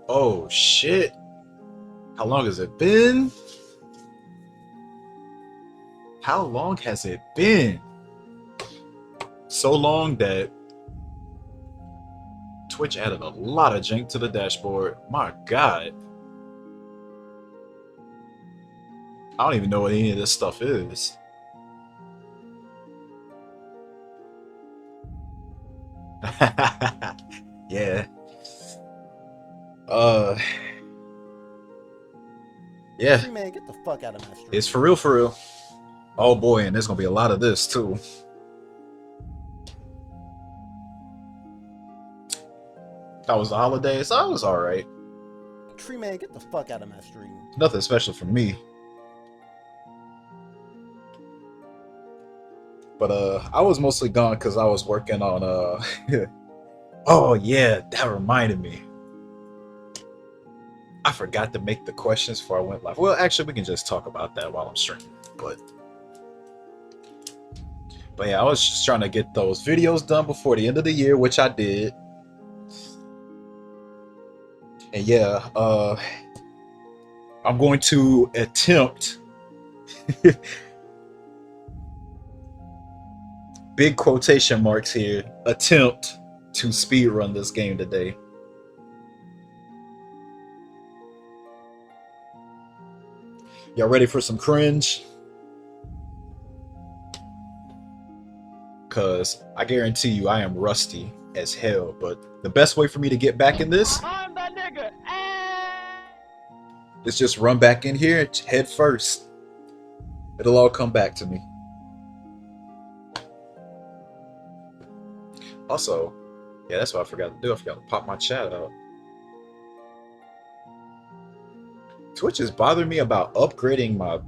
Oh shit. How long has it been? How long has it been? So long that Twitch added a lot of jank to the dashboard. My god. I don't even know what any of this stuff is. Yeah. Uh yeah. Tree man, get the fuck out of my stream. It's for real, for real. Oh boy, and there's gonna be a lot of this too. That was the holidays, so I was alright. Tree man, get the fuck out of my stream. Nothing special for me. But I was mostly gone because I was working on oh yeah, that reminded me. I forgot to make the questions before I went live. Well, actually, we can just talk about that while I'm streaming. But yeah, I was just trying to get those videos done before the end of the year, which I did. And yeah, I'm going to attempt big quotation marks here, attempt to speedrun this game today. Y'all ready for some cringe? Because I guarantee you I am rusty as hell, but the best way for me to get back in this is just run back in here head first. It'll all come back to me. Also, yeah, that's what I forgot to do. I forgot to pop my chat out. Twitch is bothering me about upgrading my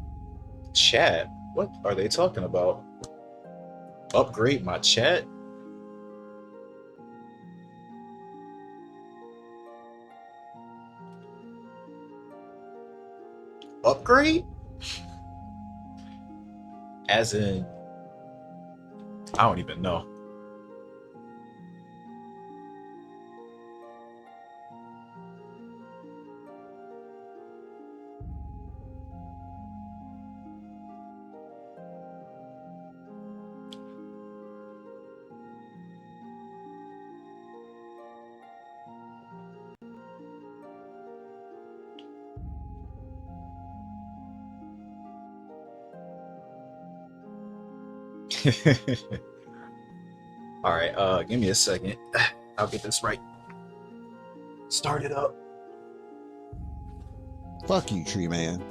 chat. What are they talking about? Upgrade my chat? Upgrade? As in, I don't even know. All right, give me a second. I'll get this right. Start it up. Fuck you, Tree Man.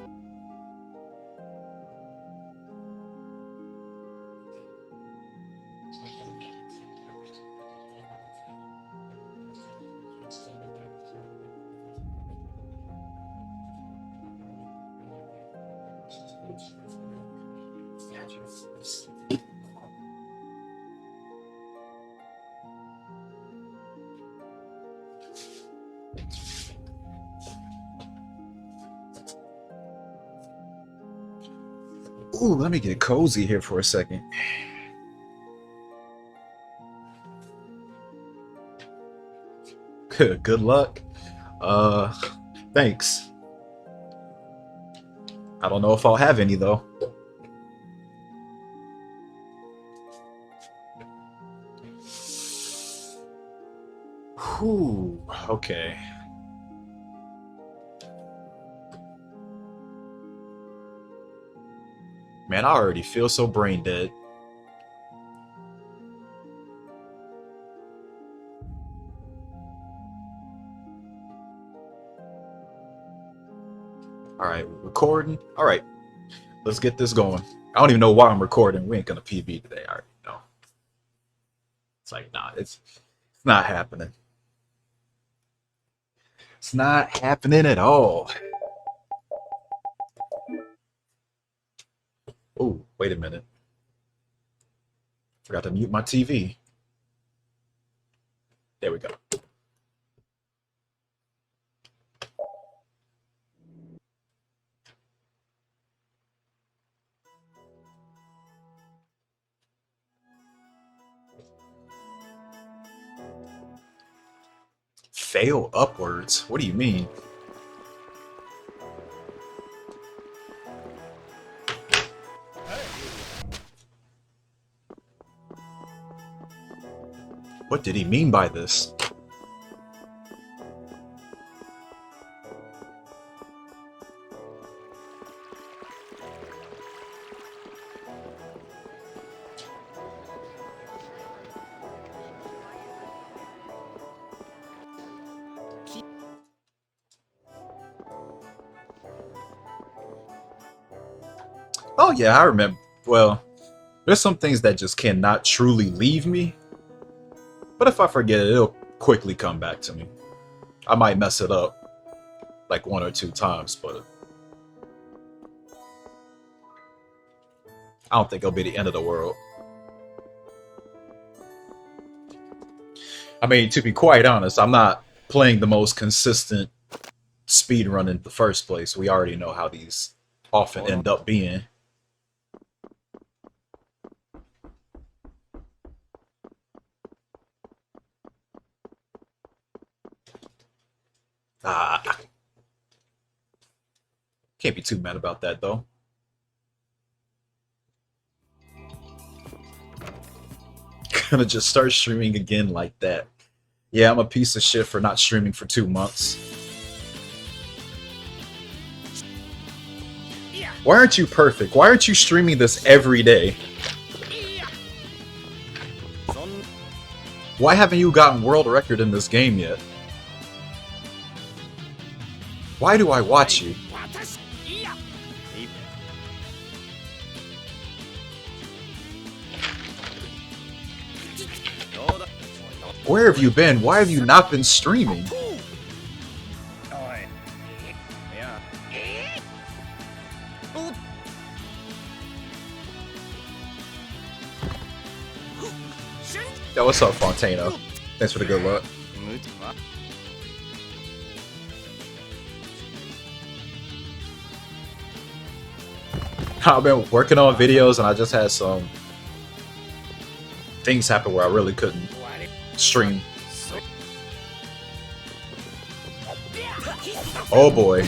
Ooh, let me get cozy here for a second. Good luck. Thanks. I don't know if I'll have any though. Whew, okay. Man, I already feel so brain dead. All right, recording. All right, let's get this going. I don't even know why I'm recording. We ain't gonna PB today. I already know. It's like, nah, it's not happening. It's not happening at all. Oh, wait a minute. Forgot to mute my TV. There we go. Fail upwards? What do you mean? What did he mean by this? Oh yeah, I remember. Well, there's some things that just cannot truly leave me. But if I forget it, it'll quickly come back to me. I might mess it up like 1 or 2 times, but I don't think it'll be the end of the world. I mean, to be quite honest, I'm not playing the most consistent speedrun in the first place. We already know how these often end up being. Can't be too mad about that though. Gonna just start streaming again like that. Yeah, I'm a piece of shit for not streaming for 2 months. Why aren't you perfect? Why aren't you streaming this every day? Why haven't you gotten world record in this game yet? Why do I watch you? Where have you been? Why have you not been streaming? Yo, what's up, Fontano? Thanks for the good luck. I've been working on videos and I just had some things happen where I really couldn't stream. Oh boy.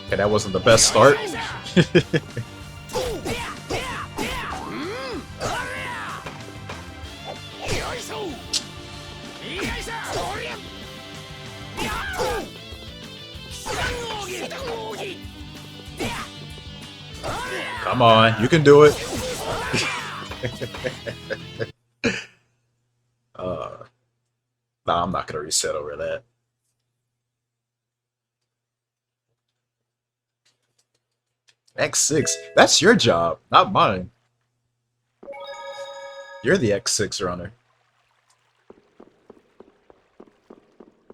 Okay, that wasn't the best start. Come on, you can do it. Nah, I'm not gonna reset over that. X6, that's your job, not mine. You're the X6 runner.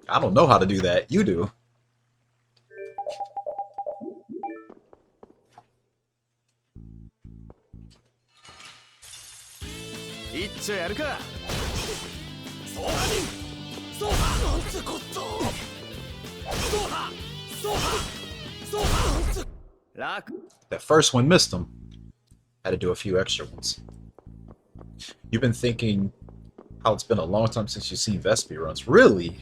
I don't know how to do that. You do. That first one missed him. Had to do a few extra ones. You've been thinking how it's been a long time since you've seen Vesperia runs. Really?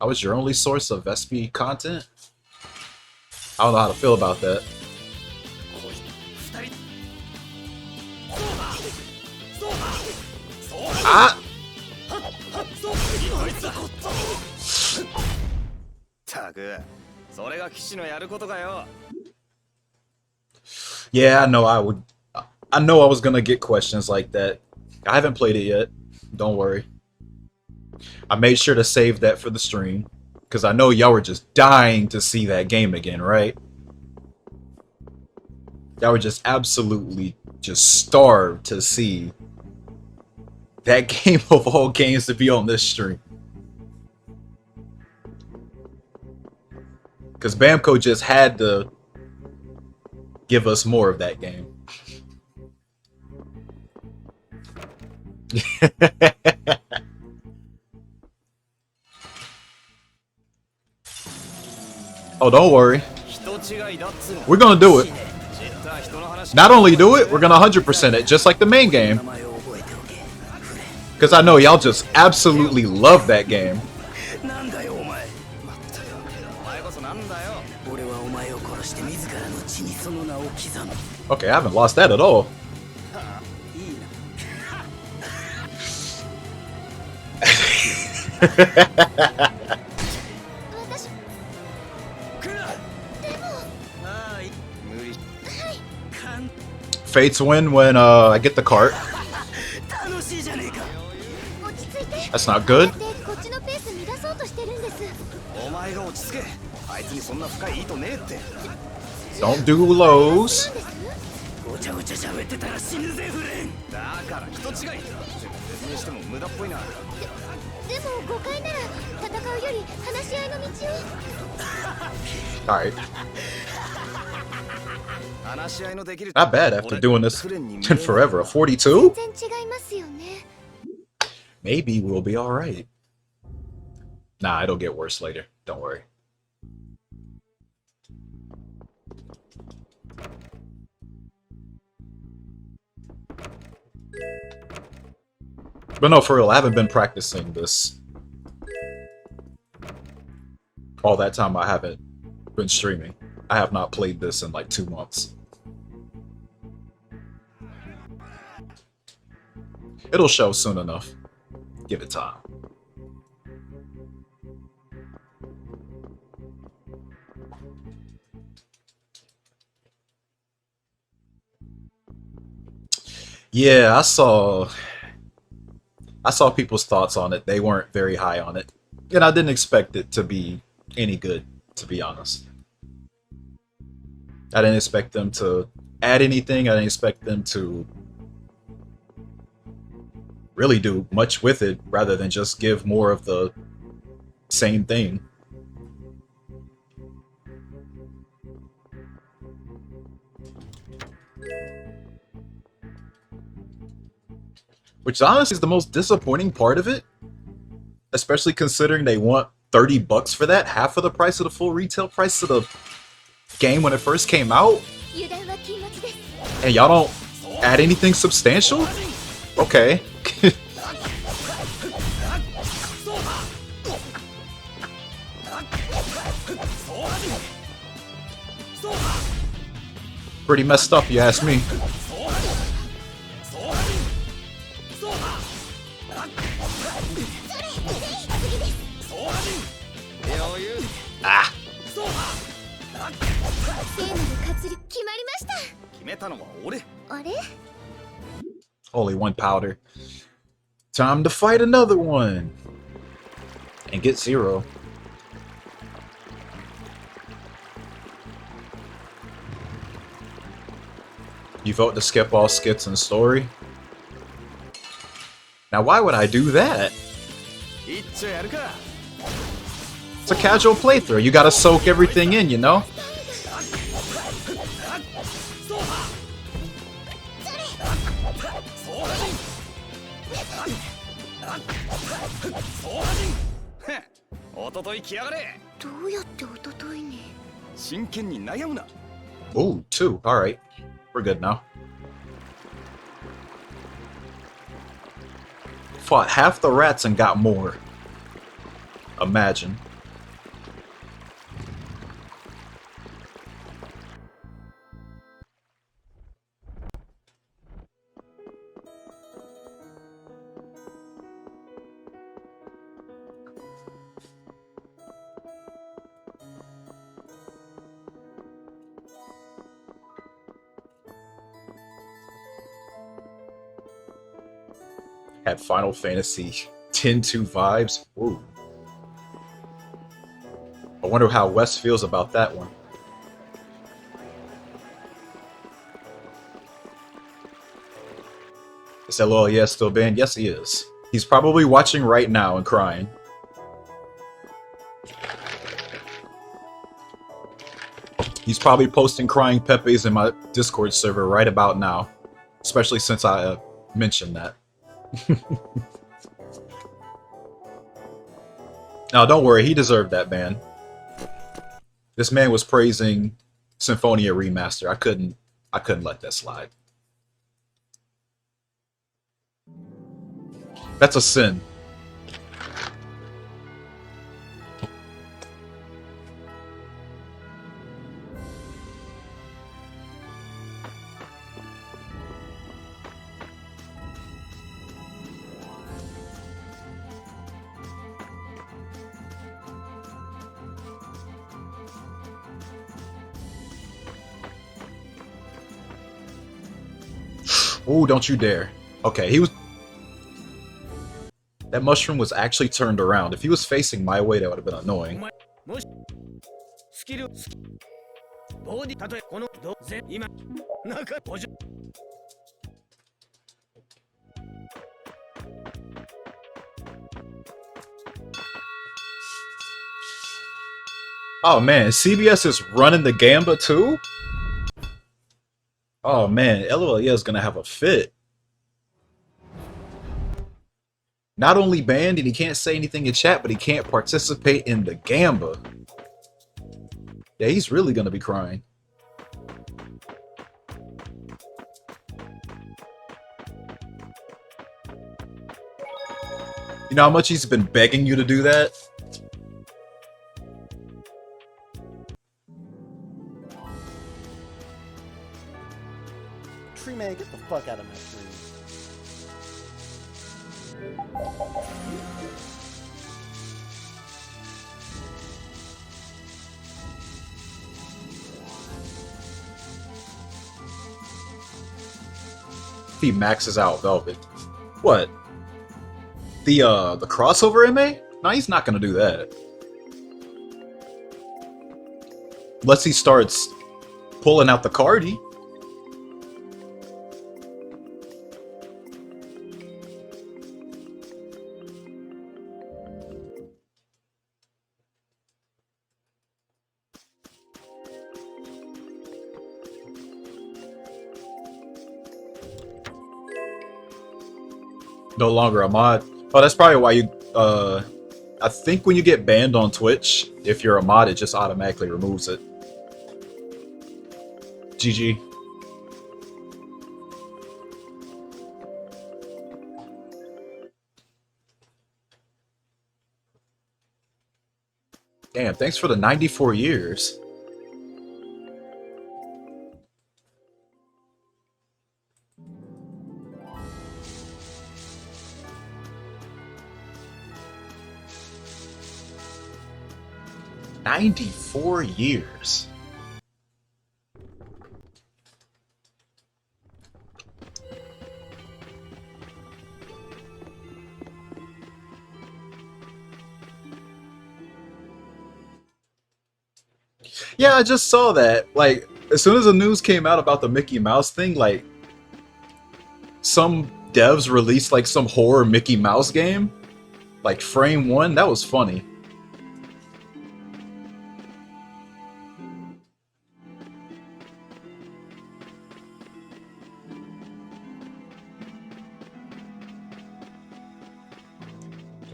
I was your only source of Vesperia content? I don't know how to feel about that. Ah! Yeah, I know I would. I know I was gonna get questions like that. I haven't played it yet. Don't worry. I made sure to save that for the stream because I know y'all were just dying to see that game again, right? Y'all were just absolutely just starved to see that game of all games to be on this stream. Because Bamco just had to give us more of that game. Oh, don't worry. We're gonna do it. Not only do it, we're gonna 100% it, just like the main game. Because I know y'all just absolutely love that game. Okay, I haven't lost that at all. Fates win when I get the cart. That's not good. Don't do lows. Alright. Not bad after doing this in forever. A 42? Maybe we'll be alright. Nah, it'll get worse later. Don't worry. But no, for real, I haven't been practicing this. All that time I haven't been streaming. I have not played this in like 2 months. It'll show soon enough. Give it time. Yeah, I saw people's thoughts on it. They weren't very high on it. And I didn't expect it to be any good, to be honest. I didn't expect them to add anything. I didn't expect them to really do much with it rather than just give more of the same thing. Which honestly is the most disappointing part of it. Especially considering they want $30 for that, half of the price of the full retail price of the game when it first came out. And y'all don't add anything substantial? Okay. Pretty messed up, you ask me. Ah. Only one powder. Time to fight another one. And get 0. You vote to skip all skits and story? Now why would I do that? It's a casual playthrough. You gotta soak everything in, you know? Ooh, 2. Alright. We're good now. Fought half the rats and got more. Imagine. Had Final Fantasy X-2 vibes. Ooh. I wonder how Wes feels about that one. Is LOL yes still banned? Yes, he is. He's probably watching right now and crying. He's probably posting crying Pepes in my Discord server right about now. Especially since I mentioned that. Now, don't worry, he deserved that ban. This man was praising Symphonia Remaster. I couldn't let that slide. That's a sin. Ooh, don't you dare. Okay, he was... That mushroom was actually turned around. If he was facing my way, that would have been annoying. Oh man, CBS is running the Gamba too? Oh man, LOL is gonna have a fit. Not only banned and he can't say anything in chat, but he can't participate in the Gamba. Yeah, he's really gonna be crying. You know how much he's been begging you to do that? Tree man, get the fuck out of my stream. If he maxes out Velvet. What? The crossover MA? No, he's not gonna do that. Unless he starts pulling out the Cardi. No longer a mod. Oh, that's probably why you, I think when you get banned on Twitch, if you're a mod, it just automatically removes it. GG. Damn, thanks for the 94 years. "94 years." Yeah, I just saw that. Like, as soon as the news came out about the Mickey Mouse thing, like, some devs released, like, some horror Mickey Mouse game. Like, Frame 1, that was funny.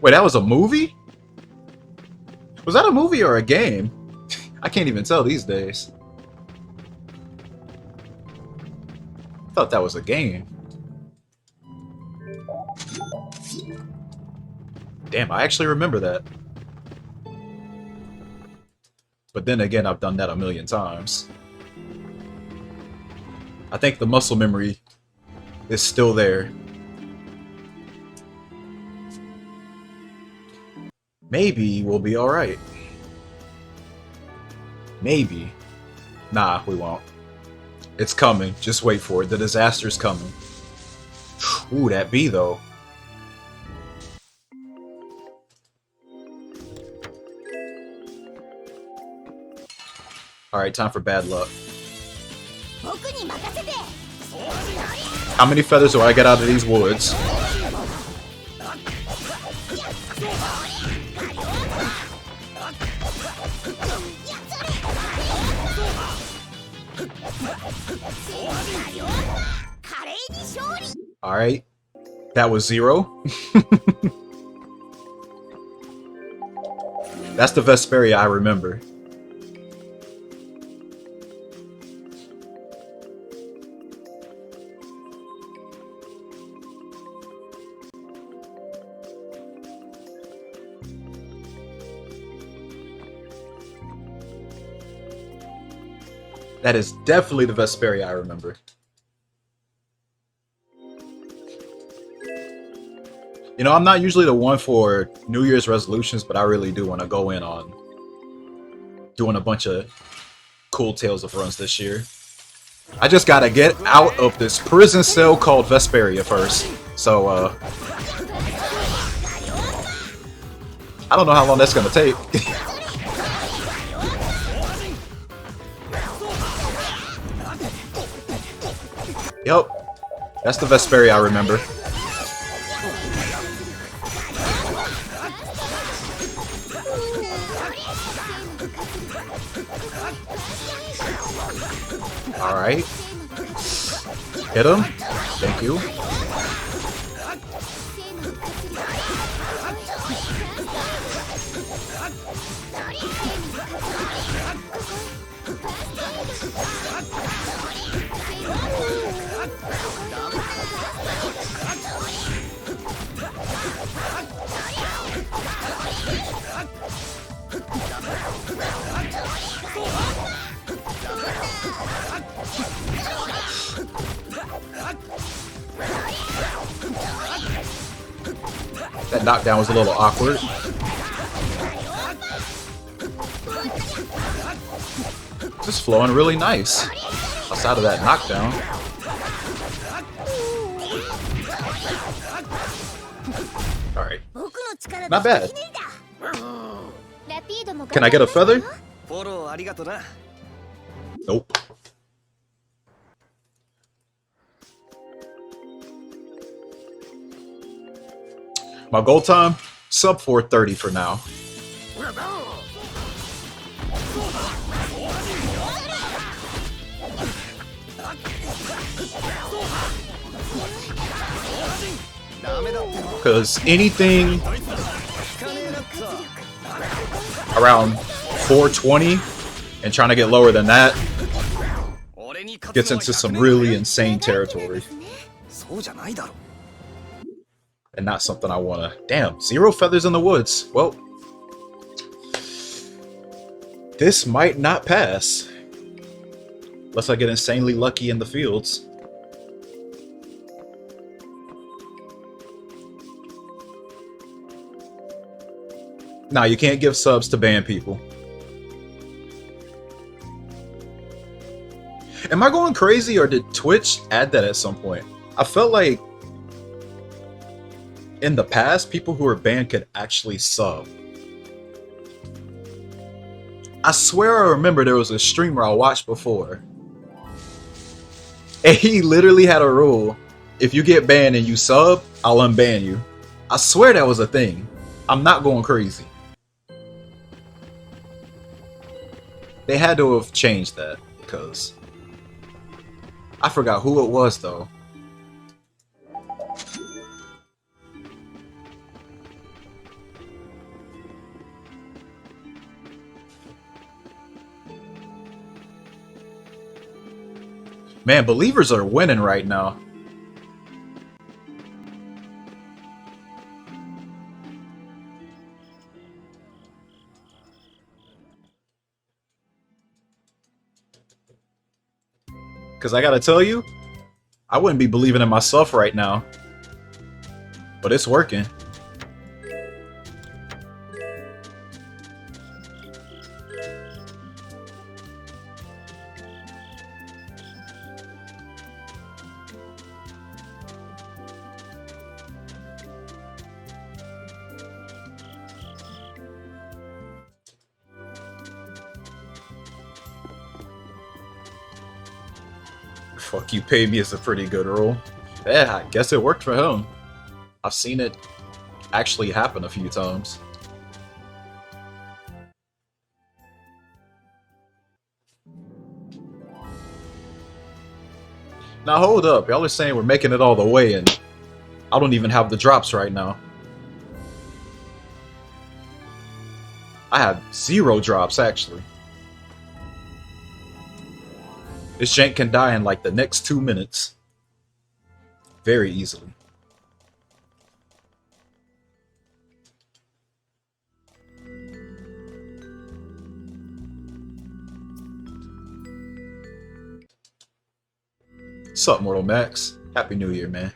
Wait, that was a movie? Was that a movie or a game? I can't even tell these days. I thought that was a game. Damn, I actually remember that. But then again, I've done that a million times. I think the muscle memory is still there. Maybe we'll be alright. Maybe. Nah, we won't. It's coming. Just wait for it. The disaster's coming. Ooh, that bee, though. Alright, time for bad luck. How many feathers do I get out of these woods? Alright. That was 0. That's the Vesperia I remember. That is definitely the Vesperia I remember. You know, I'm not usually the one for New Year's resolutions, but I really do want to go in on doing a bunch of cool Tales of runs this year. I just gotta get out of this prison cell called Vesperia first. So, I don't know how long that's gonna take. Yep, that's the Vesperia I remember. Alright. Hit him. Thank you. That knockdown was a little awkward. Just flowing really nice. Outside of that knockdown. Alright. Not bad. Can I get a feather? Nope. My goal time? Sub 430 for now. Because anything around 420 and trying to get lower than that gets into some really insane territory. And not something I want to... Damn, 0 feathers in the woods. Well, this might not pass. Unless I get insanely lucky in the fields. Nah, you can't give subs to banned people. Am I going crazy, or did Twitch add that at some point? I felt like in the past, people who were banned could actually sub. I swear I remember there was a streamer I watched before, and he literally had a rule: if you get banned and you sub, I'll unban you. I swear that was a thing. I'm not going crazy. They had to have changed that, because I forgot who it was though. Man, believers are winning right now. Because I gotta tell you, I wouldn't be believing in myself right now. But it's working. Fuck you, pay me is a pretty good rule. Yeah, I guess it worked for him. I've seen it actually happen a few times. Now hold up, y'all are saying we're making it all the way and I don't even have the drops right now. I have 0 drops actually. This jank can die in like the next 2 minutes. Very easily. Sup, Mortal Max? Happy New Year, man.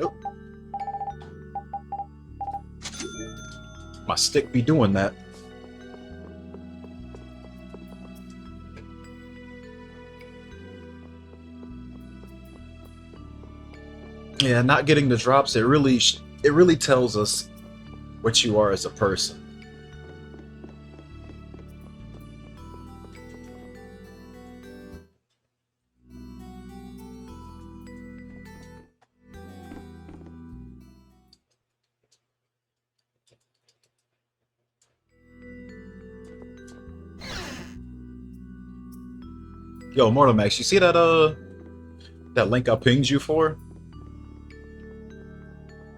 Oh. My stick be doing that. Yeah, not getting the drops, it really tells us what you are as a person. Yo, Mortal Max, you see that link I pinged you for?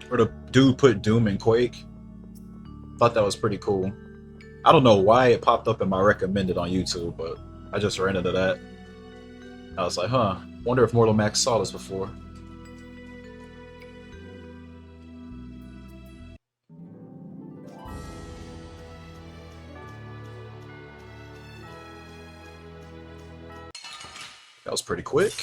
Where the dude put Doom and Quake? Thought that was pretty cool. I don't know why it popped up in my recommended on YouTube, but I just ran into that. I was like, huh, wonder if Mortal Max saw this before. That was pretty quick.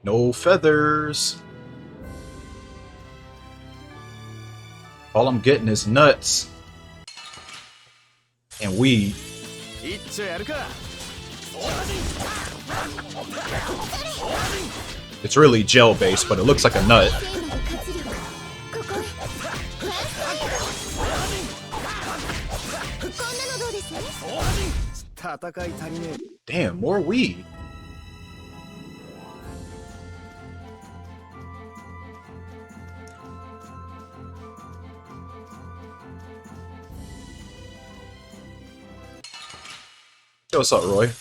No feathers. All I'm getting is nuts and weed. It's really gel based, but it looks like a nut. Damn, more weed. Yo, what's up, Roy?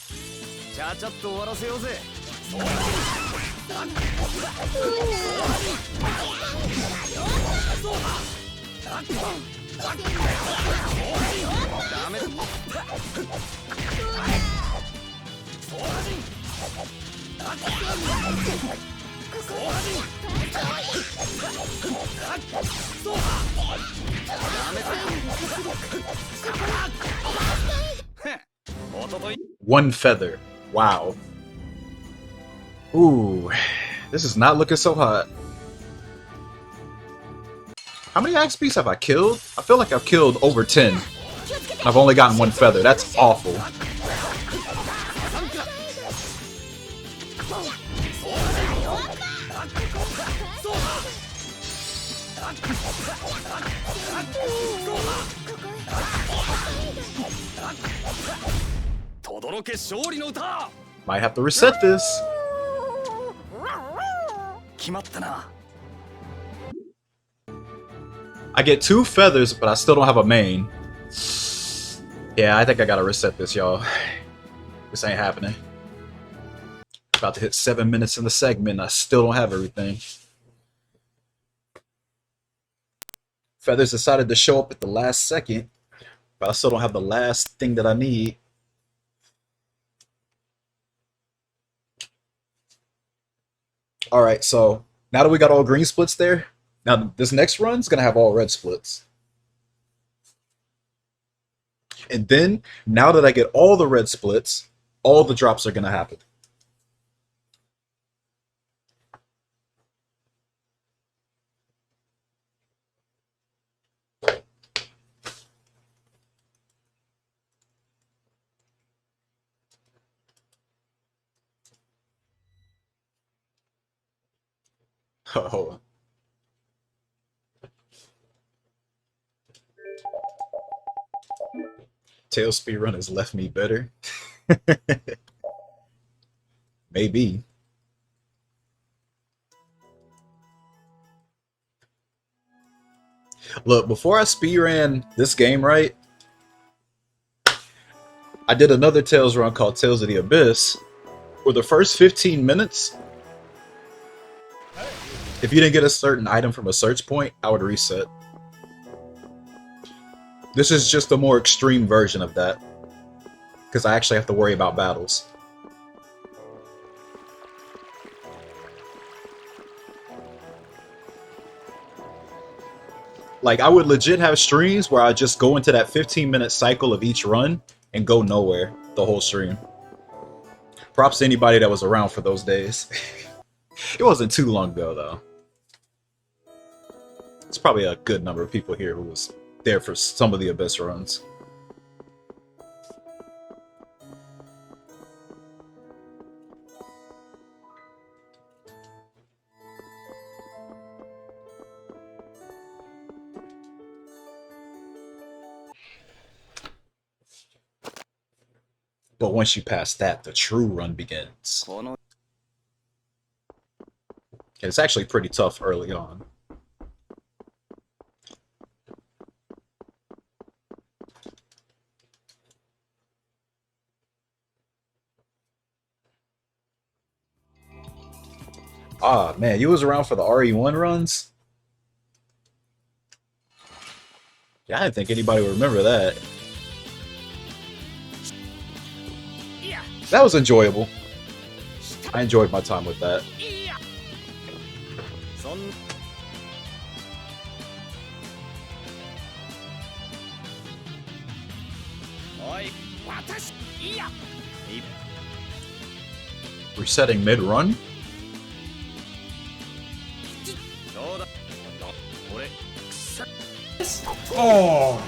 One feather. Wow. Ooh, this is not looking so hot. How many XPs have I killed? I feel like I've killed over 10. I've only gotten one feather. That's awful. Might have to reset this. I get 2 feathers, but I still don't have a main. Yeah, I think I gotta reset this, y'all. This ain't happening. About to hit 7 minutes in the segment, and I still don't have everything. Feathers decided to show up at the last second, but I still don't have the last thing that I need. Alright, so now that we got all green splits there, now this next run's gonna have all red splits. And then, now that I get all the red splits, all the drops are gonna happen. Oh. Tail speedrun has left me better. Maybe. Look, before I speedran this game, right? I did another Tales run called Tales of the Abyss, where the first 15 minutes, If you didn't get a certain item from a search point, I would reset. This is just a more extreme version of that. Because I actually have to worry about battles. Like, I would legit have streams where I just go into that 15-minute cycle of each run and go nowhere the whole stream. Props to anybody that was around for those days. It wasn't too long ago, though. It's probably a good number of people here who was there for some of the Abyss runs. But once you pass that, the true run begins. It's actually pretty tough early on. Ah, man, you was around for the RE1 runs? Yeah, I didn't think anybody would remember that. That was enjoyable. I enjoyed my time with that. Resetting mid-run? Oh.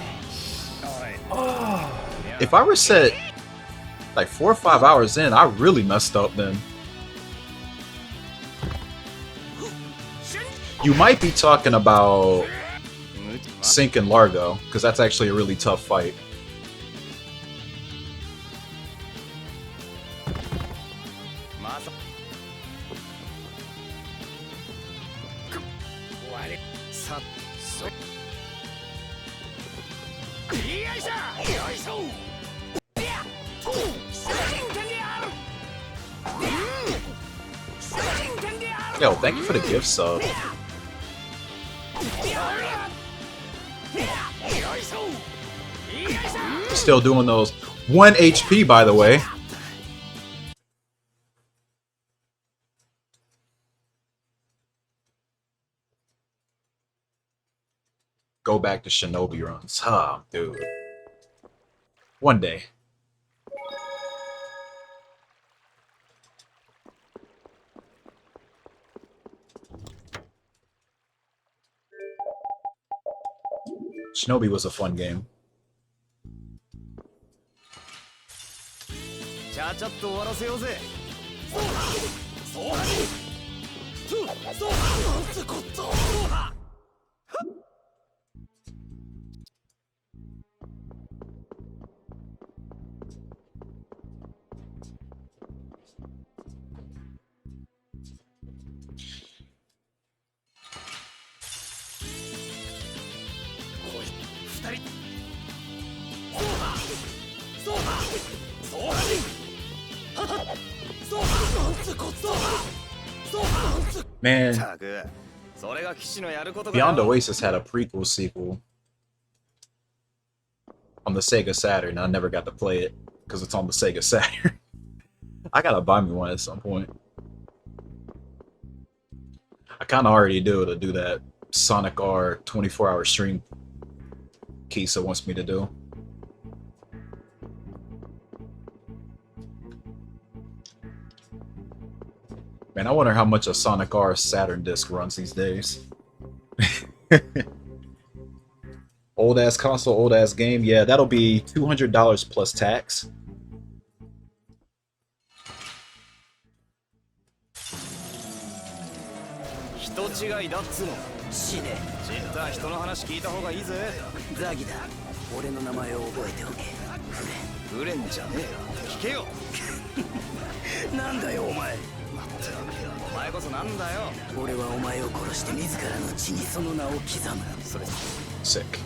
If I reset like 4 or 5 hours in, I really messed up then. You might be talking about Sync and Largo, because that's actually a really tough fight. Yo, thank you for the gift sub. Still doing those. 1 HP, by the way. Go back to Shinobi runs. Huh, dude. One day. Shinobi was a fun game. Man, Beyond Oasis had a prequel sequel on the Sega Saturn. I never got to play it because it's on the Sega Saturn. I gotta buy me one at some point. I kind of already do to do that Sonic R 24-hour stream Kisa wants me to do. Man, I wonder how much a Sonic R Saturn disc runs these days. Old ass console, old ass game. Yeah, that'll be $200 plus tax. Sick.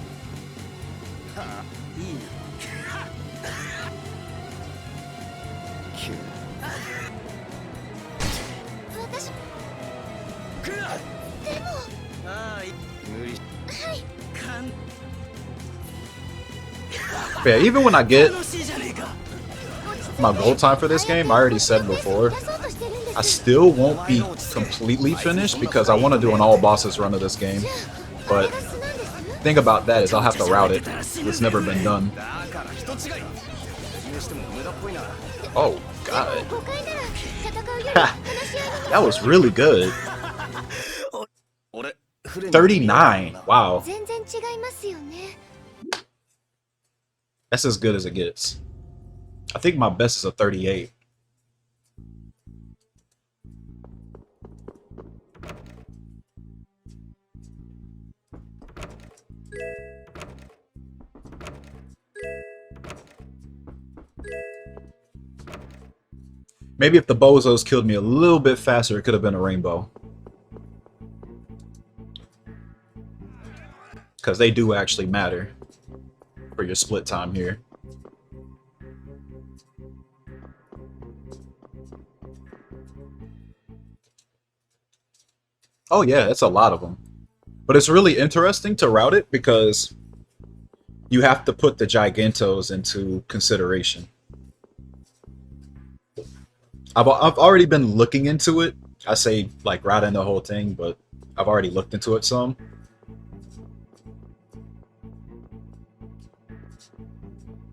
But yeah, even when I get my goal time for this game, I already said before, I still won't be completely finished because I want to do an all bosses run of this game. But the thing about that is I'll have to route it. It's never been done. Oh, God. That was really good. 39. Wow. That's as good as it gets. I think my best is a 38. Maybe if the bozos killed me a little bit faster, it could have been a rainbow. Because they do actually matter for your split time here. Oh yeah, it's a lot of them. But it's really interesting to route it because you have to put the Gigantos into consideration. I've already been looking into it. I say like routing the whole thing, but I've already looked into it some.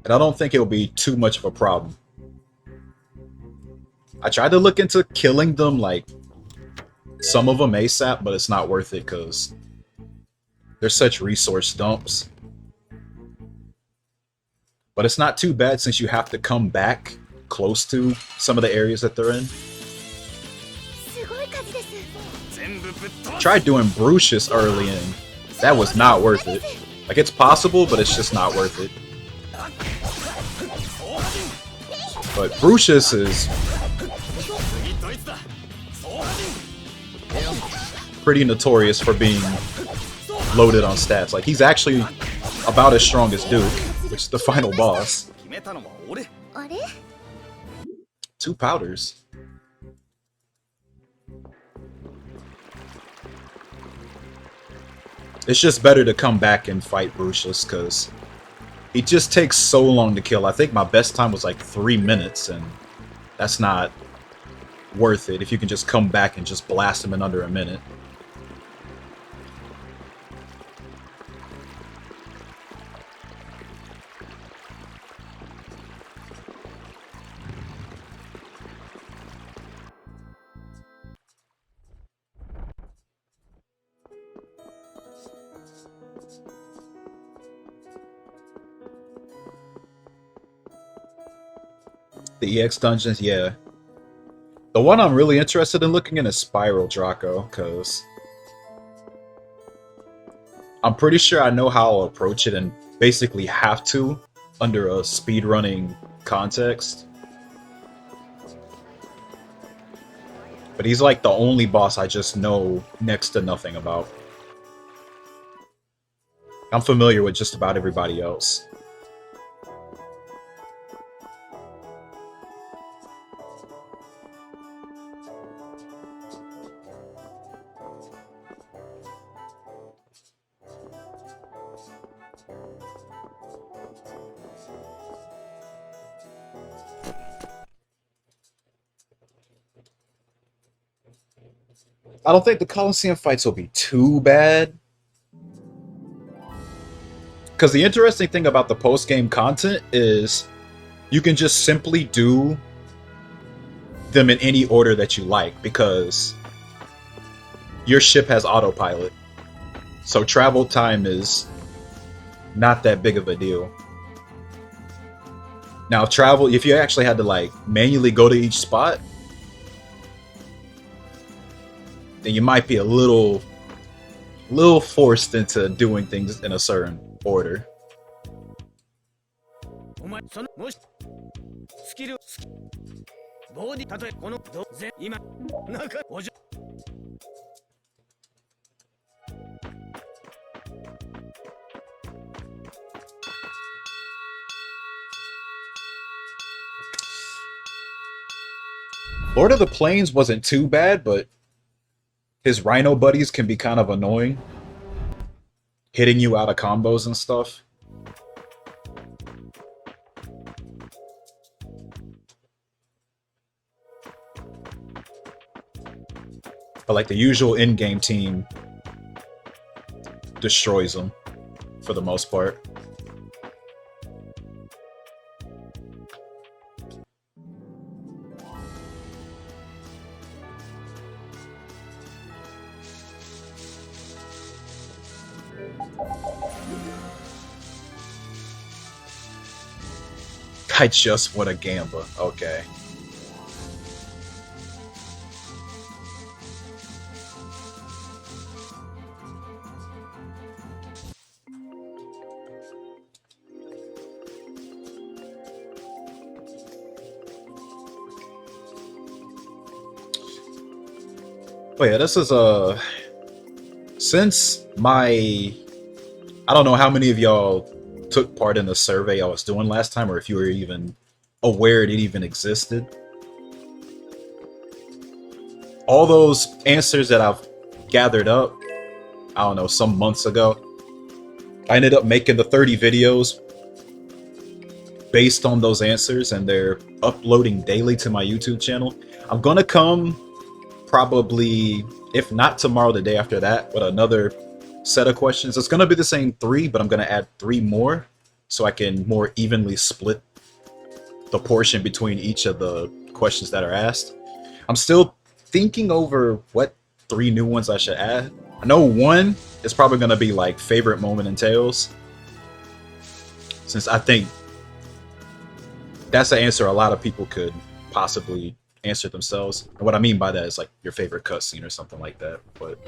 And I don't think it'll be too much of a problem. I tried to look into killing them, like some of them ASAP, but it's not worth it because they're such resource dumps. But it's not too bad since you have to come back close to some of the areas that they're in. Tried doing Brucius early in. That was not worth it. Like, it's possible, but it's just not worth it. But Brucius is pretty notorious for being loaded on stats. Like, he's actually about as strong as Duke, which is the final boss. 2 powders. It's just better to come back and fight Brucius because he just takes so long to kill. I think my best time was like 3 minutes, and that's not worth it if you can just come back and just blast him in under a minute. The EX dungeons, yeah. The one I'm really interested in looking in is Spiral Draco, because I'm pretty sure I know how I'll approach it and basically have to under a speedrunning context. But he's like the only boss I just know next to nothing about. I'm familiar with just about everybody else. I don't think the Coliseum fights will be too bad. Because the interesting thing about the post-game content is you can just simply do them in any order that you like because your ship has autopilot. So travel time is not that big of a deal. Now if you actually had to like manually go to each spot, then you might be a little forced into doing things in a certain order. Lord of the Plains wasn't too bad, but His Rhino buddies can be kind of annoying, hitting you out of combos and stuff. But like the usual in-game team destroys them for the most part. I just want a Gamba. Okay. Oh yeah, this is since my, I don't know how many of y'all took part in the survey I was doing last time, or if you were even aware it even existed. All those answers that I've gathered up, I don't know, some months ago, I ended up making the 30 videos based on those answers, and they're uploading daily to my YouTube channel. I'm gonna come probably, if not tomorrow, the day after that, with another set of questions. It's gonna be the same 3, but I'm gonna add 3 more so I can more evenly split the portion between each of the questions that are asked. I'm still thinking over what 3 new ones I should add. I know one is probably gonna be like favorite moment in Tales, since I think that's the answer a lot of people could possibly answer themselves. And what I mean by that is like your favorite cutscene or something like that. But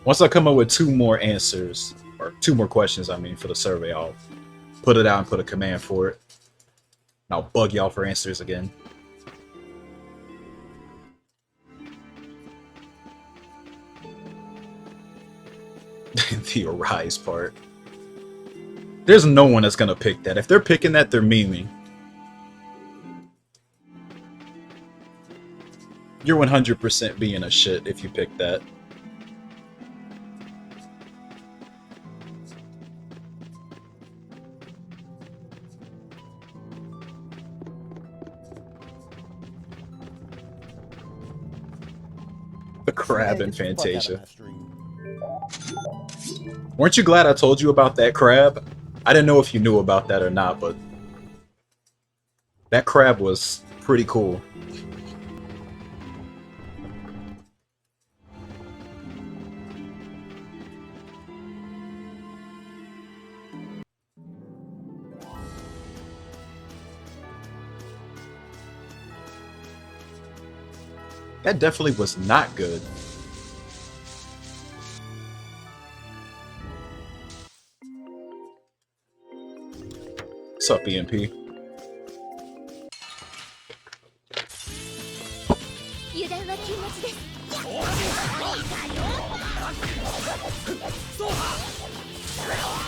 once I come up with 2 more answers, or 2 more questions, I mean, for the survey, I'll put it out and put a command for it. And I'll bug y'all for answers again. The Arise part. There's no one that's gonna pick that. If they're picking that, they're memeing. You're 100% being a shit if you pick that. The crab in Fantasia. Weren't you glad I told you about that crab? I didn't know if you knew about that or not, but that crab was pretty cool. That definitely was not good. What's up, EMP?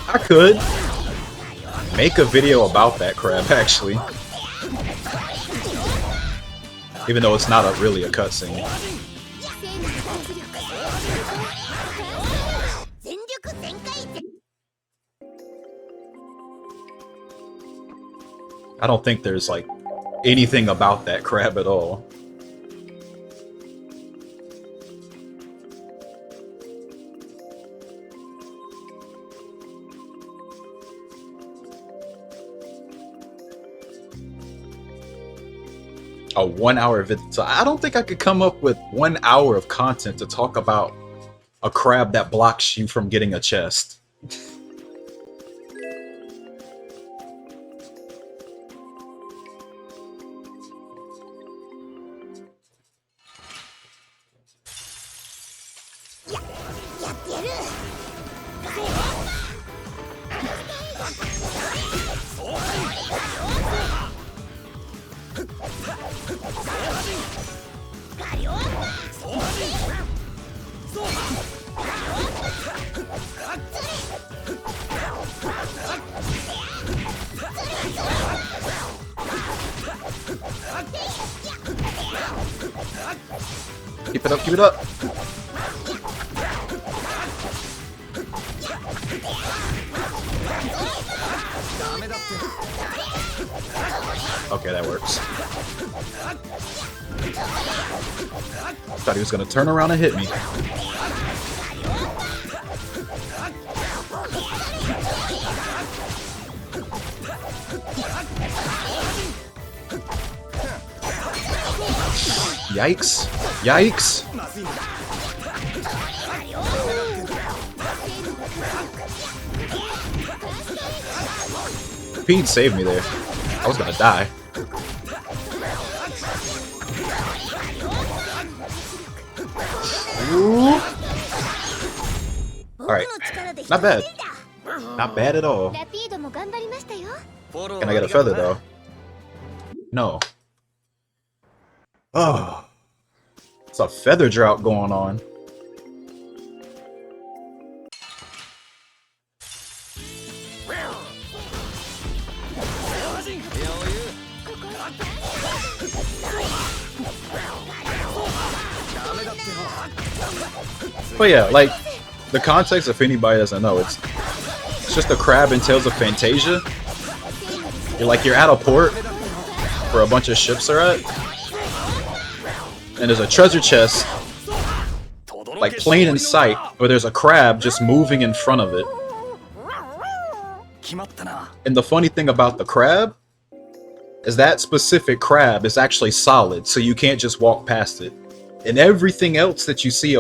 I could make a video about that crab, actually. Even though it's not really a cutscene. I don't think there's like anything about that crab at all. A 1 hour video. So I don't think I could come up with 1 hour of content to talk about a crab that blocks you from getting a chest. it up, keep it up. Okay, that works. Thought he was gonna turn around and hit me. Yikes. Yikes. Pete saved me there. I was gonna die. Alright. Not bad. Not bad at all. Can I get a feather though? No. Oh. It's a feather drought going on. But yeah, like, the context, if anybody doesn't know, it's just a crab in Tales of Fantasia. You're at a port where a bunch of ships are at, and there's a treasure chest, like, plain in sight, where there's a crab just moving in front of it. And the funny thing about the crab is that specific crab is actually solid, so you can't just walk past it. And everything else that you see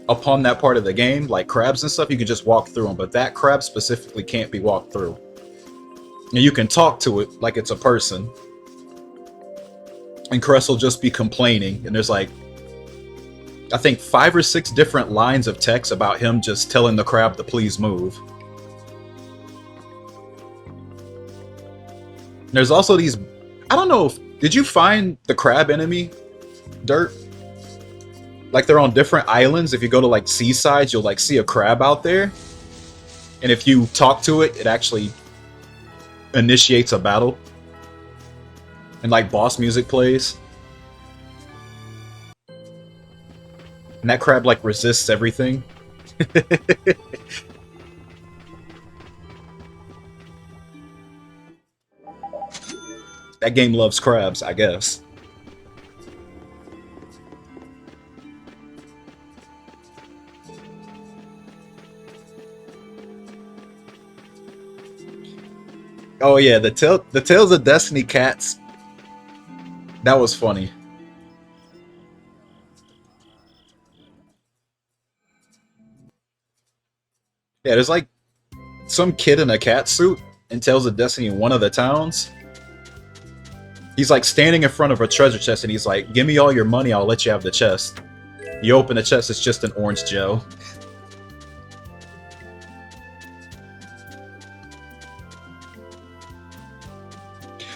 upon that part of the game, like crabs and stuff, you can just walk through them, but that crab specifically can't be walked through. And you can talk to it like it's a person. And Cress will just be complaining, and there's like, I think 5 or 6 different lines of text about him just telling the crab to please move. There's also these, I don't know, did you find the crab enemy, Dirt? Like, they're on different islands. If you go to like seasides, you'll like see a crab out there, and if you talk to it, it actually initiates a battle, and like boss music plays, and that crab like resists everything. That game loves crabs, I guess. Oh yeah, the Tales of Destiny cats. That was funny. Yeah, there's like some kid in a cat suit in Tales of Destiny in one of the towns. He's like standing in front of a treasure chest and he's like, "Give me all your money, I'll let you have the chest." You open the chest, it's just an orange gel.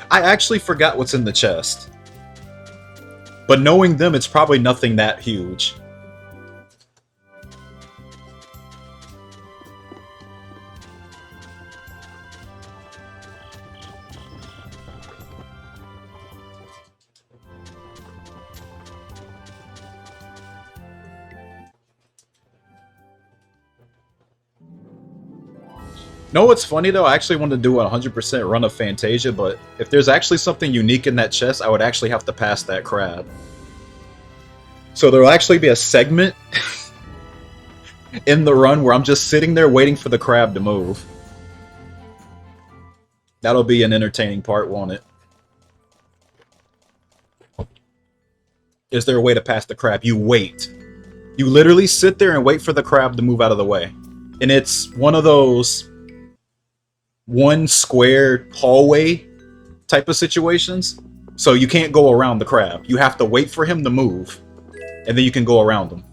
I actually forgot what's in the chest. But knowing them, it's probably nothing that huge. Know what's funny though? I actually wanted to do a 100% run of Fantasia, but if there's actually something unique in that chest, I would actually have to pass that crab. So there'll actually be a segment in the run where I'm just sitting there waiting for the crab to move. That'll be an entertaining part, won't it? Is there a way to pass the crab? You wait. You literally sit there and wait for the crab to move out of the way. And it's one of those one square hallway type of situations. So you can't go around the crab. You have to wait for him to move, and then you can go around him.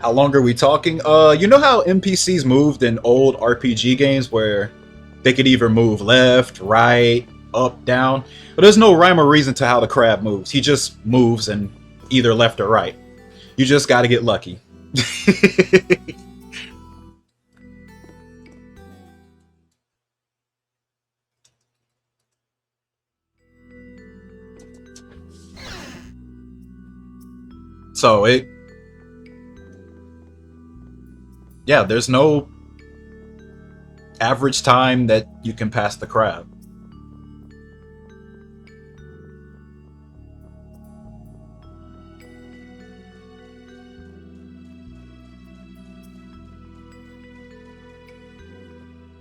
How long are we talking? You know how NPCs moved in old RPG games where they could either move left, right, up, down? But there's no rhyme or reason to how the crab moves. He just moves, and either left or right. You just got to get lucky. So yeah, there's no average time that you can pass the crab.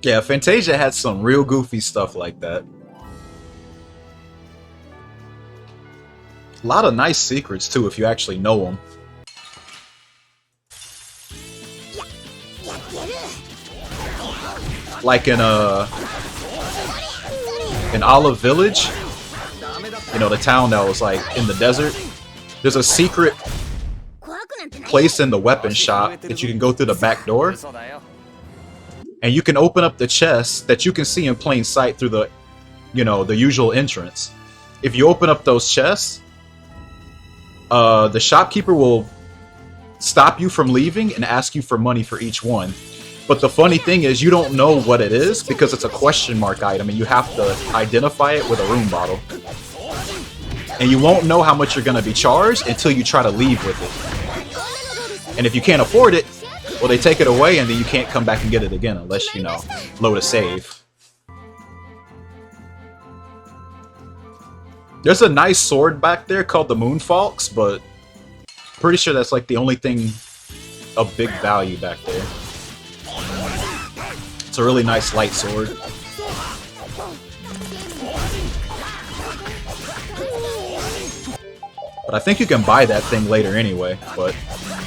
Yeah, Fantasia had some real goofy stuff like that. A lot of nice secrets too, if you actually know them. Like in Olive Village, you know, the town that was like in the desert. There's a secret place in the weapon shop that you can go through the back door, and you can open up the chest that you can see in plain sight through the, you know, the usual entrance. If you open up those chests, the shopkeeper will stop you from leaving and ask you for money for each one. But the funny thing is, you don't know what it is because it's a question mark item, and you have to identify it with a room bottle. And you won't know how much you're going to be charged until you try to leave with it. And if you can't afford it, well, they take it away, and then you can't come back and get it again unless, you know, load a save. There's a nice sword back there called the Moonfalks, but pretty sure that's like the only thing of big value back there. It's a really nice light sword. But I think you can buy that thing later anyway, but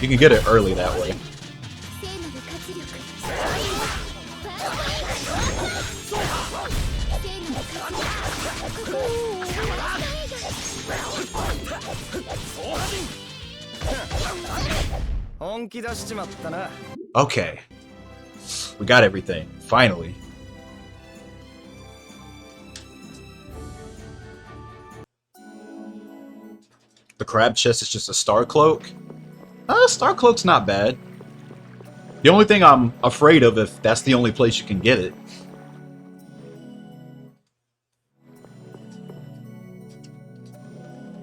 you can get it early that way. Okay. We got everything, finally. The crab chest is just a star cloak. Star cloak's not bad. The only thing I'm afraid of if that's the only place you can get it.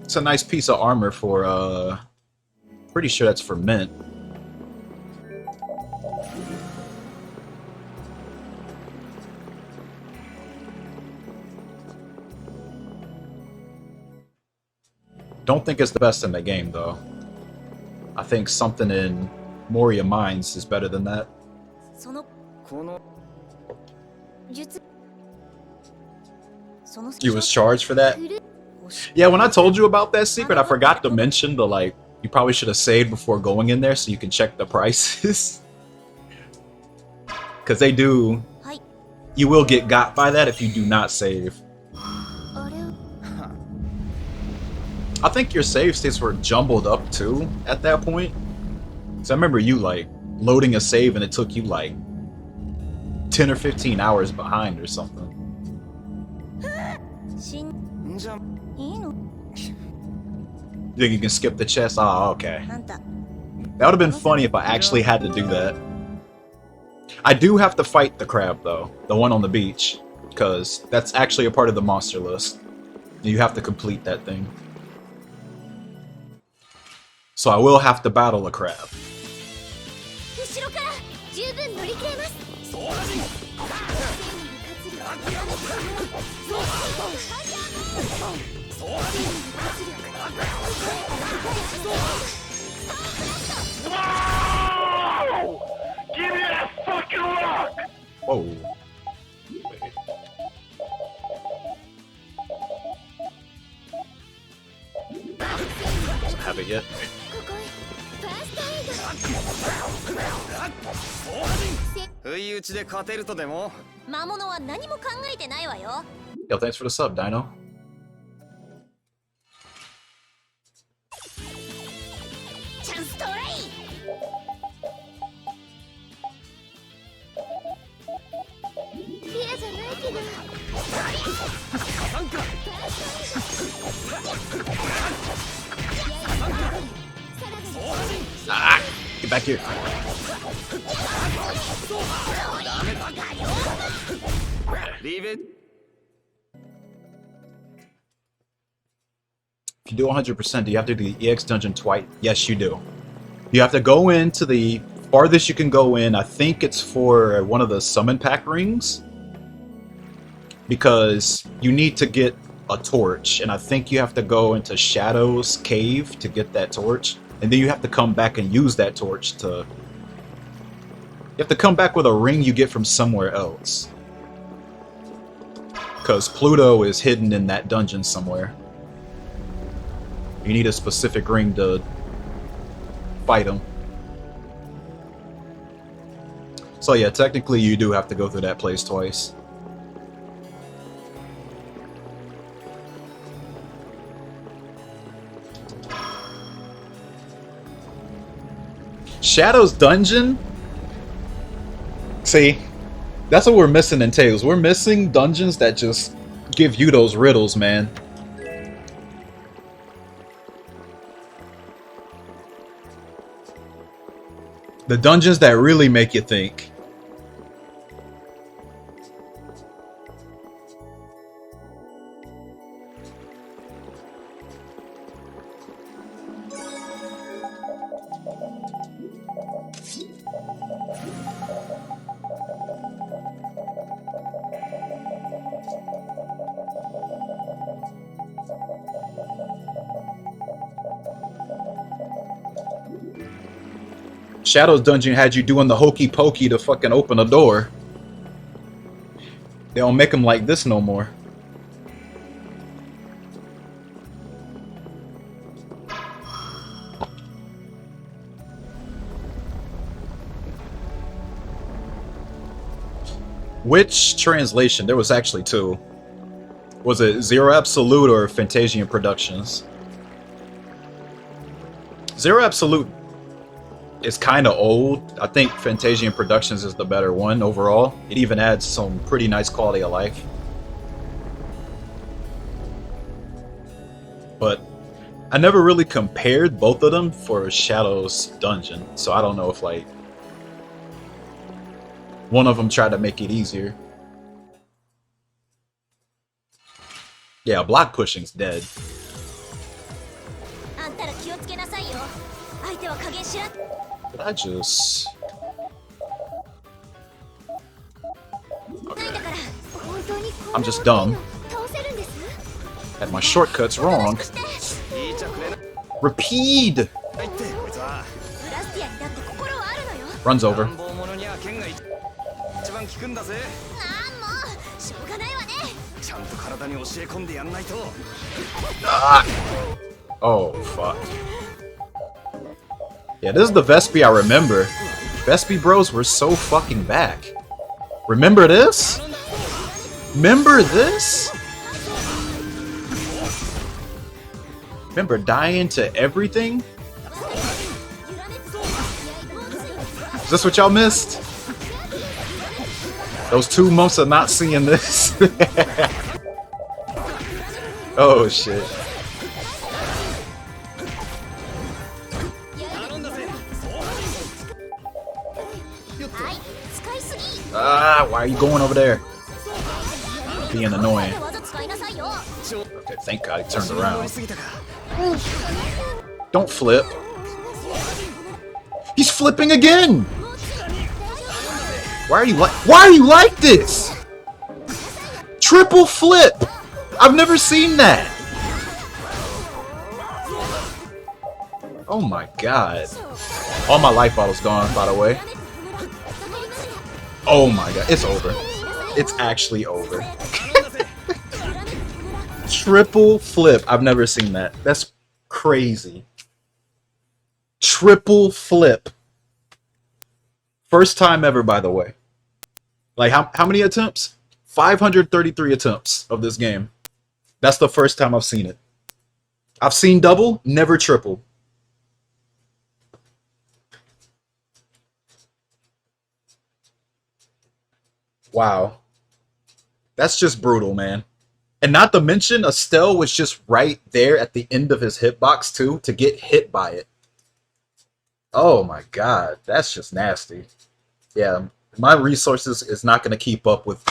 It's a nice piece of armor for, pretty sure that's for mint. Don't think it's the best in the game, though. I think something in Moria Mines is better than that. You was charged for that? Yeah, when I told you about that secret, I forgot to mention the, like, you probably should have saved before going in there so you can check the prices. Because they do... You will get got by that if you do not save. I think your save states were jumbled up too at that point. So I remember you like loading a save and it took you like 10 or 15 hours behind or something. You think you can skip the chest? Oh, okay. That would have been funny if I actually had to do that. I do have to fight the crab though, the one on the beach, because that's actually a part of the monster list. You have to complete that thing. So I will have to battle a crab. Whoa! Give me that fucking rock! Whoa. Wait. Doesn't have it yet. Yo, thanks for the sub, Dino. Get back here. Leave it. If you do 100%, do you have to do the EX dungeon twice? Yes, you do. You have to go into the farthest you can go in. I think it's for one of the summon pack rings. Because you need to get a torch. And I think you have to go into Shadow's cave to get that torch. And then you have to come back and use that torch to... You have to come back with a ring you get from somewhere else. Because Pluto is hidden in that dungeon somewhere. You need a specific ring to fight him. So yeah, technically you do have to go through that place twice. Shadow's dungeon? See, that's what we're missing in Tales. We're missing dungeons that just give you those riddles, man. The dungeons that really make you think. Shadow's dungeon had you doing the hokey pokey to fucking open a door. They don't make them like this no more. Which translation? There was actually two. Was it Zero Absolute or Fantasian Productions? Zero Absolute is kind of old. I think Fantasian Productions is the better one overall. It even adds some pretty nice quality of life. But I never really compared both of them for Shadow's Dungeon, so I don't know if like one of them tried to make it easier. Yeah, block pushing's dead. Did I just... Okay. I'm just dumb. Had my shortcuts wrong. Repeat! Runs over. Ah! Oh, fuck. Yeah, this is the Vespi I remember. Vespi bros were so fucking back. Remember this? Remember this? Remember dying to everything? Is this what y'all missed? Those 2 months of not seeing this? Oh shit. Ah, why are you going over there? Being annoying. Okay, thank God he turned around. Don't flip. He's flipping again! Why are you like this? Triple flip! I've never seen that! Oh my God. All my life bottles gone, by the way. Oh my God, it's over. It's actually over. Triple flip. I've never seen that. That's crazy. Triple flip. First time ever, by the way. Like, how many attempts? 533 attempts of this game. That's the first time I've seen it. I've seen double, never triple. Wow. That's just brutal, man. And not to mention, Estelle was just right there at the end of his hitbox, too, to get hit by it. Oh my god, that's just nasty. Yeah, my resources is not going to keep up with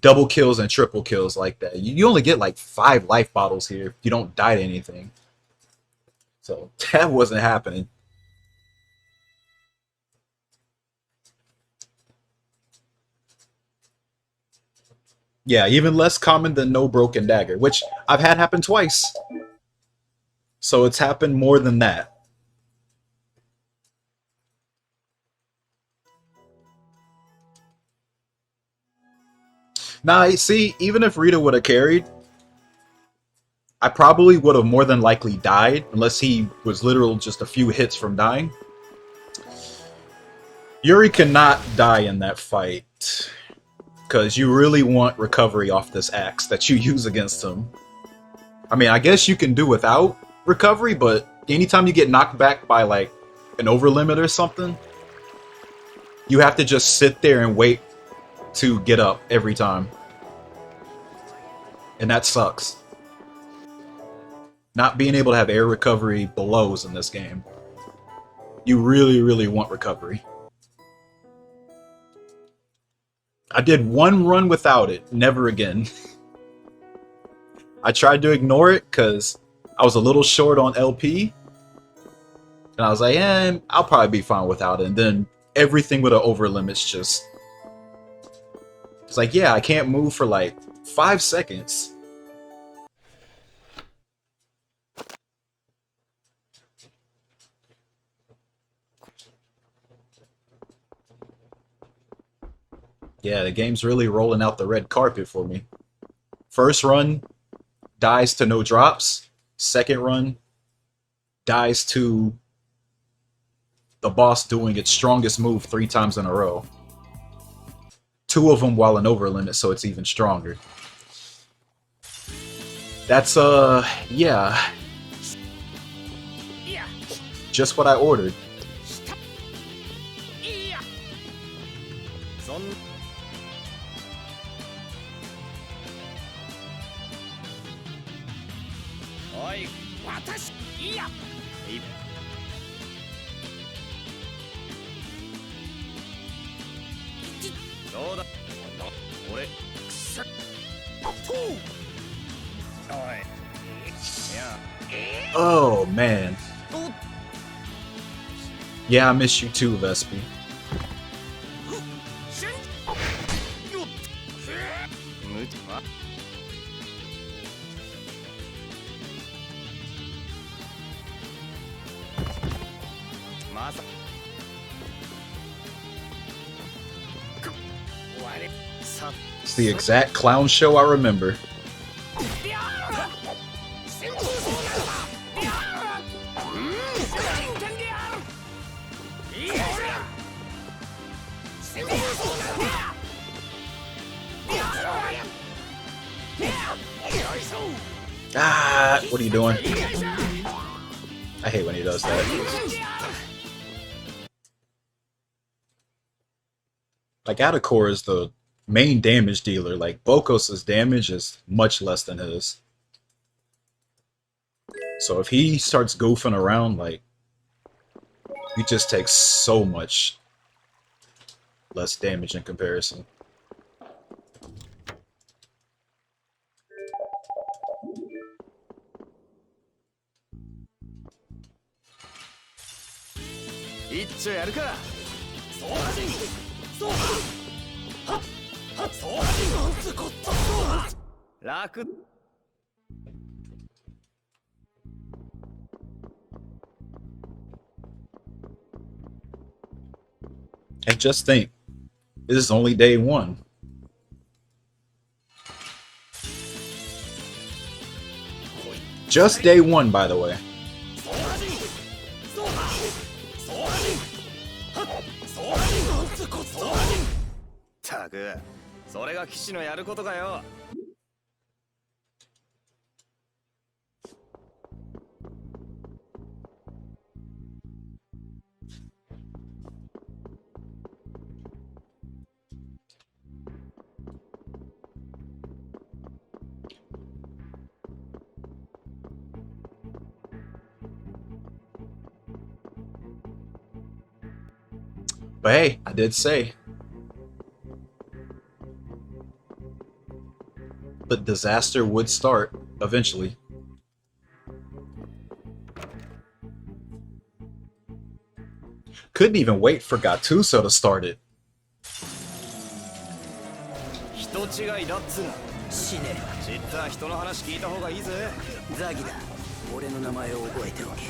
double kills and triple kills like that. You only get like 5 life bottles here if you don't die to anything. So that wasn't happening. Yeah, even less common than no broken dagger, which I've had happen twice. So it's happened more than that. Now, see, even if Rita would have carried, I probably would have more than likely died, unless he was literal just a few hits from dying. Yuri cannot die in that fight, because you really want recovery off this axe that you use against him. I mean, I guess you can do without recovery, but anytime you get knocked back by, like, an overlimit or something, you have to just sit there and wait to get up every time. And that sucks. Not being able to have air recovery blows in this game. You really, really want recovery. I did one run without it, never again. I tried to ignore it because I was a little short on LP. And I was like, I'll probably be fine without it. And then everything with the over limits just... It's like, yeah, I can't move for like 5 seconds. Yeah, the game's really rolling out the red carpet for me. First run, dies to no drops. Second run, dies to the boss doing its strongest move 3 times in a row. 2 of them while an over limit, so it's even stronger. That's, yeah. Just what I ordered. Oh, man. Yeah, I miss you too, Vespi. It's the exact clown show I remember. Ah, what are you doing? I hate when he does that. Like, Adakor is the main damage dealer. Like, Bokos' damage is much less than his. So if he starts goofing around, like, he just takes so much less damage in comparison. And just think, this is only day 1. Just day 1, by the way. But hey, I did say the disaster would start eventually. Couldn't even wait for Gattuso to start it. 人違いだっつうの。死ね。知った人の話聞いた方がいいぜ。ザギだ。俺の名前を覚えておけ。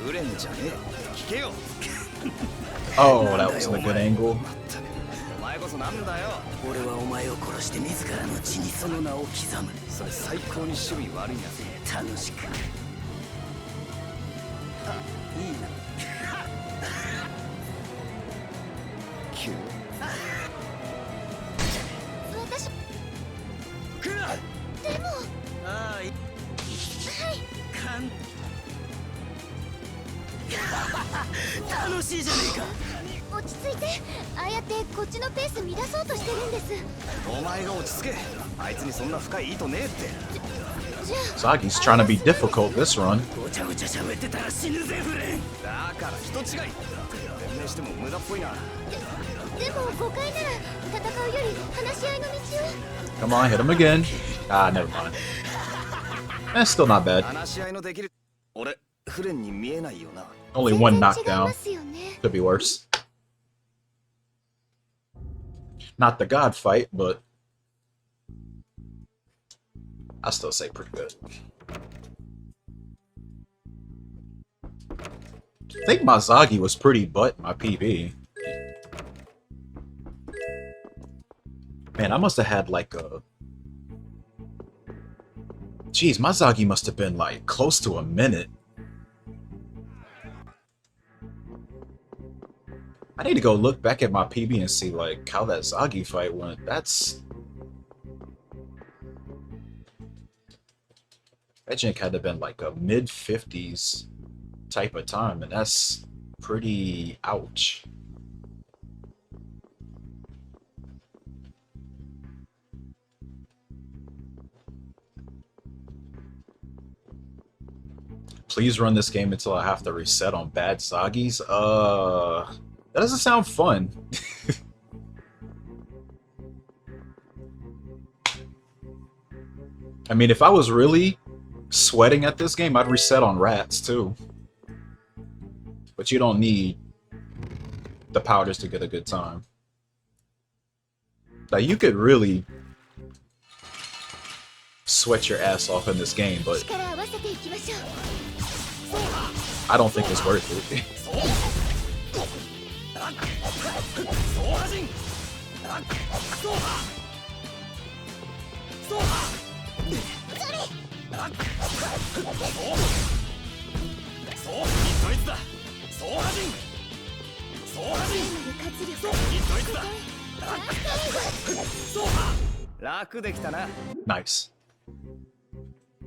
フレンじゃねえ。聞けよ。Oh, that was a good angle. お前こそなんだよ。俺はお前を殺して自らの血にその名を刻む。それ最高に趣味悪いやつ。楽しく。いいな。急。私来るな。でもああ、いい。かん。楽しいじゃねえか。落ち着いて、ああやってこっちのペース乱そうとしてるんです。お前が落ち着け。あいつにそんな深い意図ねえって。じゃあ Zagi's trying to be difficult this run. ごちゃごちゃ喋ってたら死ぬぜフレン。だから人違い。弁明しても無駄っぽいな。でも誤解なら戦うより話し合いの道を。 Come on, hit him again. Ah, never mind. That's still not bad. 話し合いのできる。俺フレンに見えないよな。 Only one 全然違い knockdown. ますよね。 Could be worse. Not the god fight, but I still say pretty good. I think my Zagi was pretty butt in my PB. Man, I must have had like a... Jeez, my Zagi must have been like close to a minute. I need to go look back at my PB and see like how that Zagi fight went. That's... That jank had to have been like a mid-50s type of time, and that's pretty ouch. Please run this game until I have to reset on bad Zagis. That doesn't sound fun. I mean, if I was really sweating at this game, I'd reset on rats too. But you don't need the powders to get a good time. Like, you could really sweat your ass off in this game, but 力合わせていきましょう。 I don't think it's worth it. 楽できたな。 Nice.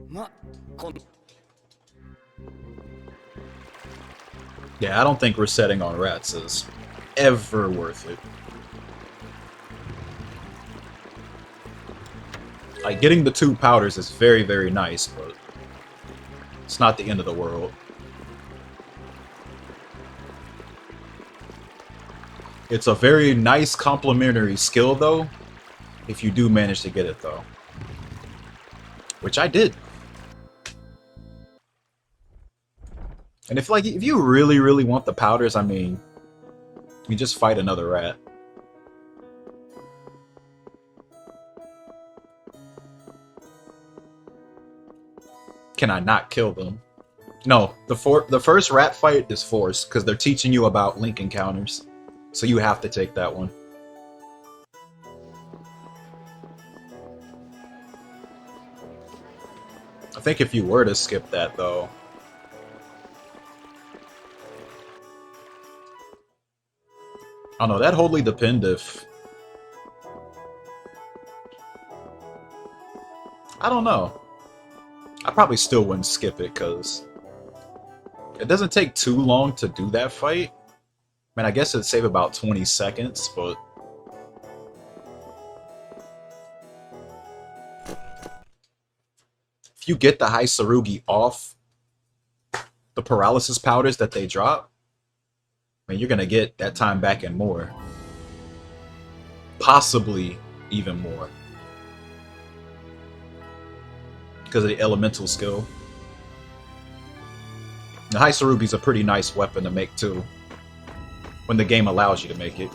ま、こん Yeah, I don't think resetting on rats is ever worth it. Like, getting the 2 powders is very, very nice, but it's not the end of the world. It's a very nice complementary skill, though, if you do manage to get it, though. Which I did. And if you really, really want the powders, I mean, you just fight another rat. Can I not kill them? No, the first rat fight is forced because they're teaching you about link encounters, so you have to take that one. I think if you were to skip that, though, I don't know, that'd wholly depend if... I don't know. I probably still wouldn't skip it, because it doesn't take too long to do that fight. I mean, I guess it'd save about 20 seconds, but... if you get the high Sarugi off the paralysis powders that they drop, I mean, you're gonna get that time back and more. Possibly even more. Because of the elemental skill. The Haisarugi's a pretty nice weapon to make too. When the game allows you to make it.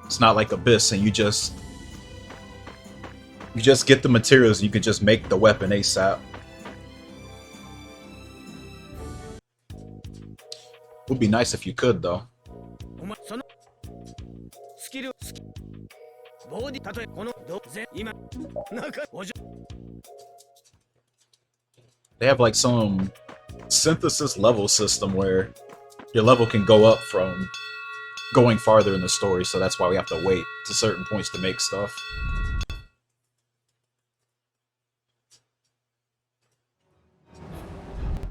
It's not like Abyss and you just get the materials, you can just make the weapon ASAP. Would be nice if you could though. They have like some synthesis level system where your level can go up from going farther in the story, so that's why we have to wait to certain points to make stuff.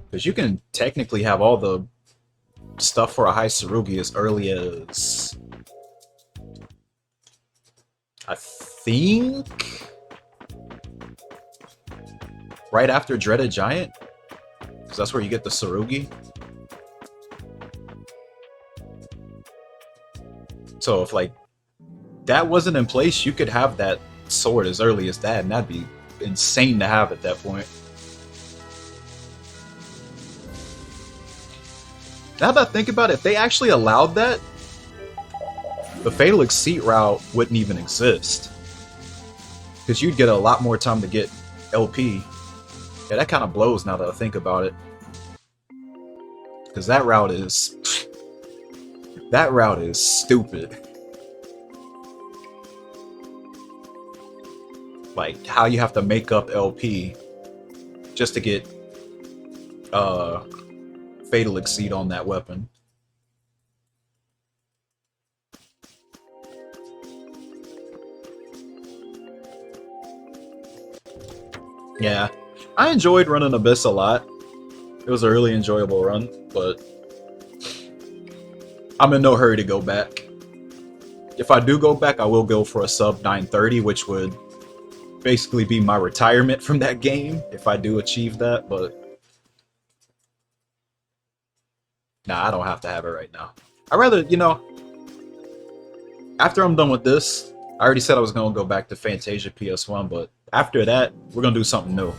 Because you can technically have all the stuff for a Haisarugi as early as... I think... right after Dreaded Giant? Because that's where you get the Sarugi. So if like that wasn't in place, you could have that sword as early as that, and that'd be insane to have at that point. Now that I think about it, if they actually allowed that, the Fatal Exceed route wouldn't even exist. Because you'd get a lot more time to get LP. Yeah, that kind of blows now that I think about it. Because that route is... that route is stupid. Like, how you have to make up LP just to get Fatal Exceed on that weapon. Yeah, I enjoyed running Abyss a lot. It was a really enjoyable run, but I'm in no hurry to go back. If I do go back, I will go for a sub 930, which would basically be my retirement from that game if I do achieve that, but nah, I don't have to have it right now. I'd rather, you know, after I'm done with this, I already said I was going to go back to Fantasia PS1, but after that, we're going to do something new.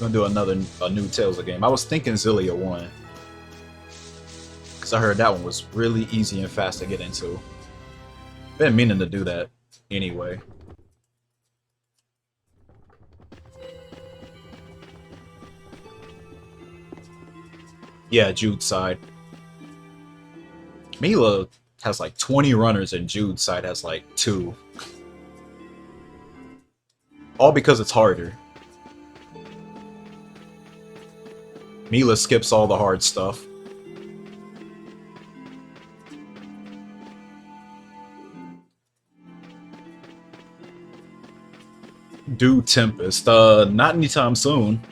We're going to do a new Tales game. I was thinking Zillia 1. Because I heard that one was really easy and fast to get into. Been meaning to do that anyway. Yeah, Jude's side. Mila has like 20 runners and Jude's side has like 2. All because it's harder. Mila skips all the hard stuff. Do Tempest. Not anytime soon.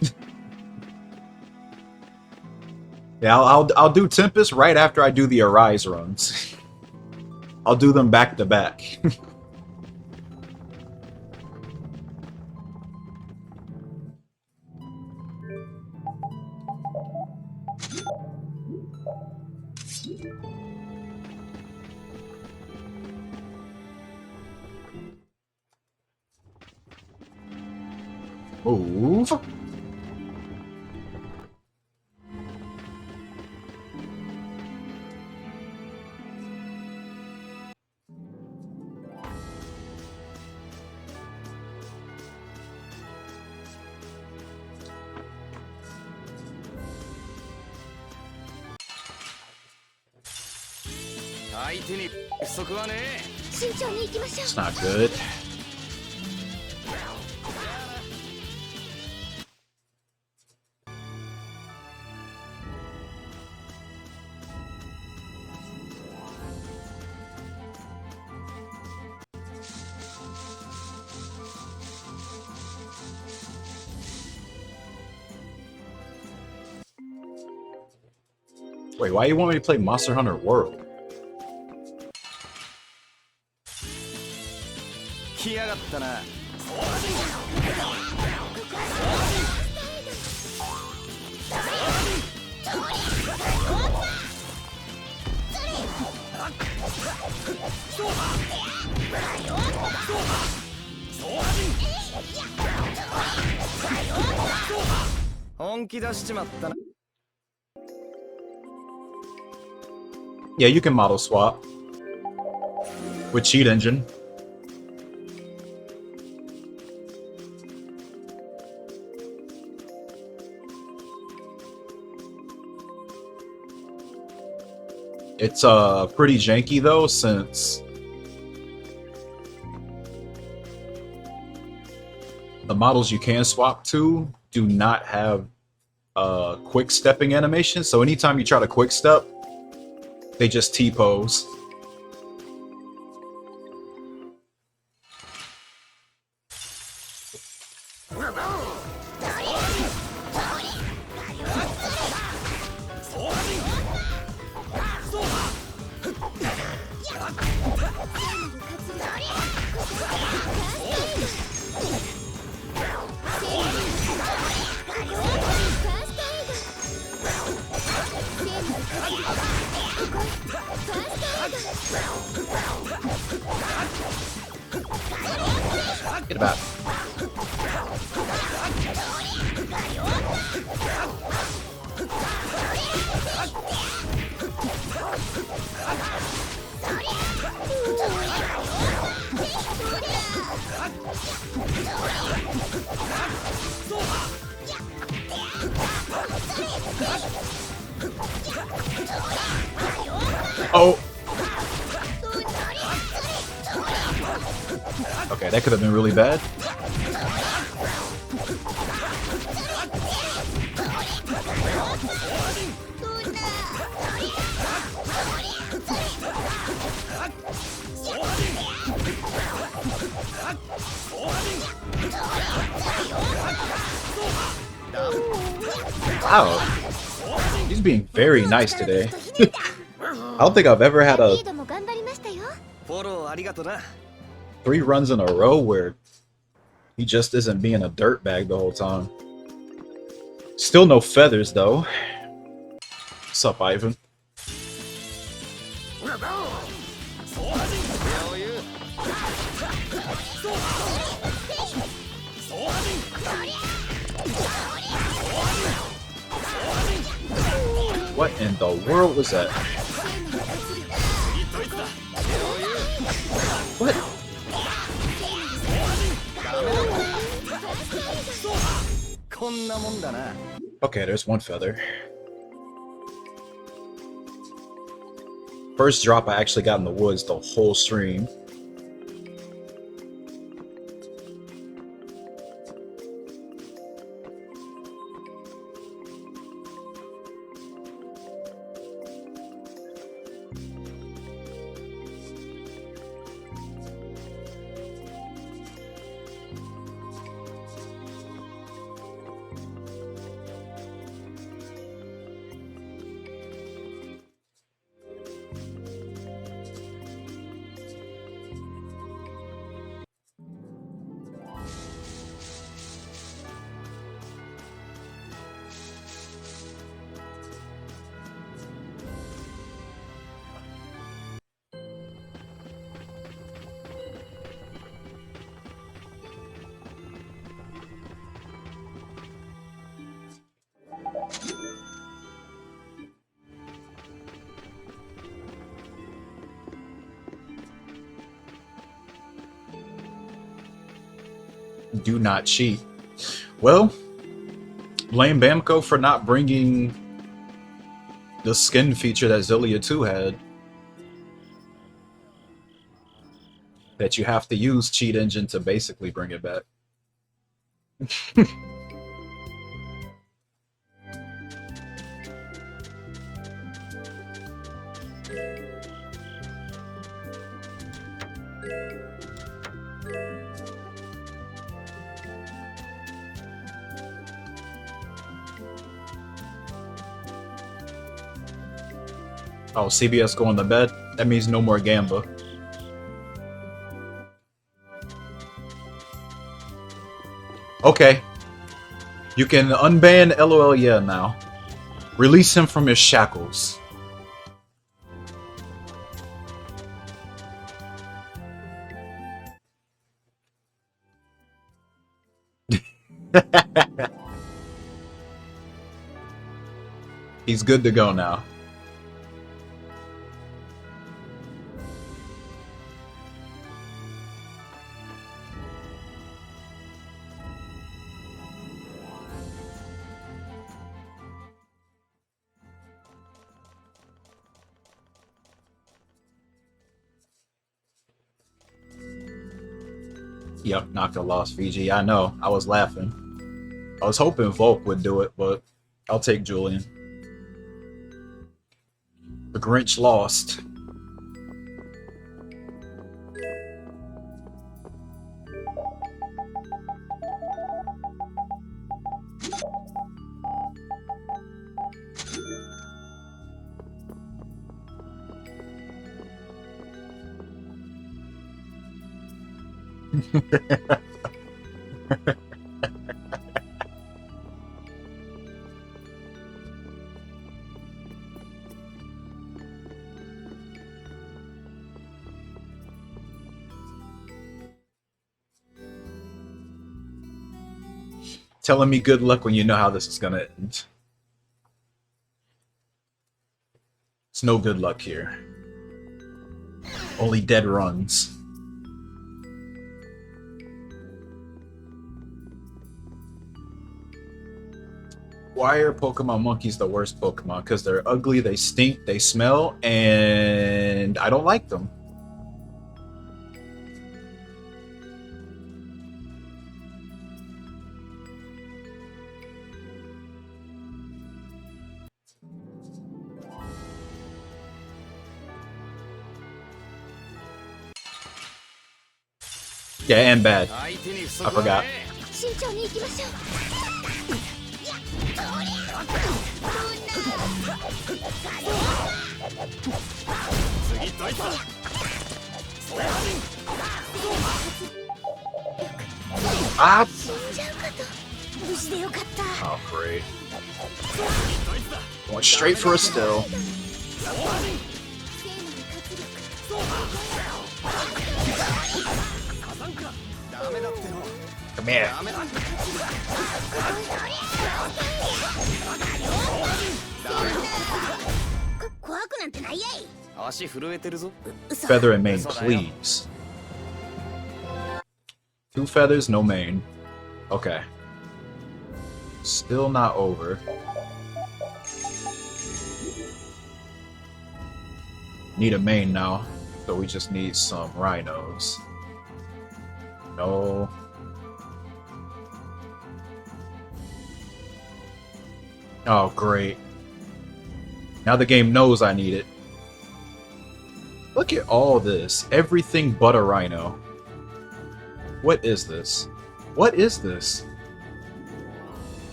Yeah, I'll do Tempest right after I do the Arise runs. I'll do them back to back. Move. It's not good. Wait, why you want me to play Monster Hunter World? 本気出しちまったな。 Yeah, you can model swap with Cheat Engine. It's pretty janky though, since the models you can swap to do not have quick stepping animation. So anytime you try to quick step, they just T-pose. Get about. Oh. Okay, that could have been really bad. Wow. He's being very nice today. I don't think I've ever had a フォローありがとな。 3 runs in a row where he just isn't being a dirtbag the whole time. Still no feathers though. What's up, Ivan? What in the world was that? What? Okay, there's one feather. First drop I actually got in the woods the whole stream. Do not cheat. Well, blame Bamco for not bringing the skin feature that Zillia 2 had. That you have to use Cheat Engine to basically bring it back. Oh, CBS going to bed? That means no more Gamba. Okay. You can unban LOL yeah now. Release him from his shackles. He's good to go now. Yep, Nocta lost Fiji. I know. I was laughing. I was hoping Volk would do it, but I'll take Julian. The Grinch lost. Telling me good luck when you know how this is gonna end. It's no good luck here. Only dead runs. Why are Pokemon monkeys the worst Pokemon? Because they're ugly, they stink, they smell, and I don't like them. Yeah, and bad. I forgot. 慎重に行きましょう。Ah! 死んじゃうかと。無事でよかった。 Oh, great. Going straight for a still. Come here. 怖くなんてないやい。足震えてるぞ。 Feather and mane, please. 2 feathers, no mane. Okay. Still not over. Need a mane now, so we just need some rhinos. No. Oh, great. Now the game knows I need it. Look at all this. Everything but a rhino. What is this? What is this?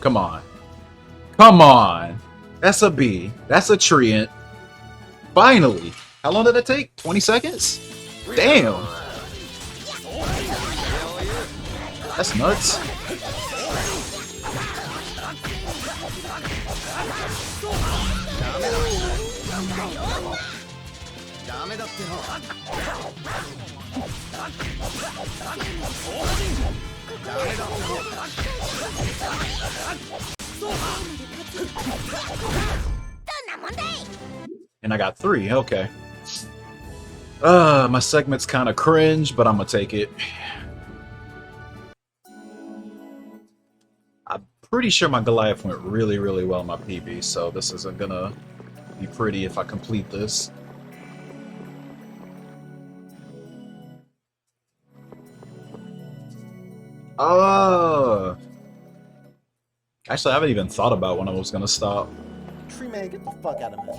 Come on. Come on! That's a bee. That's a treant. Finally! How long did it take? 20 seconds? Damn! That's nuts. And I got 3, okay. My segment's kind of cringe, but I'm gonna take it. I'm pretty sure my Goliath went really, really well in my PB, so this isn't gonna be pretty if I complete this. Actually, I haven't even thought about when I was gonna stop. Tree man, get the fuck out of this.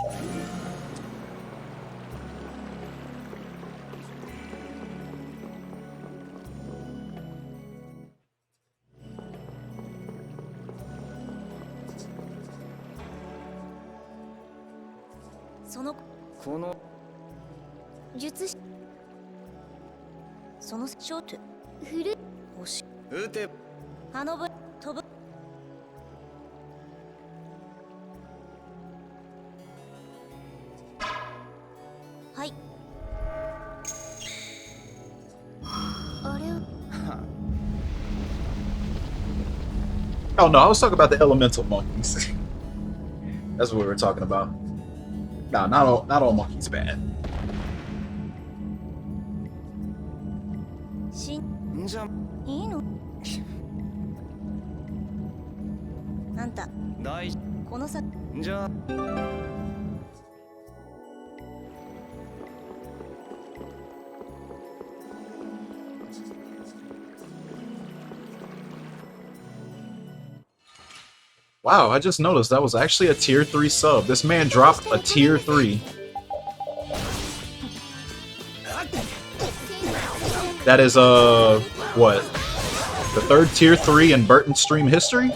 Oh no, I was talking about the elemental monkeys. That's what we were talking about. Nah, not all monkeys bad. しんじゃいいのあんた大事このさじゃあ Wow, I just noticed that was actually a tier 3 sub. This man dropped a tier 3. That is, what? The third tier 3 in Burton stream history?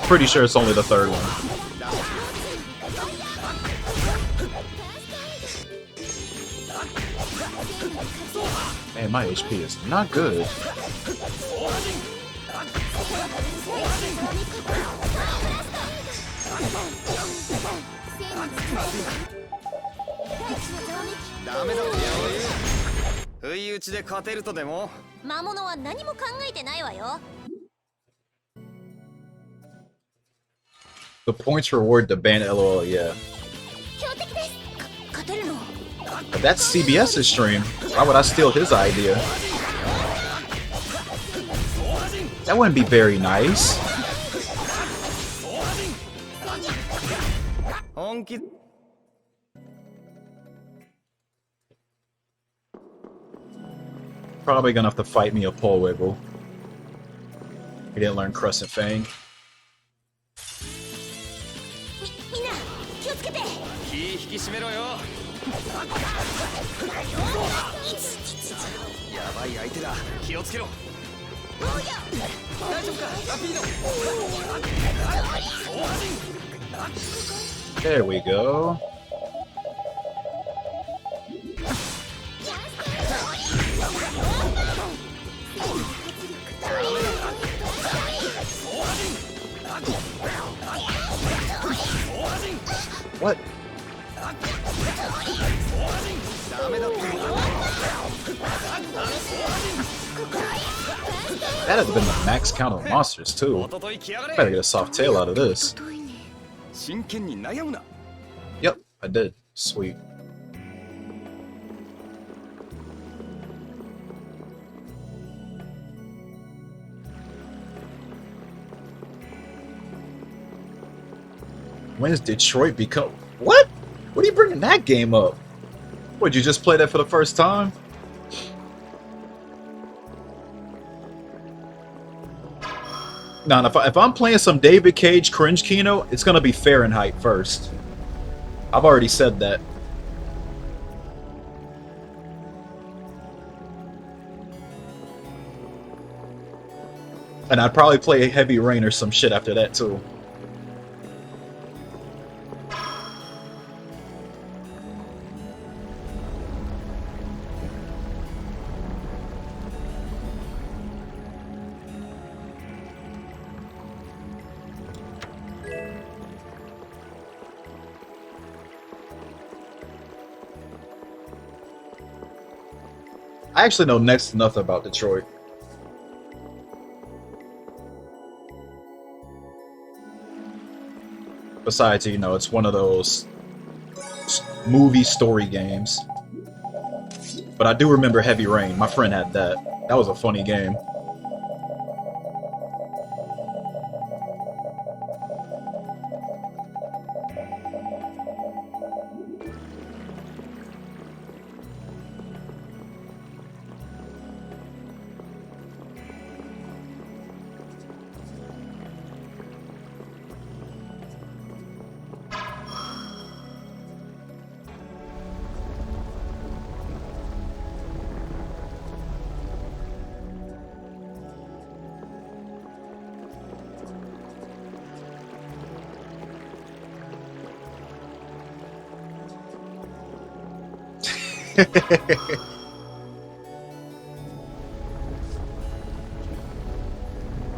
Pretty sure it's only the third one. Man, my HP is not good. The points reward the ban LOL, yeah. 強敵です勝てるの But that's CBS's stream. Why would I steal his idea? That wouldn't be very nice. 本気 Probably gonna have to fight me a pole wiggle. He didn't learn Crescent Fang. みんな気をつけて気引き締めろよやばい相手だ気をつけろ大丈夫かラピード There we go. What? That'd have been the max count of monsters too. Better get a soft tail out of this. 真剣に悩むな Yep, I did. Sweet. When's Detroit become... What? What are you bringing that game up? Would you just play that for the first time? Nah, if I'm playing some David Cage cringe Kino, it's gonna be Fahrenheit first. I've already said that. And I'd probably play Heavy Rain or some shit after that too. I actually know next to nothing about Detroit. Besides, you know, it's one of those movie story games. But I do remember Heavy Rain. My friend had that. That was a funny game.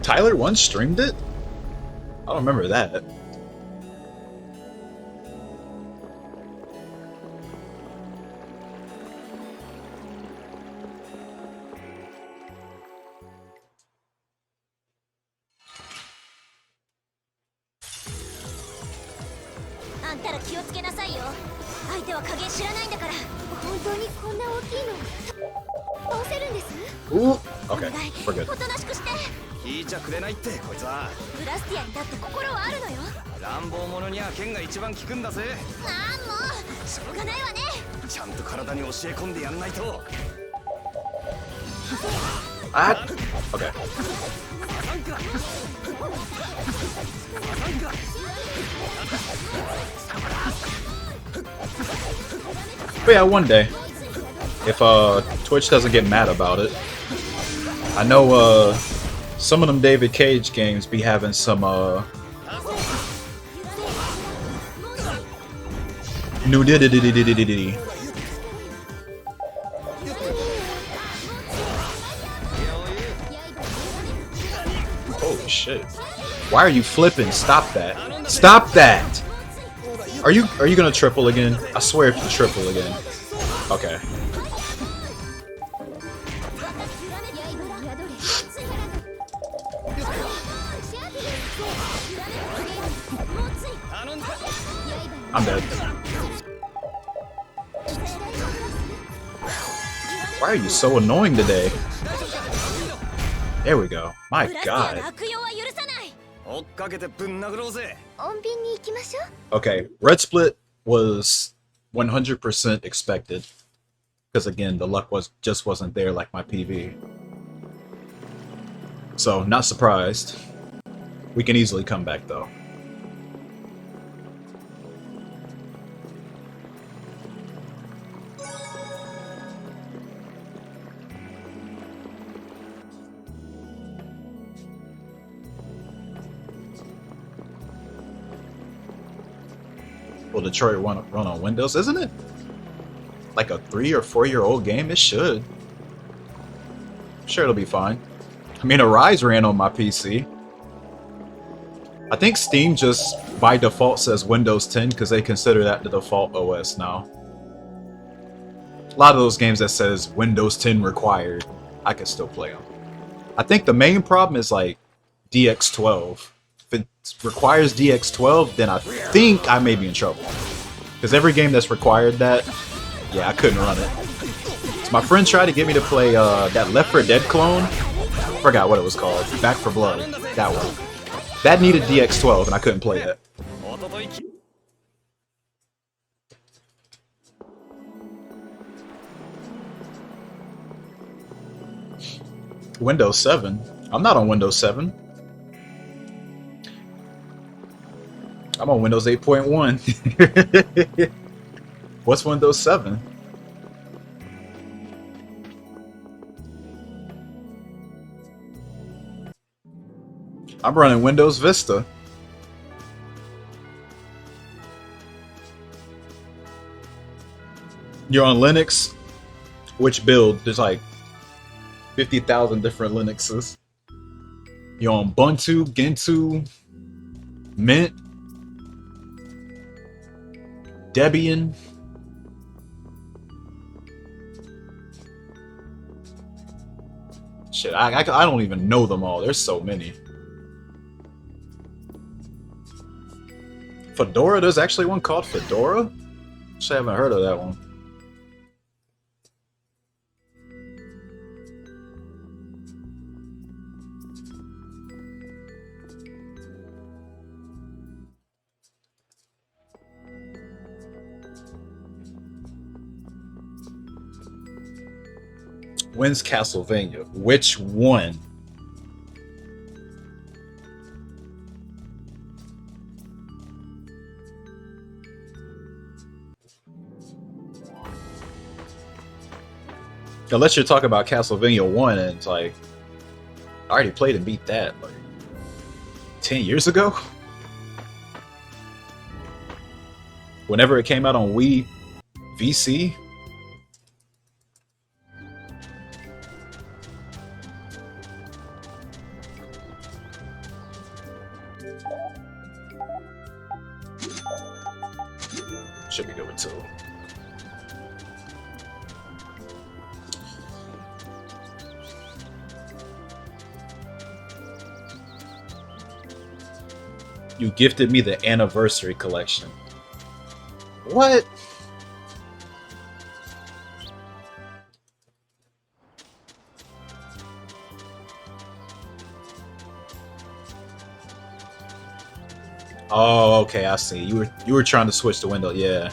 Tyler once streamed it? I don't remember that. 気をつけなさいよ。相手は加減知らないんだから。本当にこんな大きいの倒せるんです？ Ooh. Okay, we're good. おとなしくして。聞いちゃくれないってこいつは。ブラスティアにだって心はあるのよ。乱暴者には剣が一番効くんだぜ。ああ、もうしょうがないわね。ちゃんと体に教え込んでやんないと。Ah. Okay. But yeah, one day, if Twitch doesn't get mad about it, I know some of them David Cage games be having some nudity. Holy shit! Why are you flipping? Stop that! Stop that! Are you gonna triple again? I swear if you triple again. Okay. I'm dead. Why are you so annoying today? There we go. My god. Okay, Red Split was 100% expected. Because again, the luck just wasn't there like my PV. So, not surprised. We can easily come back though. Will Detroit run on Windows? Isn't it like a 3 or 4-year-old game? It should. I'm sure it'll be fine. I mean, Arise ran on my PC. I think Steam just by default says Windows 10 because they consider that the default OS now. A lot of those games that says Windows 10 required, I can still play them. I think the main problem is like DX12. If it requires DX12, then I think I may be in trouble. Because every game that's required that, yeah, I couldn't run it. So my friend tried to get me to play that Left 4 Dead clone. Forgot what it was called. Back 4 Blood. That one. That needed DX12, and I couldn't play it. Windows 7? I'm not on Windows 7. I'm on Windows 8.1. What's Windows 7? I'm running Windows Vista. You're on Linux? Which build? There's like 50,000 different Linuxes. You're on Ubuntu, Gentoo, Mint, Debian. Shit, I don't even know them all. There's so many. Fedora? There's actually one called Fedora? Actually, I haven't heard of that one. When's Castlevania? Which one? Unless you're talking about Castlevania 1 and it's like, I already played and beat that like 10 years ago? Whenever it came out on Wii VC? Should be going to. You gifted me the anniversary collection. What? Oh, okay, I see. You were trying to switch the window, yeah.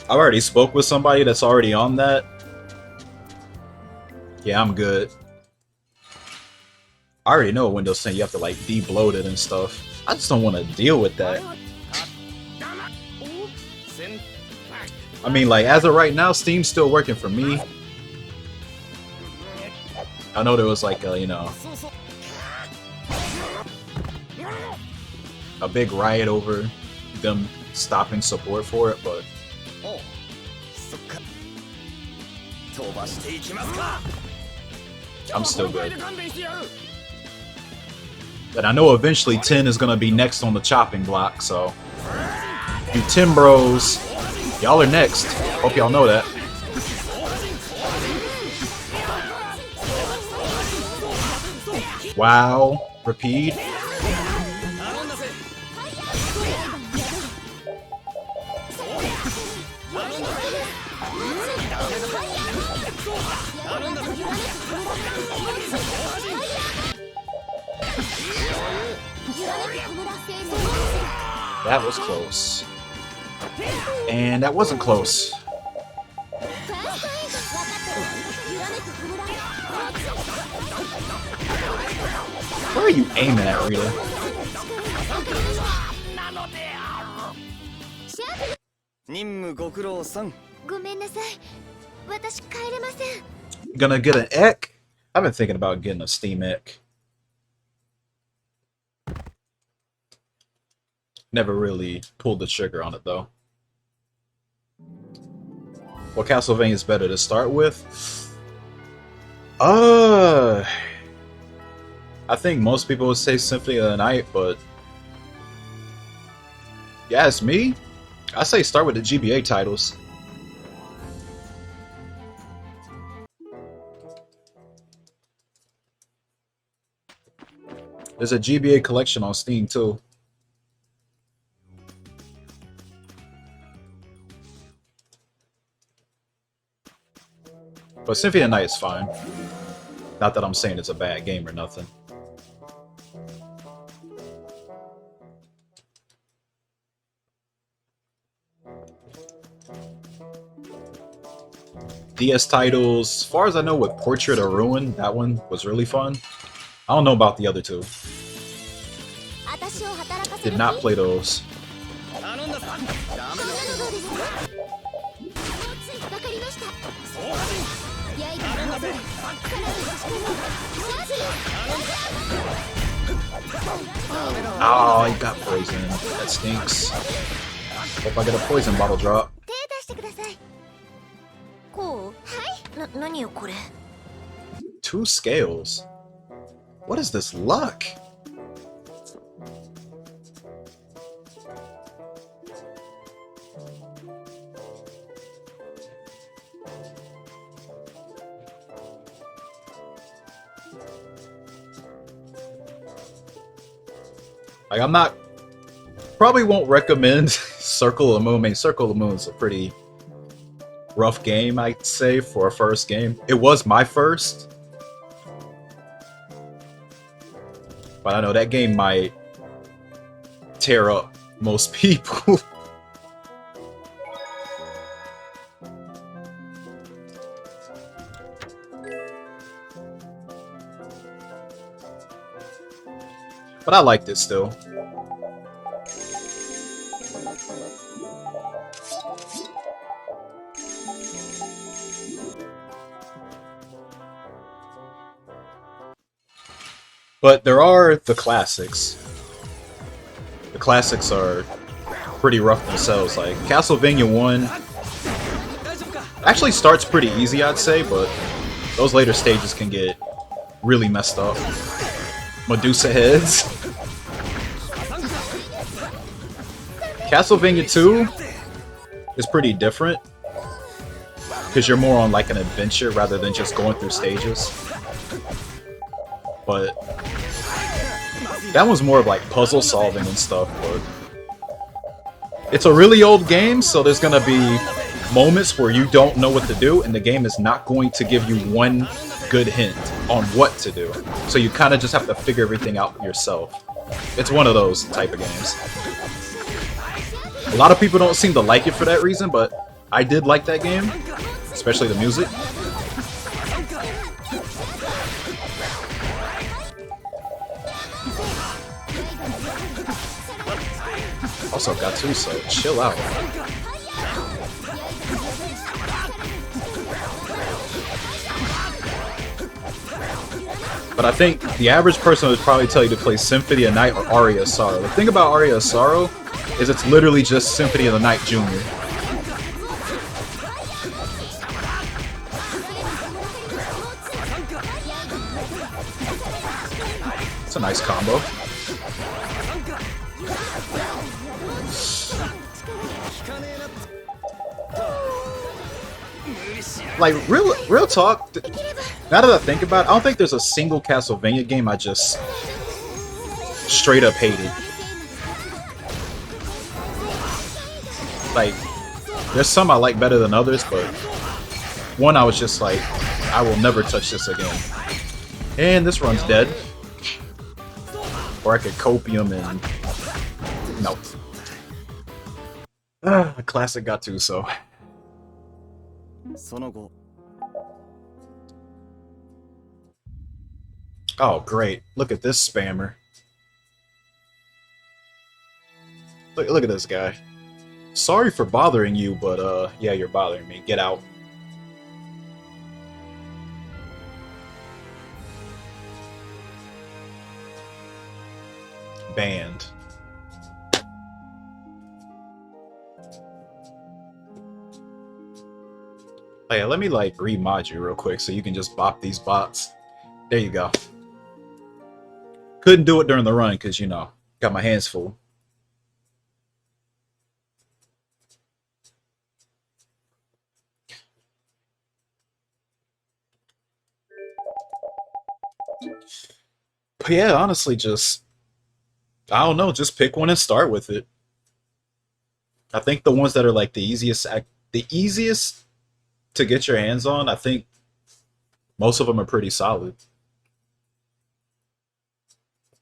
I already spoke with somebody that's already on that. Yeah, I'm good. I already know Windows 10 you have to like de-bloat it and stuff. I just don't want to deal with that. I mean, like, as of right now, Steam's still working for me. I know there was like a, you know, a big riot over them stopping support for it, but I'm still good. But I know eventually 10 is gonna be next on the chopping block, so you 10 bros, y'all are next. Hope y'all know that. Wow, repeat. That was close. And that wasn't close. Where are you aiming at, Rita? Gonna get an Ek? I've been thinking about getting a Steam Ek. Never really pulled the trigger on it though. What Castlevania is better to start with? I think most people would say Symphony of the Night, but yeah, it's me. I say start with the GBA titles. There's a GBA collection on Steam too. But Symphony of the Night is fine. Not that I'm saying it's a bad game or nothing. DS titles, as far as I know, with Portrait of Ruin, that one was really fun. I don't know about the other two. Did not play those. Oh, he got poisoned. That stinks. Hope I get a poison bottle drop. 2 scales. What is this luck? Like, I'm not... Probably won't recommend Circle of the Moon. I mean, Circle of the Moon is a pretty rough game, I'd say, for a first game. It was my first. But I know that game might tear up most people. But I liked it still. But there are the classics. The classics are pretty rough themselves. Like Castlevania 1 actually starts pretty easy, I'd say, but those later stages can get really messed up. Medusa heads. Castlevania 2 is pretty different because you're more on like an adventure rather than just going through stages. But that one's more of like puzzle solving and stuff, but It's a really old game, so there's gonna be moments where you don't know what to do, and the game is not going to give you one good hint on what to do. So you kind of just have to figure everything out yourself. It's one of those type of games. A lot of people don't seem to like it for that reason, but I did like that game, especially the music. Also got to, so chill out. But I think the average person would probably tell you to play Symphony of the Night or Aria of Sorrow. The thing about Aria of Sorrow is it's literally just Symphony of the Night Jr. It's a nice combo. Like, real talk, now that I think about it, I don't think there's a single Castlevania game I just straight up hated. Like, there's some I like better than others, but one I was just like, I will never touch this again. And this run's dead. Or I could copium and... Nope. A classic Gattuso. Oh, great. Look at this spammer. Look at this guy. Sorry for bothering you, but, yeah, you're bothering me. Get out. Banned. Oh yeah, let me like remod you real quick so you can just bop these bots. There you go. Couldn't do it during the run because, you know, got my hands full. But yeah, honestly, just, I don't know, just pick one and start with it. I think the ones that are like the easiest to get your hands on, I think most of them are pretty solid.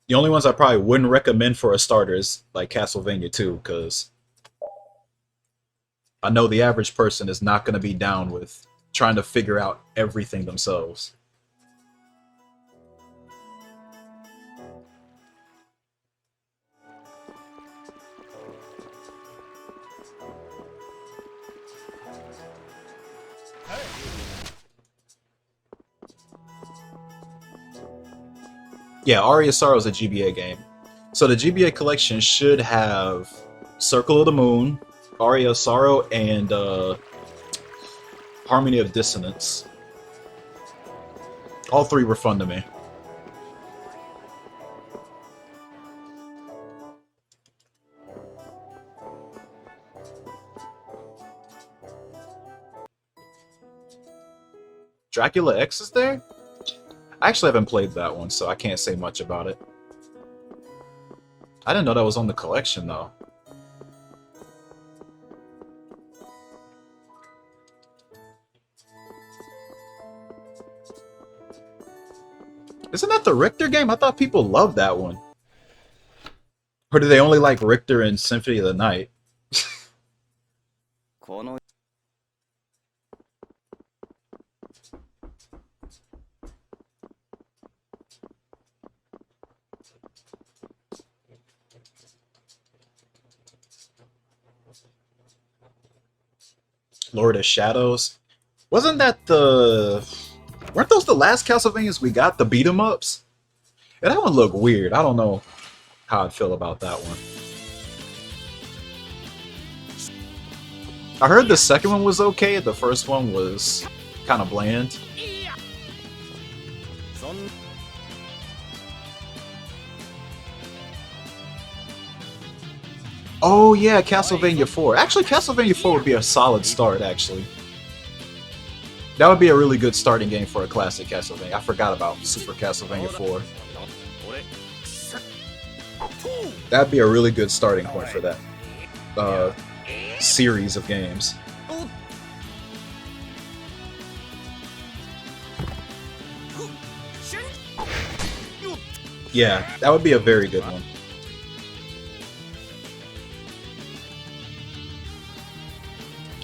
The only ones I probably wouldn't recommend for a starter is like Castlevania 2, because I know the average person is not going to be down with trying to figure out everything themselves. Yeah, Aria of Sorrow is a GBA game. So the GBA collection should have Circle of the Moon, Aria of Sorrow, and Harmony of Dissonance. All three were fun to me. Dracula X is there? I actually haven't played that one, so I can't say much about it. I didn't know that was on the collection, though. Isn't that the Richter game? I thought people loved that one. Or do they only like Richter and Symphony of the Night? Lord of Shadows. Wasn't that the... Weren't those the last Castlevanias we got? The beat-em-ups? Yeah, that one looked weird. I don't know how I feel about that one. I heard the second one was okay. The first one was kind of bland. Oh yeah, Castlevania 4. Actually, Castlevania 4 would be a solid start, actually. That would be a really good starting game for a classic Castlevania. I forgot about Super Castlevania 4. That'd be a really good starting point for that. series of games. Yeah, that would be a very good one.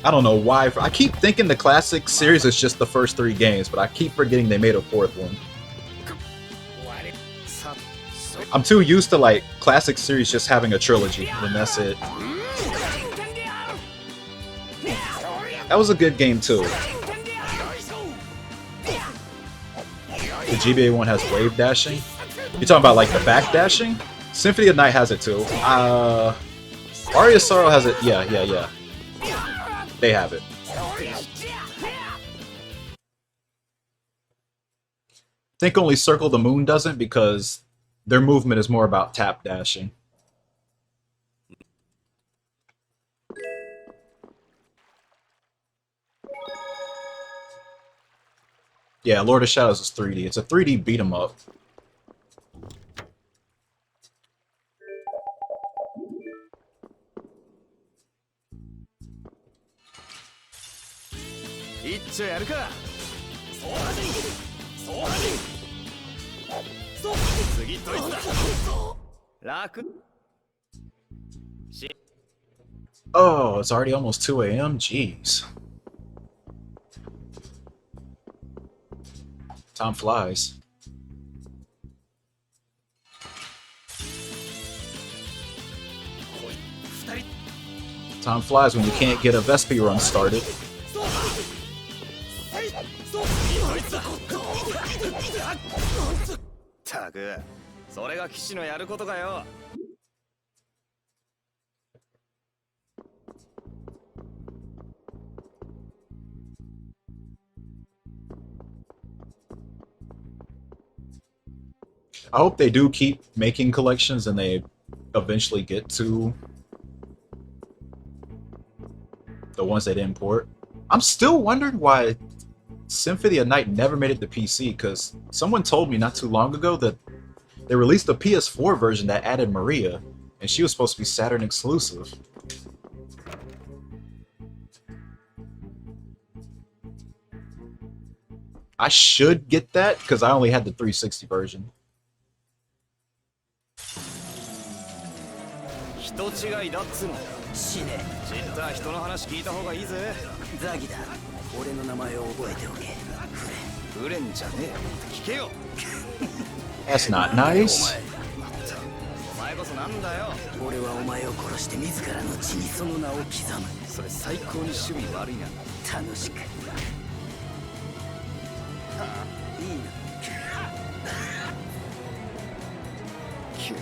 I don't know why. I keep thinking the classic series is just the first 3 games, but I keep forgetting they made a 4th one. I'm too used to like classic series just having a trilogy, and that's it. That was a good game too. The GBA one has wave dashing. You talking about like the back dashing? Symphony of Night has it too. Aria Sorrow has it. Yeah. They have it. I think only Circle the Moon doesn't because their movement is more about tap dashing. Yeah, Lord of Shadows is 3D. It's a 3D beat 'em up. Oh, it's already almost 2 a.m. Jeez. Time flies. Time flies when you can't get a Vesperia run started. I hope they do keep making collections and they eventually get to the ones they didn't port. I'm still wondering why Symphony of Night never made it to PC, because someone told me not too long ago that they released a PS4 version that added Maria, and she was supposed to be Saturn exclusive. I should get that, because I only had the 360 version. 人違いだっつの死ね知った人の話聞いた方がいいぜザギだ俺の名前を覚えておけフレンじゃねえ聞けよ That's not nice. お前こそなんだよ俺はお前を殺して自らの血にその名を刻むそれ最高に趣味悪いな楽しくはあいいな急に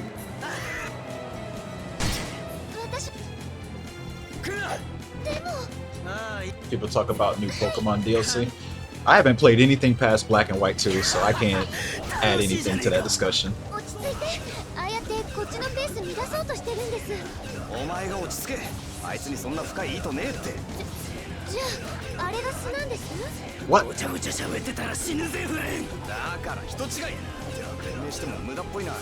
People talk about new Pokemon DLC. I haven't played anything past Black and White 2, so I can't add anything to that discussion. お前が落ち着けあいつにそんな深い意図ねえってじゃああれが素なんです What? ごちゃごちゃ喋ってたら死ぬぜフレンだから人違い弁明しても無駄っぽいな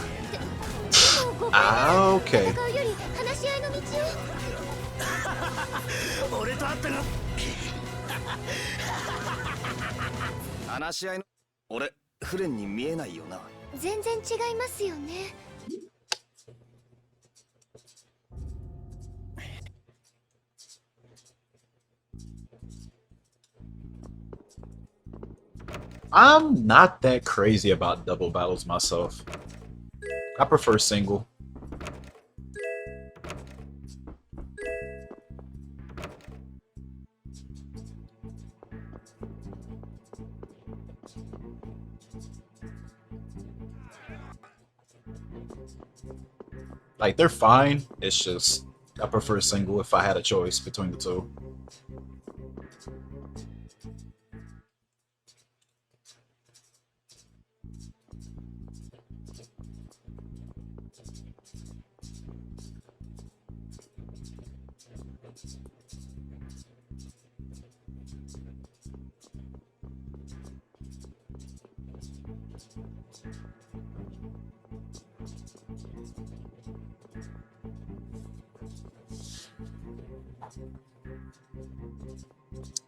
Ah, okay. 戦うより話し合いの道を俺と会ったが話し合いの俺フレンに見えないよな全然違いますよね I'm not that crazy about double battles myself. I prefer single. Like, they're fine, it's just I prefer single if I had a choice between the two.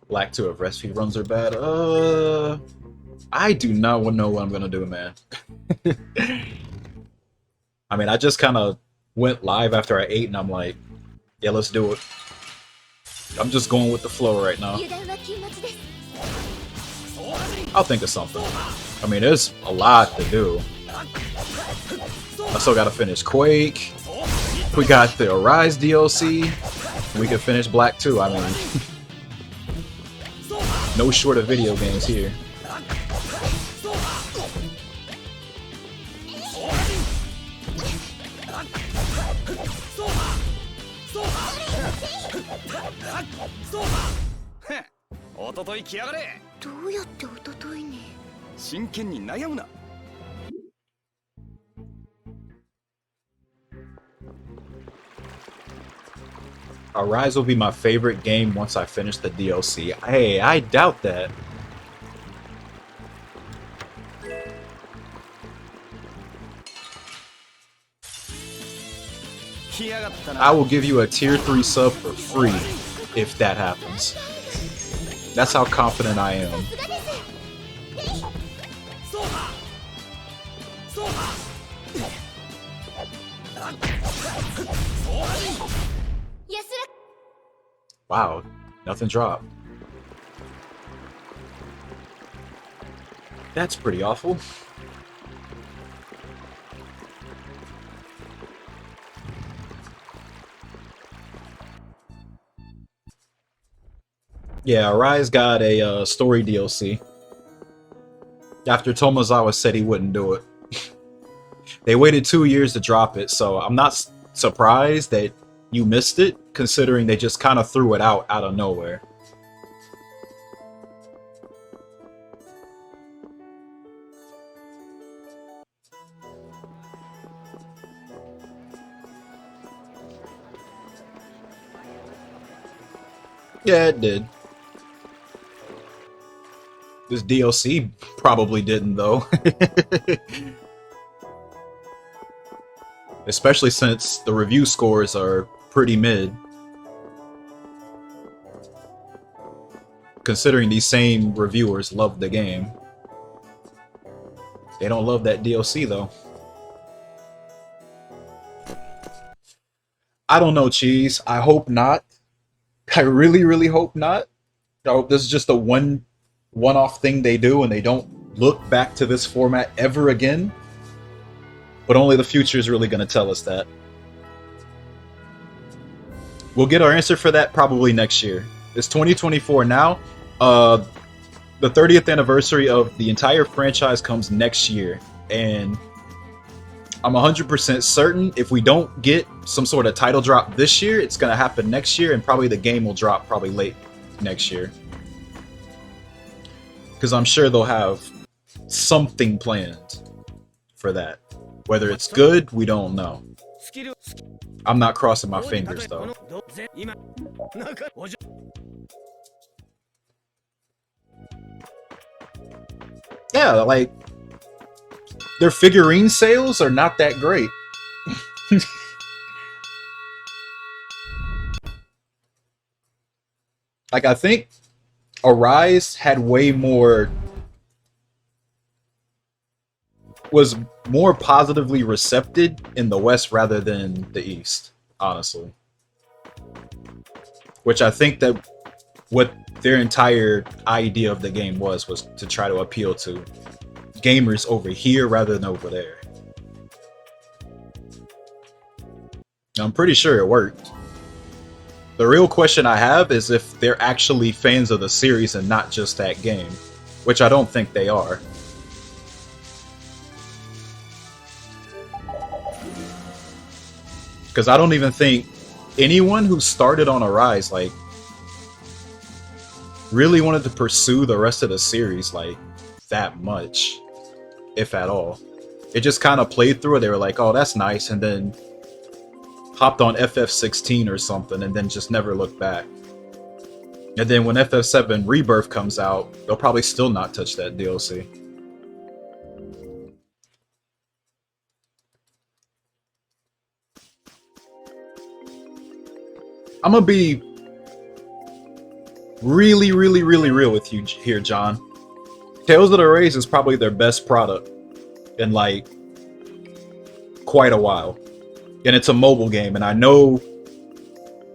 Black 2 if recipe runs are bad. I do not know what I'm gonna do, man. I mean, I just kind of went live after I ate, and I'm like, yeah, let's do it. I'm just going with the flow right now. I'll think of something. I mean, there's a lot to do. I still gotta finish Quake. We got the Arise DLC. We can finish Black 2. I mean, no short of video games here. Arise will be my favorite game once I finish the DLC. Hey, I doubt that. I will give you a tier 3 sub for free if that happens. That's how confident I am. Wow, nothing dropped. That's pretty awful. Yeah, Arise got a story DLC. After Tomozawa said he wouldn't do it. They waited 2 years to drop it, so I'm not surprised that you missed it, considering they just kind of threw it out of nowhere. Yeah, it did. This DLC probably didn't, though. Especially since the review scores are pretty mid. Considering these same reviewers love the game. They don't love that DLC, though. I don't know, Cheese. I hope not. I really, really hope not. I hope this is just a one-off thing they do and they don't look back to this format ever again. But only the future is really going to tell us that. We'll get our answer for that probably next year. It's 2024 now. The 30th anniversary of the entire franchise comes next year. And I'm 100% certain if we don't get some sort of title drop this year, it's going to happen next year, and probably the game will drop probably late next year. Because I'm sure they'll have something planned for that. Whether it's good, we don't know. I'm not crossing my fingers, though. Yeah, like, their figurine sales are not that great. Like, I think Arise had was more positively recepted in the West rather than the East, honestly. Which I think that what their entire idea of the game was to try to appeal to gamers over here rather than over there. I'm pretty sure it worked. The real question I have is if they're actually fans of the series and not just that game, which I don't think they are. Because I don't even think anyone who started on Arise, like, really wanted to pursue the rest of the series, like, that much. If at all. It just kind of played through it. They were like, oh, that's nice, and then hopped on FF16 or something, and then just never looked back. And then when FF7 Rebirth comes out, they'll probably still not touch that DLC. I'm gonna be really, really, really real with you here, John. Tales of the Rays is probably their best product in like quite a while. And it's a mobile game, and I know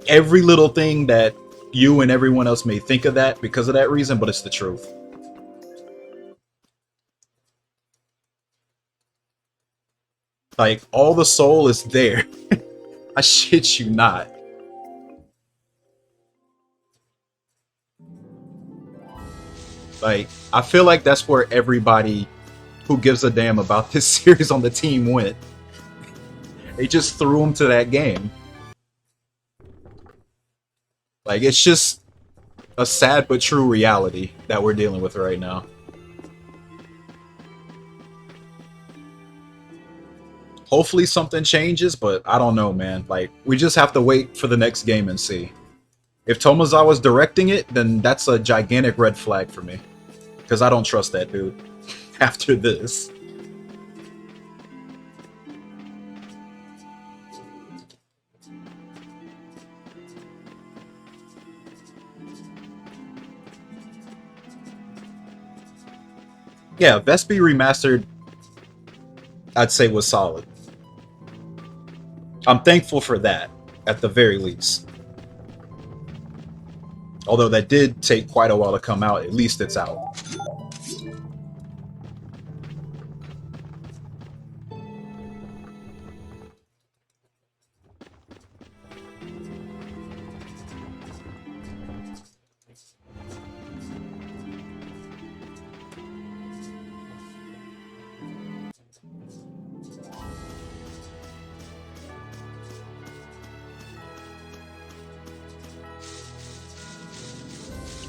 every little thing that you and everyone else may think of that because of that reason, but it's the truth. Like, all the soul is there. I shit you not. Like, I feel like that's where everybody who gives a damn about this series on the team went. They just threw him to that game. Like, it's just a sad but true reality that we're dealing with right now. Hopefully something changes, but I don't know, man. Like, we just have to wait for the next game and see. If Tomozawa's directing it, then that's a gigantic red flag for me. Because I don't trust that dude after this. Yeah, Vesperia Remastered, I'd say was solid. I'm thankful for that, at the very least. Although that did take quite a while to come out, at least it's out.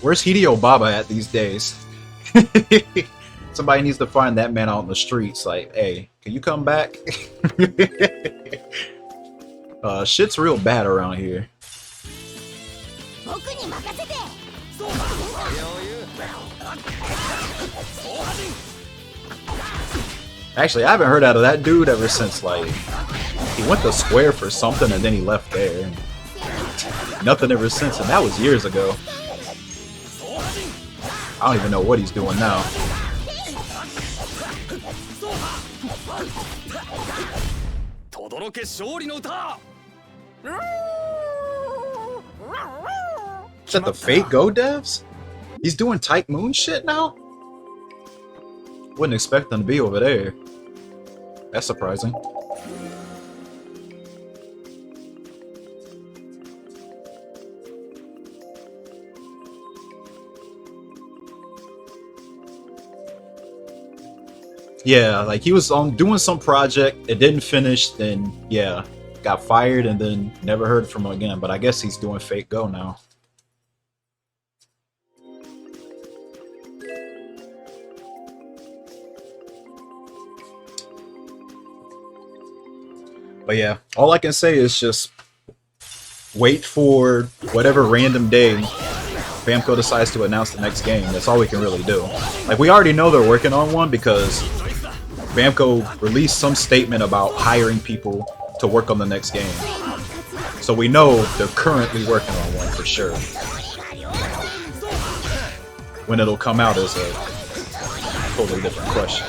Where's Hideo Baba at these days? Somebody needs to find that man out in the streets. Like, hey, can you come back? Shit's real bad around here. Actually, I haven't heard out of that dude ever since, like, he went to Square for something and then he left there. Nothing ever since, and that was years ago. I don't even know what he's doing now. Is that the Fate Go devs? He's doing Type Moon shit now? Wouldn't expect them to be over there. That's surprising. Yeah, like he was on doing some project, it didn't finish, then yeah, got fired and then never heard from him again. But I guess he's doing Fate Go now. But yeah, all I can say is just wait for whatever random day Bamco decides to announce the next game. That's all we can really do. Like, we already know they're working on one because Bamco released some statement about hiring people to work on the next game. So we know they're currently working on one for sure. When it'll come out is a totally different question.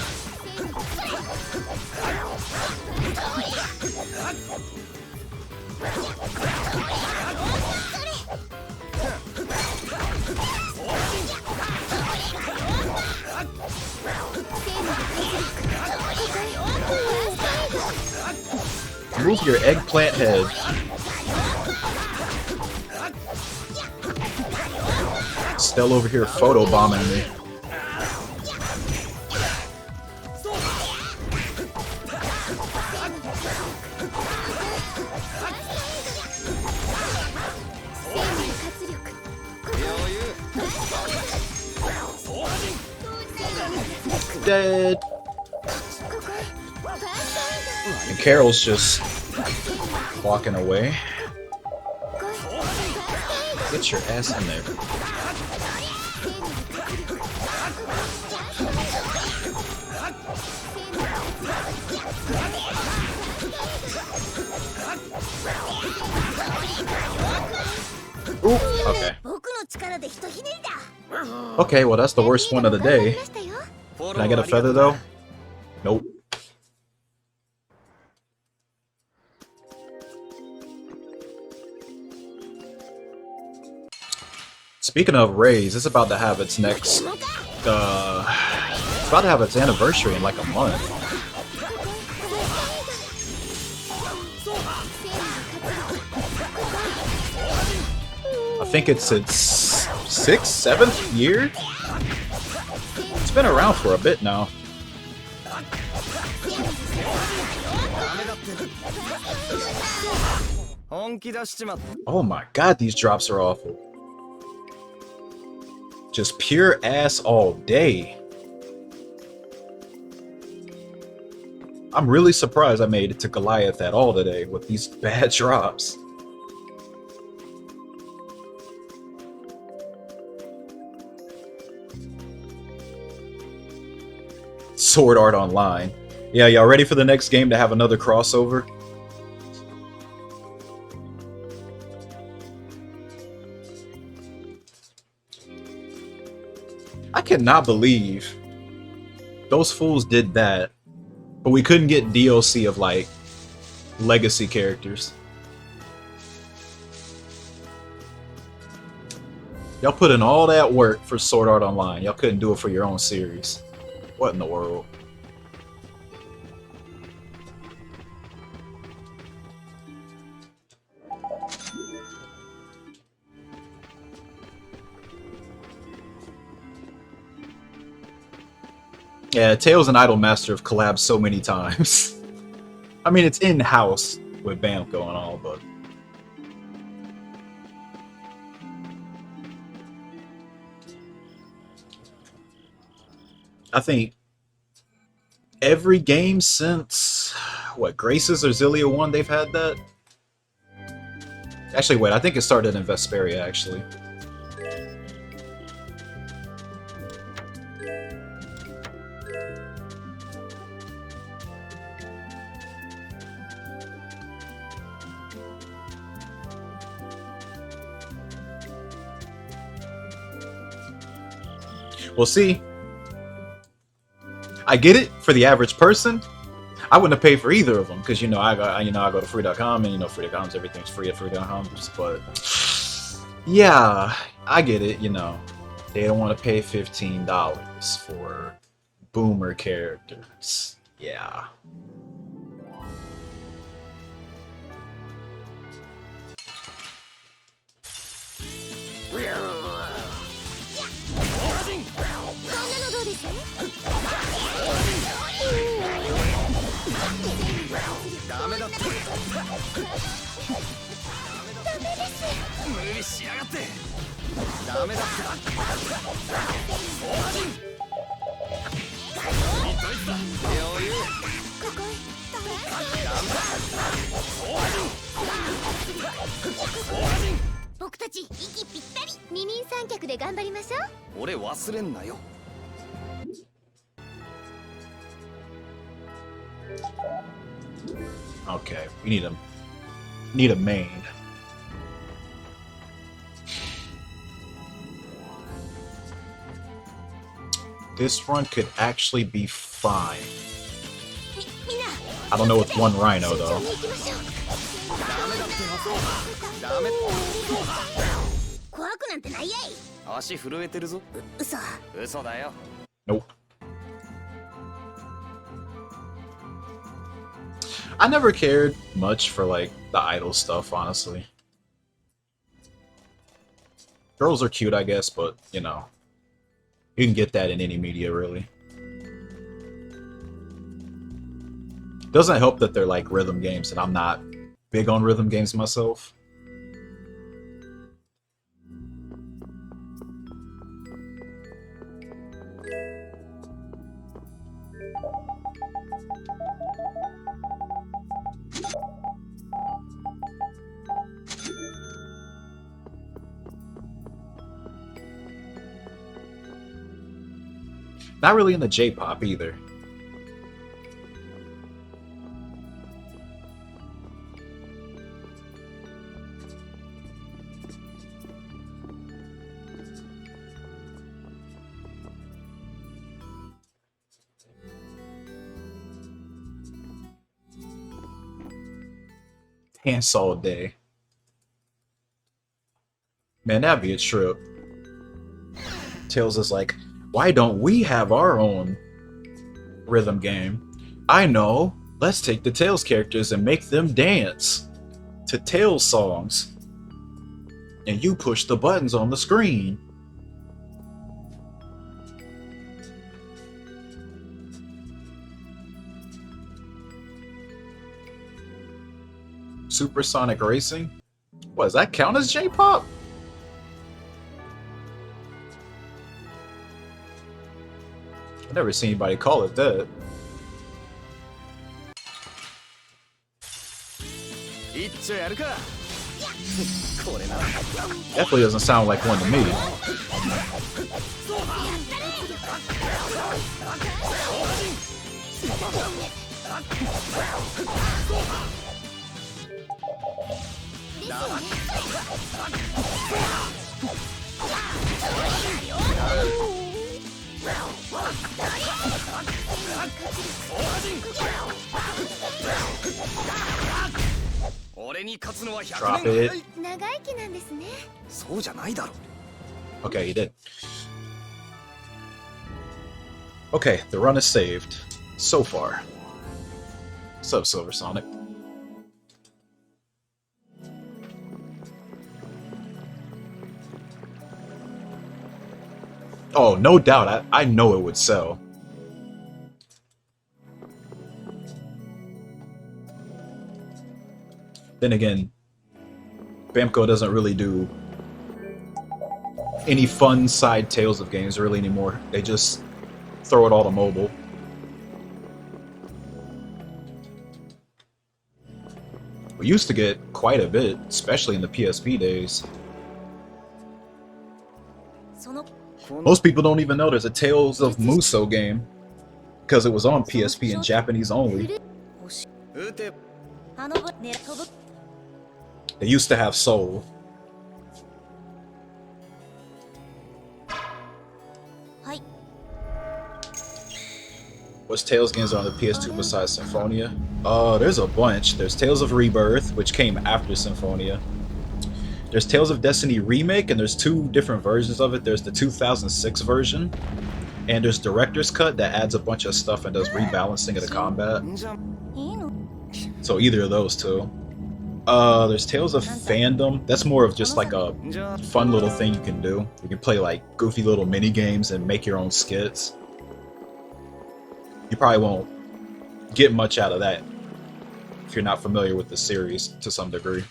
Move your eggplant head. Still over here photobombing me. Dead. And Carol's just walking away. Get your ass in there. Ooh, okay. Okay, well that's the worst one of the day. Can I get a feather though? Nope. Speaking of Rays, it's about to have its next it's about to have its anniversary in like a month. I think it's its 6th, 7th year? It's been around for a bit now. Oh my god, these drops are awful. Just pure ass all day. I'm really surprised I made it to Goliath at all today with these bad drops. Sword Art Online. Yeah, y'all ready for the next game to have another crossover? I cannot believe those fools did that, but we couldn't get DLC of like legacy characters. Y'all put in all that work for Sword Art Online. Y'all couldn't do it for your own series. What in the world? Yeah, Tails and Idolmaster have collabed so many times. I mean, it's in-house with Bamco and all, but... I think every game since, what, Graces or Zillia 1, they've had that? Actually, wait, I think it started in Vesperia, actually. We'll see. I get it for the average person. I wouldn't have paid for either of them because I go to free.com and free.com's everything's free at free.com. But yeah, I get it. They don't want to pay $15 for boomer characters. Yeah. Okay, we need a main. This run could actually be fine. I don't know with one Rhino though. Nope. I never cared much for like the idol stuff, honestly. Girls are cute, I guess, but you can get that in any media, really. Doesn't help that they're like rhythm games, and I'm not big on rhythm games myself. Not really into J-pop either. Dance all day. Man, that'd be a trip. Tails is like, why don't we have our own rhythm game? I know. Let's take the Tails characters and make them dance to Tails songs. And you push the buttons on the screen. Supersonic Racing? What, does that count as J-pop? I've never seen anybody call it that. Definitely doesn't sound like one to me. Drop it. Okay, he did. Okay, the run is saved. So far. What's up, Silver Sonic? Oh, no doubt. I know it would sell. Then again, Bamco doesn't really do any fun side Tales of games really anymore. They just throw it all to mobile. We used to get quite a bit, especially in the PSP days. Most people don't even know there's a Tales of Muso game because it was on PSP in Japanese only. They used to have Soul. What's Tales games on the PS2 besides Symphonia? There's a bunch. There's Tales of Rebirth, which came after Symphonia. There's Tales of Destiny Remake, and there's two different versions of it. There's the 2006 version, and there's Director's Cut that adds a bunch of stuff and does rebalancing of the combat. So either of those two. There's Tales of Fandom. That's more of just like a fun little thing you can do. You can play like goofy little mini games and make your own skits. You probably won't get much out of that if you're not familiar with the series to some degree.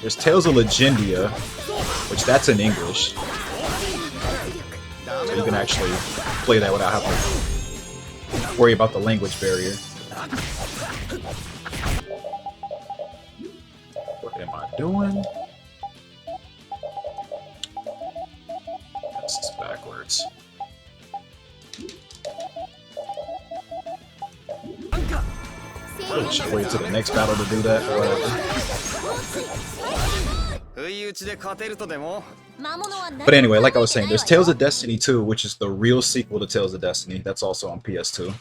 There's Tales of Legendia, which that's in English. So you can actually play that without having to worry about the language barrier. What am I doing? This is backwards. Really should wait till the next battle to do that or whatever. But anyway, like I was saying, there's Tales of Destiny 2, which is the real sequel to Tales of Destiny. That's also on PS2.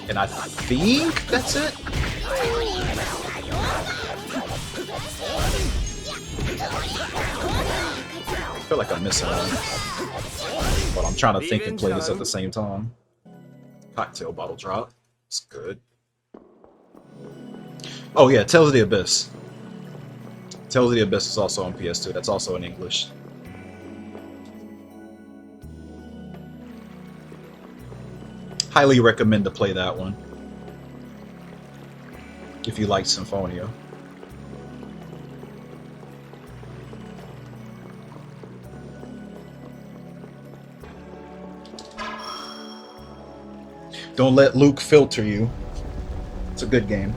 And I think that's it? I feel like I'm missing one. But I'm trying to think and play this at the same time. Cocktail bottle drop. It's good. Oh yeah, Tales of the Abyss. Tales of the Abyss is also on PS2. That's also in English. Highly recommend to play that one. If you like Symphonia. Don't let Luke filter you. It's a good game.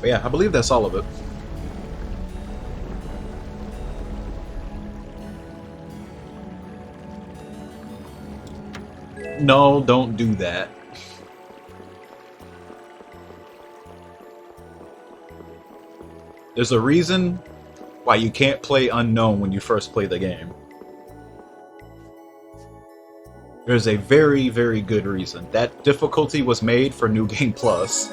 But yeah, I believe that's all of it. No, don't do that. There's a reason why you can't play unknown when you first play the game. There's a very, very good reason. That difficulty was made for New Game Plus.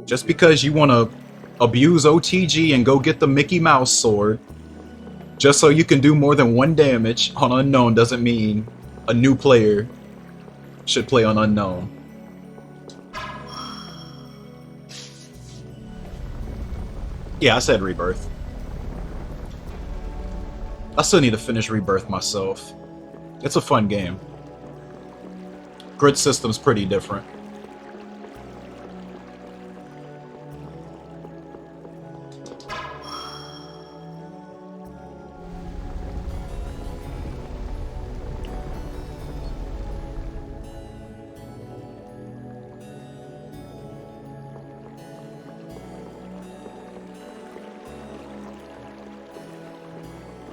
Just because you want to abuse OTG and go get the Mickey Mouse sword, just so you can do more than 1 damage on Unknown, doesn't mean a new player should play on Unknown. Yeah, I said Rebirth. I still need to finish Rebirth myself. It's a fun game. Grid system's pretty different.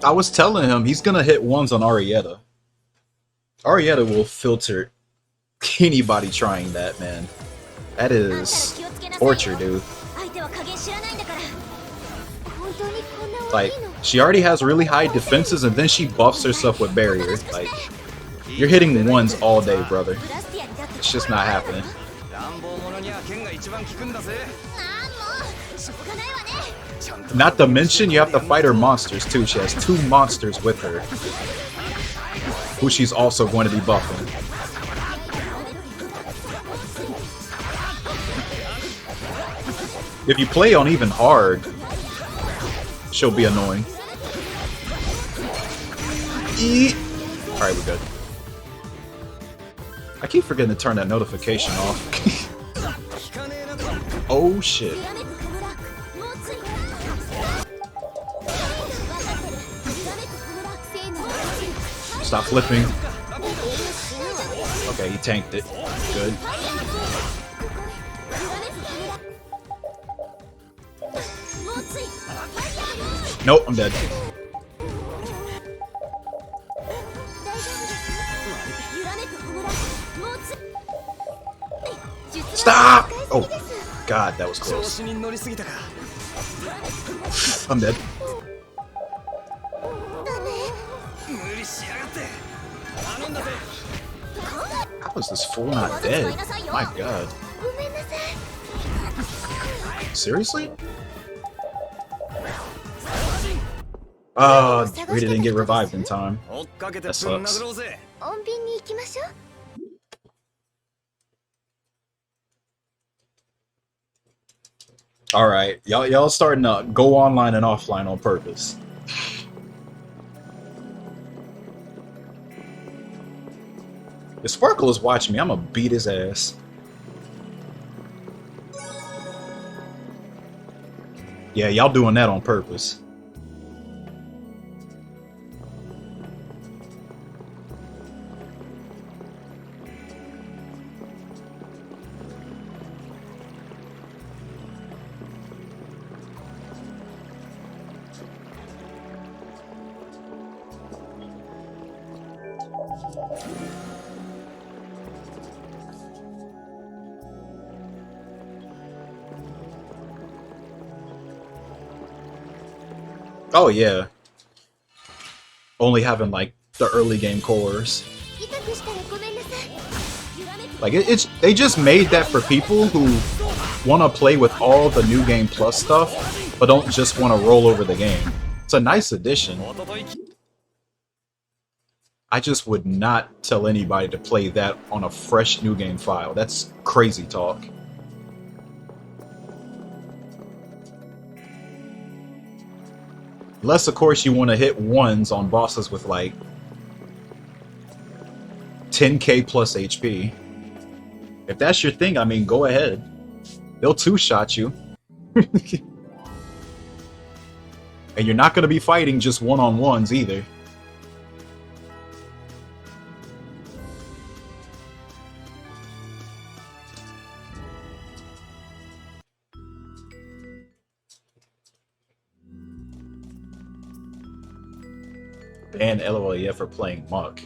I was telling him he's gonna hit ones on Arietta. Arietta will filter anybody trying that, man. That is torture, dude. Like, she already has really high defenses and then she buffs herself with barrier. Like, you're hitting ones all day, brother. It's just not happening. Not to mention, you have to fight her monsters too. She has 2 monsters with her, who she's also going to be buffing. If you play on even hard, she'll be annoying. Alright, we're good. I keep forgetting to turn that notification off. Oh shit. Stop flipping. Okay, he tanked it. Good. Nope, I'm dead. Stop! Oh, God, that was close. I'm dead. How is this fool not dead? My God. Seriously? Rita didn't get revived in time. That sucks. Alright, y'all starting to go online and offline on purpose. If Sparkle is watching me, I'm gonna beat his ass. Yeah, y'all doing that on purpose. Oh yeah. Only having like the early game cores. Like they just made that for people who want to play with all the New Game Plus stuff, but don't just want to roll over the game. It's a nice addition. I just would not tell anybody to play that on a fresh New Game file. That's crazy talk. Unless, of course, you want to hit ones on bosses with, like, 10k plus HP. If that's your thing, I mean, go ahead. They'll two-shot you. And you're not going to be fighting just one-on-ones either. ban LOLF for playing Muck.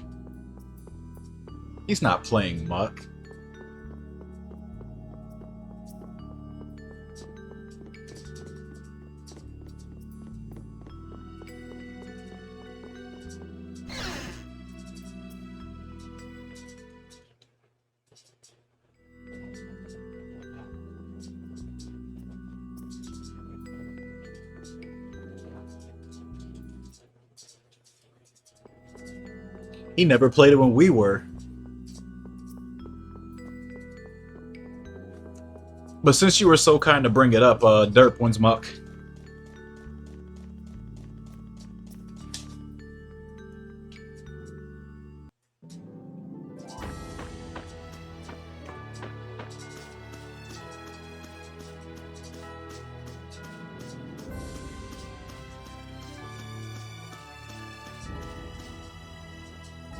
He's not playing Muck. He never played it when we were. But since you were so kind to bring it up, Derp, when's Muck?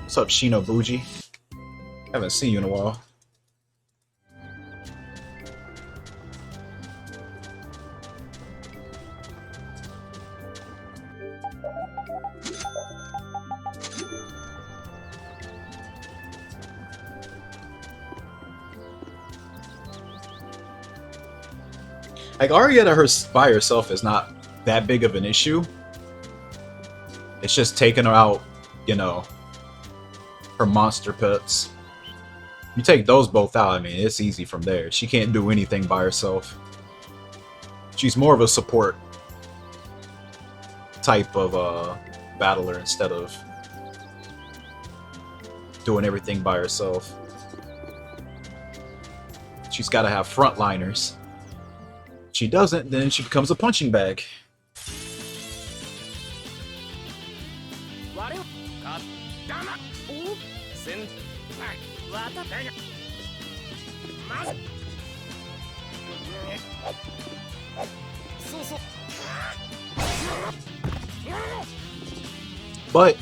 What's up, Shino Bougie? Haven't seen you in a while. Like, Arietta by herself is not that big of an issue. It's just taking her out, you know, her monster pets. You take those both out, I mean, it's easy from there. She can't do anything by herself. She's more of a support type of battler instead of doing everything by herself. She's got to have frontliners. If she doesn't, then she becomes a punching bag. But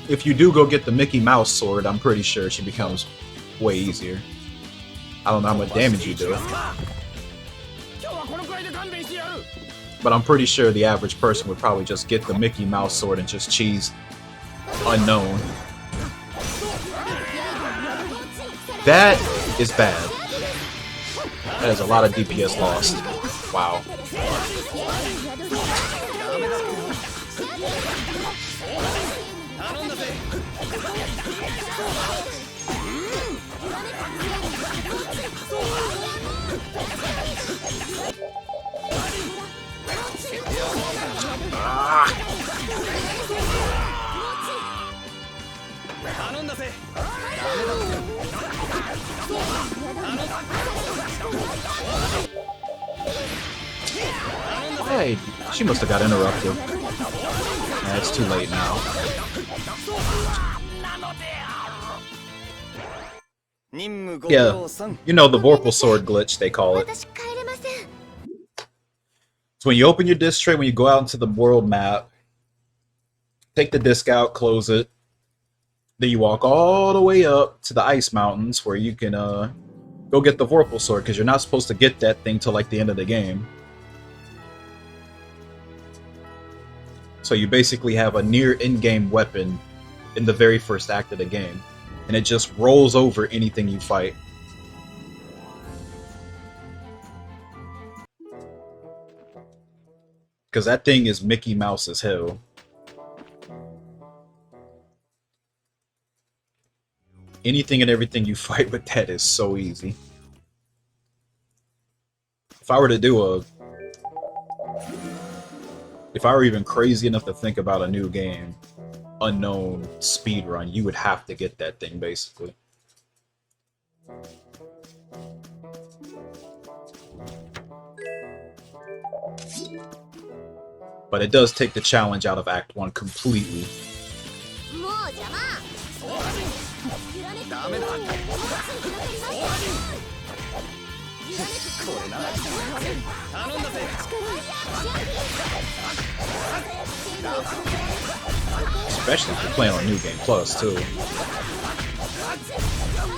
if you do go get the Mickey Mouse sword, I'm pretty sure she becomes way easier. I don't know how much damage you do, but I'm pretty sure the average person would probably just get the Mickey Mouse sword and just cheese unknown. That is bad. That is a lot of DPS lost. Wow. Hey, she must have got interrupted. Nah, it's too late now. Yeah, you know the Vorpal Sword glitch, they call it. So when you open your disc tray, when you go out into the world map, take the disc out, close it, then you walk all the way up to the Ice Mountains where you can go get the Vorpal Sword, because you're not supposed to get that thing till like the end of the game. So you basically have a near in-game weapon in the very first act of the game, and it just rolls over anything you fight. Because that thing is Mickey Mouse as hell. Anything and everything you fight with that is so easy. If I were to do if I were even crazy enough to think about a new game, unknown speedrun, you would have to get that thing, basically. But it does take the challenge out of Act 1 completely. Especially if you're playing on New Game Plus, too.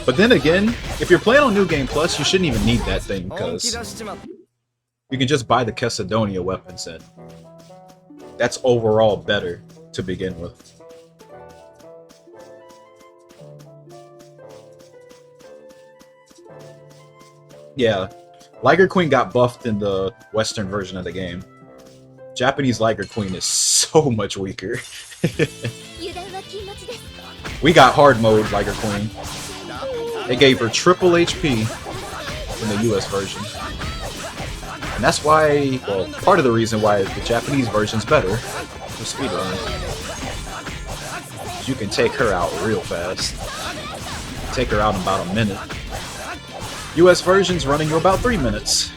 But then again, if you're playing on New Game Plus, you shouldn't even need that thing, because you can just buy the Kesadonia weapons in. That's overall better to begin with. Yeah, Liger Queen got buffed in the Western version of the game. Japanese Liger Queen is so much weaker. We got hard mode Liger Queen. They gave her triple HP in the US version. And that's why, well, part of the reason why the Japanese version's better for speedrun. You can take her out real fast. Take her out in about a minute. US version's running you about 3 minutes.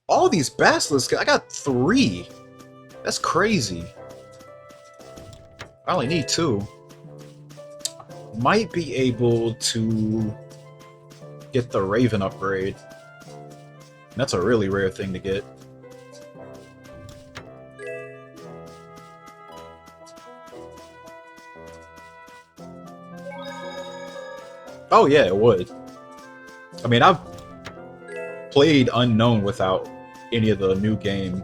All these basilisks, I got 3. That's crazy. I only need 2. Might be able to get the Raven upgrade. That's a really rare thing to get. Oh yeah, it would. I mean, I've played Unknown without any of the new game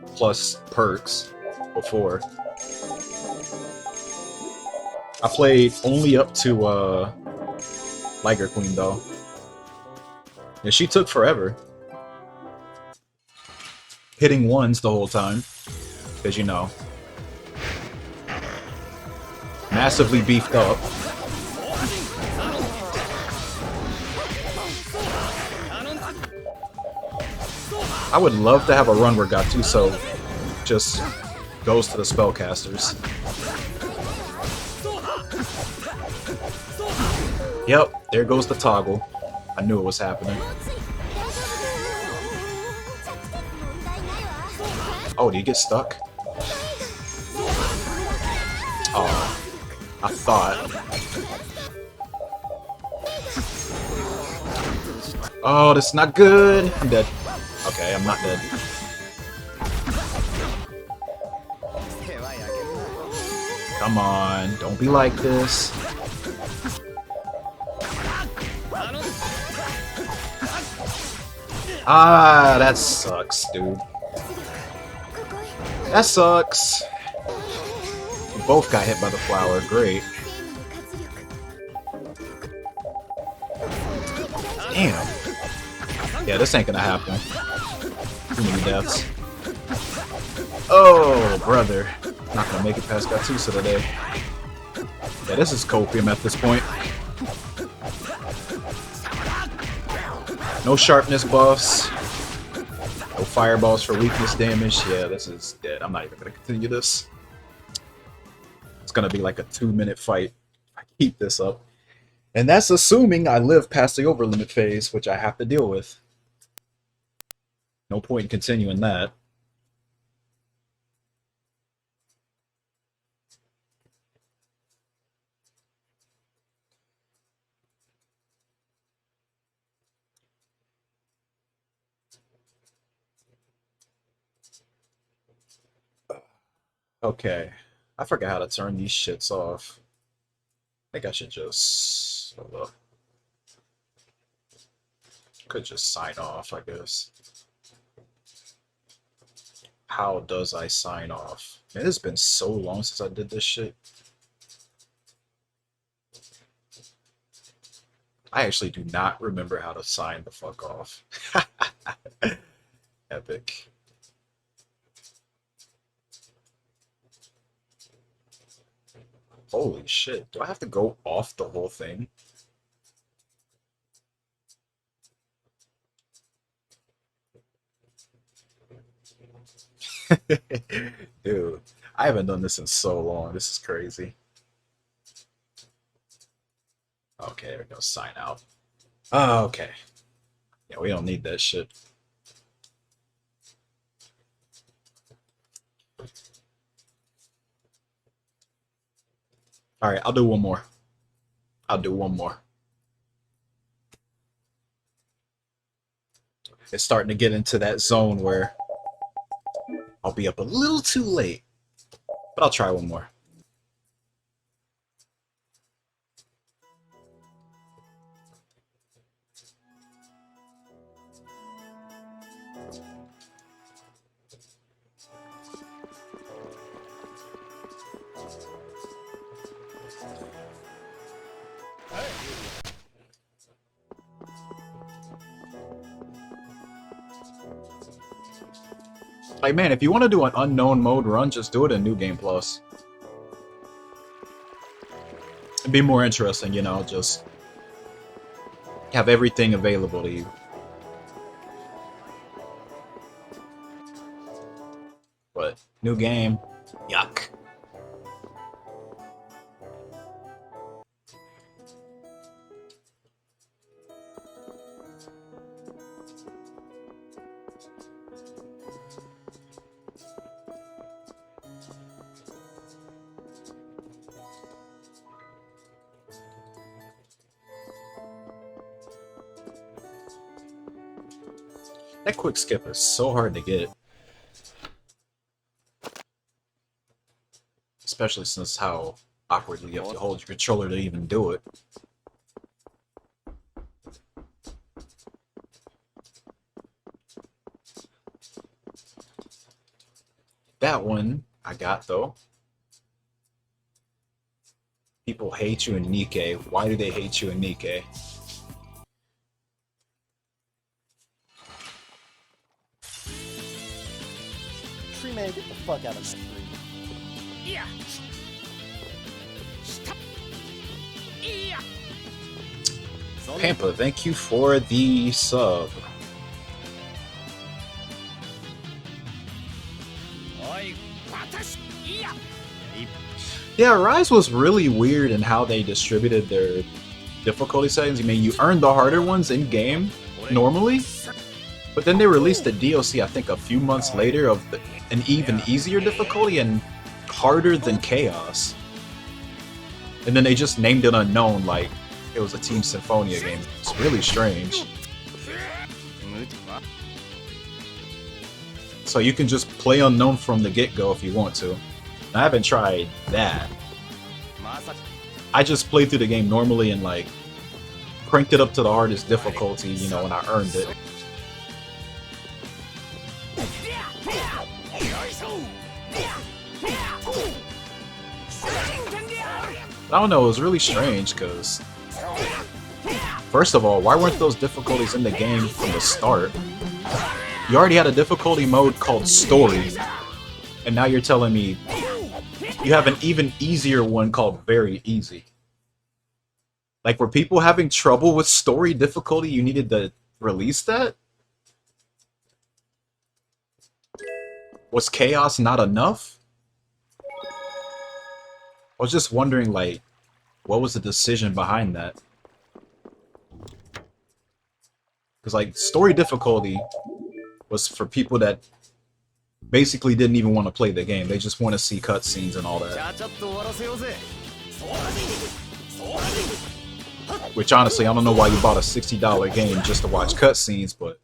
plus perks before. I played only up to Liger Queen though. And she took forever. Hitting ones the whole time. Because you know. Massively beefed up. I would love to have a run where Gattuso just goes to the spellcasters. Yep, there goes the toggle. I knew it was happening. Oh, did he get stuck? Oh, I thought. Oh, this is not good. I'm dead. Okay, I'm not dead. Come on, don't be like this. Ah, that sucks, dude. That sucks. We both got hit by the flower, great. Damn. Yeah, this ain't gonna happen. Too many deaths. Oh, brother. Not gonna make it past Gattuso today. Yeah, this is copium at this point. No sharpness buffs. No fireballs for weakness damage. Yeah, this is dead. I'm not even gonna continue this. It's gonna be like a 2-minute fight if I keep this up. And that's assuming I live past the overlimit phase, which I have to deal with. No point in continuing that. Okay. I forgot how to turn these shits off. I think I should just... Hold up. Could just sign off, I guess. How does I sign off? Man, it's been so long since I did this shit. I actually do not remember how to sign the fuck off. Epic. Holy shit. Do I have to go off the whole thing? Dude, I haven't done this in so long. This is crazy. Okay, there we go. Sign out. Oh, okay. Yeah, we don't need that shit. Alright, I'll do one more. I'll do one more. It's starting to get into that zone where I'll be up a little too late. But I'll try one more. Like, man, if you want to do an unknown mode run, just do it in New Game Plus. It'd be more interesting, you know, just have everything available to you. But new game, yuck. That quick skip is so hard to get. Especially since how awkwardly you have to hold your controller to even do it. That one I got though. People hate you in Nikkei. Why do they hate you in Nikkei? Tree man, get the fuck out of my street. Pampa, thank you for the sub. Yeah, Rise was really weird in how they distributed their difficulty settings. I mean, you earn the harder ones in game normally, but then they released the DLC, I think, a few months later of an even easier difficulty and harder than Chaos. And then they just named it Unknown like it was a Team Symphonia game. It's really strange. So you can just play Unknown from the get-go if you want to. I haven't tried that. I just played through the game normally and like cranked it up to the hardest difficulty, you know, and I earned it. I don't know, it was really strange because first of all, why weren't those difficulties in the game from the start? You already had a difficulty mode called Story, and now you're telling me you have an even easier one called Very Easy. Like, were people having trouble with Story difficulty? You needed to release that? Was Chaos not enough? I was just wondering, like, what was the decision behind that? Because, like, Story difficulty was for people that basically didn't even want to play the game. They just want to see cutscenes and all that. Which, honestly, I don't know why you bought a $60 game just to watch cutscenes, but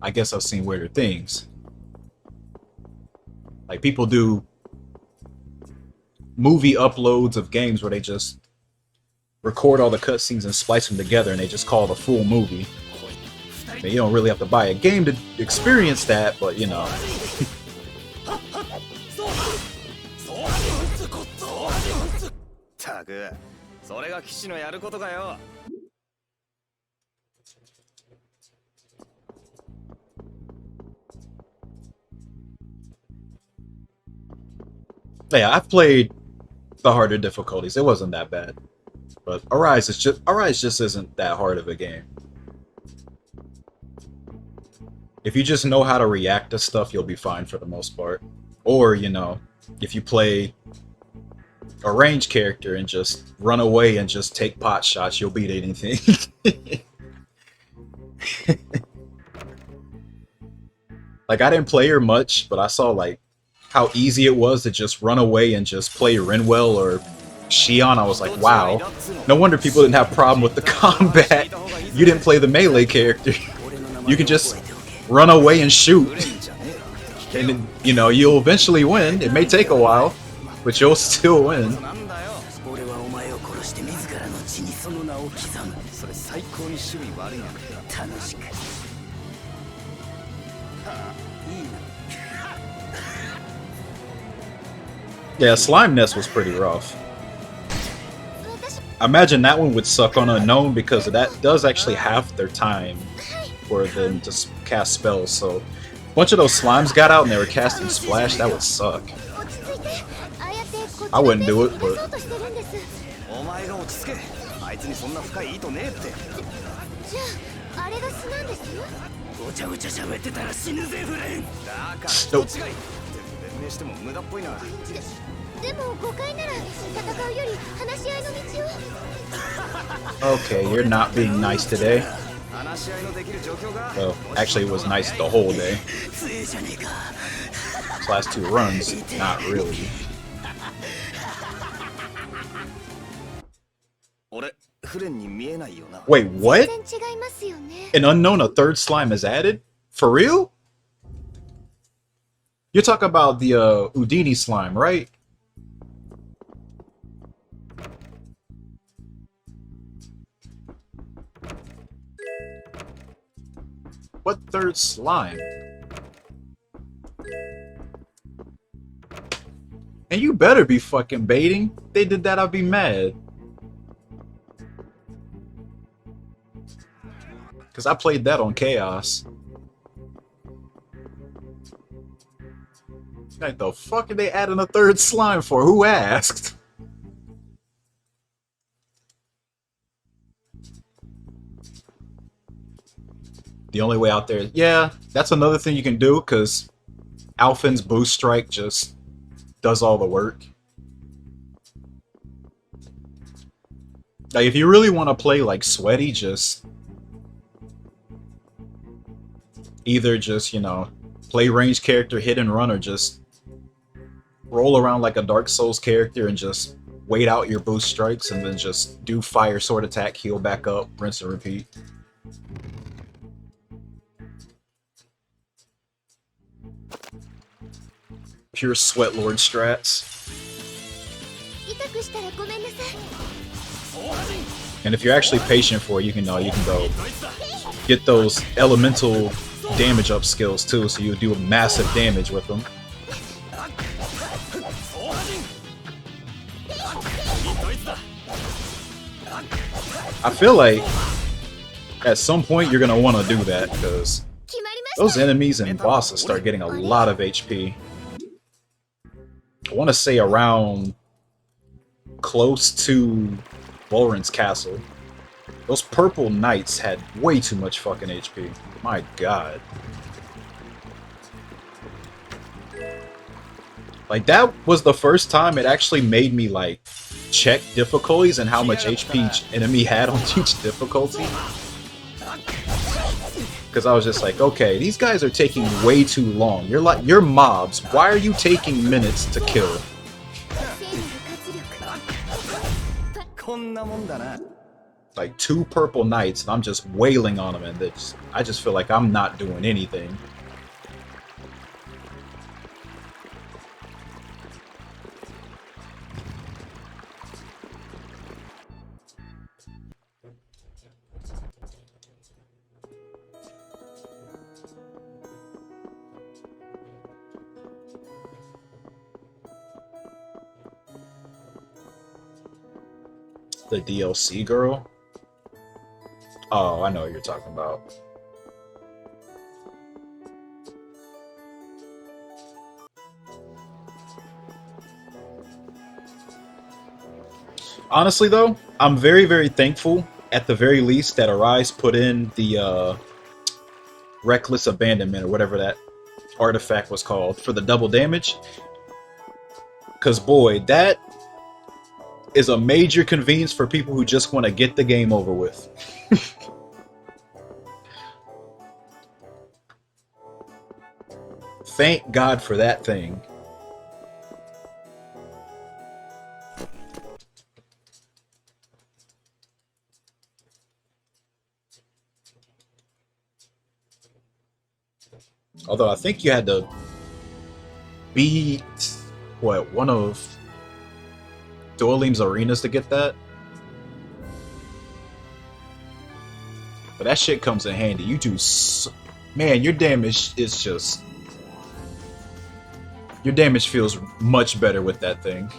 I guess I've seen weirder things. Like, people do movie uploads of games where they just record all the cutscenes and splice them together and they just call it a full movie. I mean, you don't really have to buy a game to experience that, but you know. Yeah, I've played the harder difficulties. It wasn't that bad. But Arise just isn't that hard of a game. If you just know how to react to stuff, you'll be fine for the most part. Or, you know, if you play a ranged character and just run away and just take pot shots, you'll beat anything. Like, I didn't play her much, but I saw, like, how easy it was to just run away and just play Renwell or Shion. I was like, wow. No wonder people didn't have a problem with the combat. You didn't play the melee character. You can just run away and shoot. And, you know, you'll eventually win. It may take a while, but you'll still win. Yeah, Slime Nest was pretty rough. I imagine that one would suck on Unknown because that does actually have their time for them to cast spells. So a bunch of those slimes got out and they were casting splash. That would suck. 落ち着いてああやってこっち I の wouldn't ペー do ス it, に出 but そうとしてるんです。お前が落ち着け。あいつにそんな深い意図ねえって。じゃああれが素なんです？ごちゃごちゃ喋ってたら死ぬぜフレン。だから人違い。弁明しても無駄っぽいな。でも誤解なら戦うより話し合いの道を。 okay, you're not being nice today. 話し合いのできる状況が。Well, actually, it was nice the whole day. 強えじゃねえか。 These last 2 runs, not really. 俺フレンに見えないよな。 Wait, what? 全然違いますよね。 An unknown, a third slime is added? For real? You're talking about the Udini slime, right? What third slime? And you better be fucking baiting. If they did that, I'd be mad. Because I played that on Chaos. Like, the fuck are they adding a third slime for? Who asked? The only way out there... Yeah, that's another thing you can do, because Alphin's Boost Strike just does all the work. Like, if you really want to play, like, sweaty, just... either just, you know, play ranged character, hit and run, or just roll around like a Dark Souls character and just wait out your boost strikes and then just do fire sword attack, heal back up, rinse and repeat. Pure Sweat Lord strats. 痛くしたらごめんなさい。 And if you're actually patient for it, you can go get those elemental damage up skills too, so you do massive damage with them. I feel like at some point you're gonna want to do that, because 決まりました。 those enemies and bosses start getting a lot of HP. I want to say around close to Volrin's castle. Those purple knights had way too much fucking HP. My god. Like, that was the first time it actually made me, like, check difficulties and how much HP each enemy had on each difficulty. Because I was just like, okay, these guys are taking way too long. You're mobs. Why are you taking minutes to kill? こんなもんだな。 Like 2 purple knights, and I'm just wailing on them, and I just feel like I'm not doing anything. The DLC girl? Oh, I know what you're talking about. Honestly, though, I'm very, very thankful, at the very least, that Arise put in the Reckless Abandonment, or whatever that artifact was called, for the double damage. Because, boy, that is a major convenience for people who just want to get the game over with. Thank God for that thing. Although I think you had to beat, what, one of Doelim's arenas to get that? But that shit comes in handy. You do man, your damage is just... Your damage feels much better with that thing.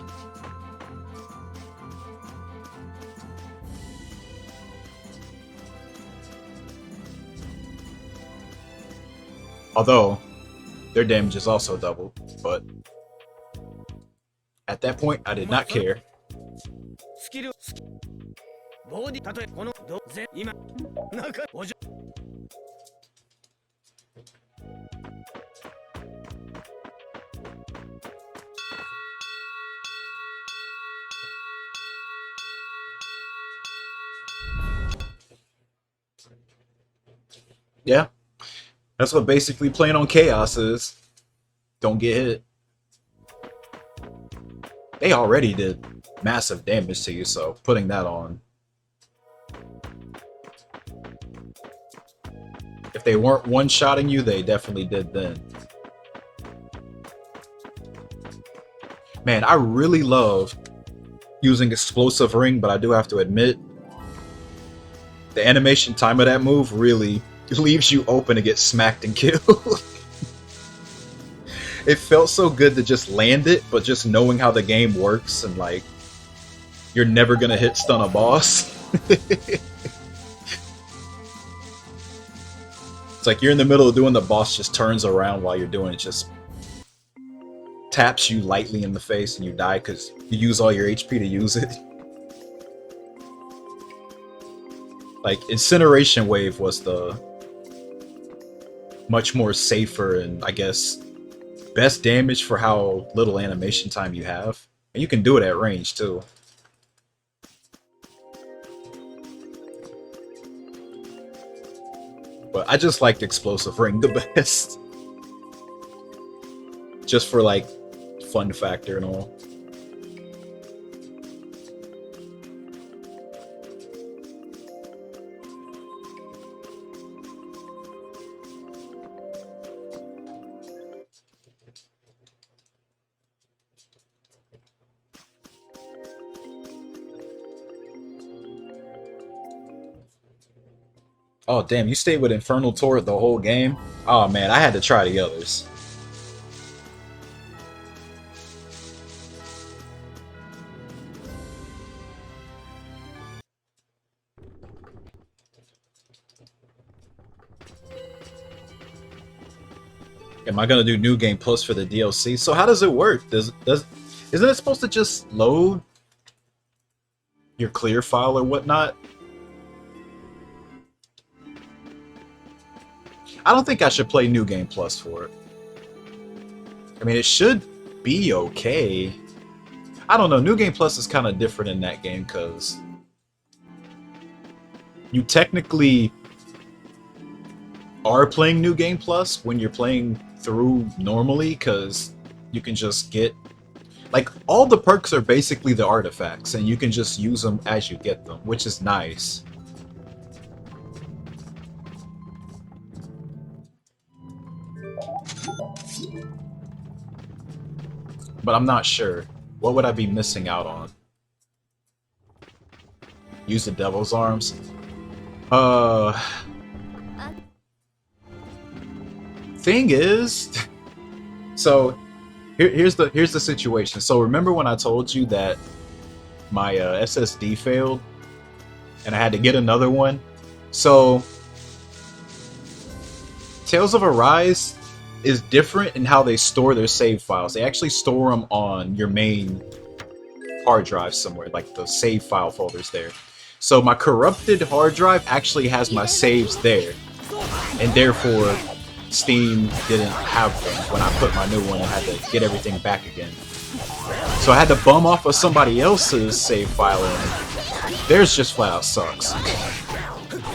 Although, their damage is also doubled, but at that point, I did not care. スキルボディたとえこのどぜ今なんかおじ Yeah, that's what basically playing on Chaos is. Don't get hit. They already did massive damage to you, so putting that on. If they weren't one-shotting you, they definitely did then. Man, I really love using Explosive Ring, but I do have to admit, the animation time of that move really leaves you open to get smacked and killed. It felt so good to just land it, but just knowing how the game works and like, you're never gonna hit stun a boss. It's like you're in the middle of doing the boss, just turns around while you're doing it, just taps you lightly in the face and you die because you use all your HP to use it. Like, Incineration Wave was the much more safer and, I guess, best damage for how little animation time you have. And you can do it at range, too. But I just liked Explosive Ring the best. Just for, like, fun factor and all. Oh damn, you stayed with Infernal Torrent the whole game? Oh man, I had to try the others. Am I gonna do New Game Plus for the DLC? So how does it work? Isn't it supposed to just load your clear file or whatnot? I don't think I should play New Game Plus for it. I mean, it should be okay. I don't know, New Game Plus is kind of different in that game because you technically are playing New Game Plus when you're playing through normally, because you can just get, like, all the perks are basically the artifacts and you can just use them as you get them, which is nice. But I'm not sure. What would I be missing out on? Use the Devil's Arms? Thing is, so here's the situation. So remember when I told you that my SSD failed and I had to get another one? So Tales of Arise is different in how they store their save files. They actually store them on your main hard drive somewhere, like the save file folders there. So my corrupted hard drive actually has my saves there, and therefore Steam didn't have them when I put my new one and had to get everything back again. So I had to bum off of somebody else's save file, and theirs just flat out sucks.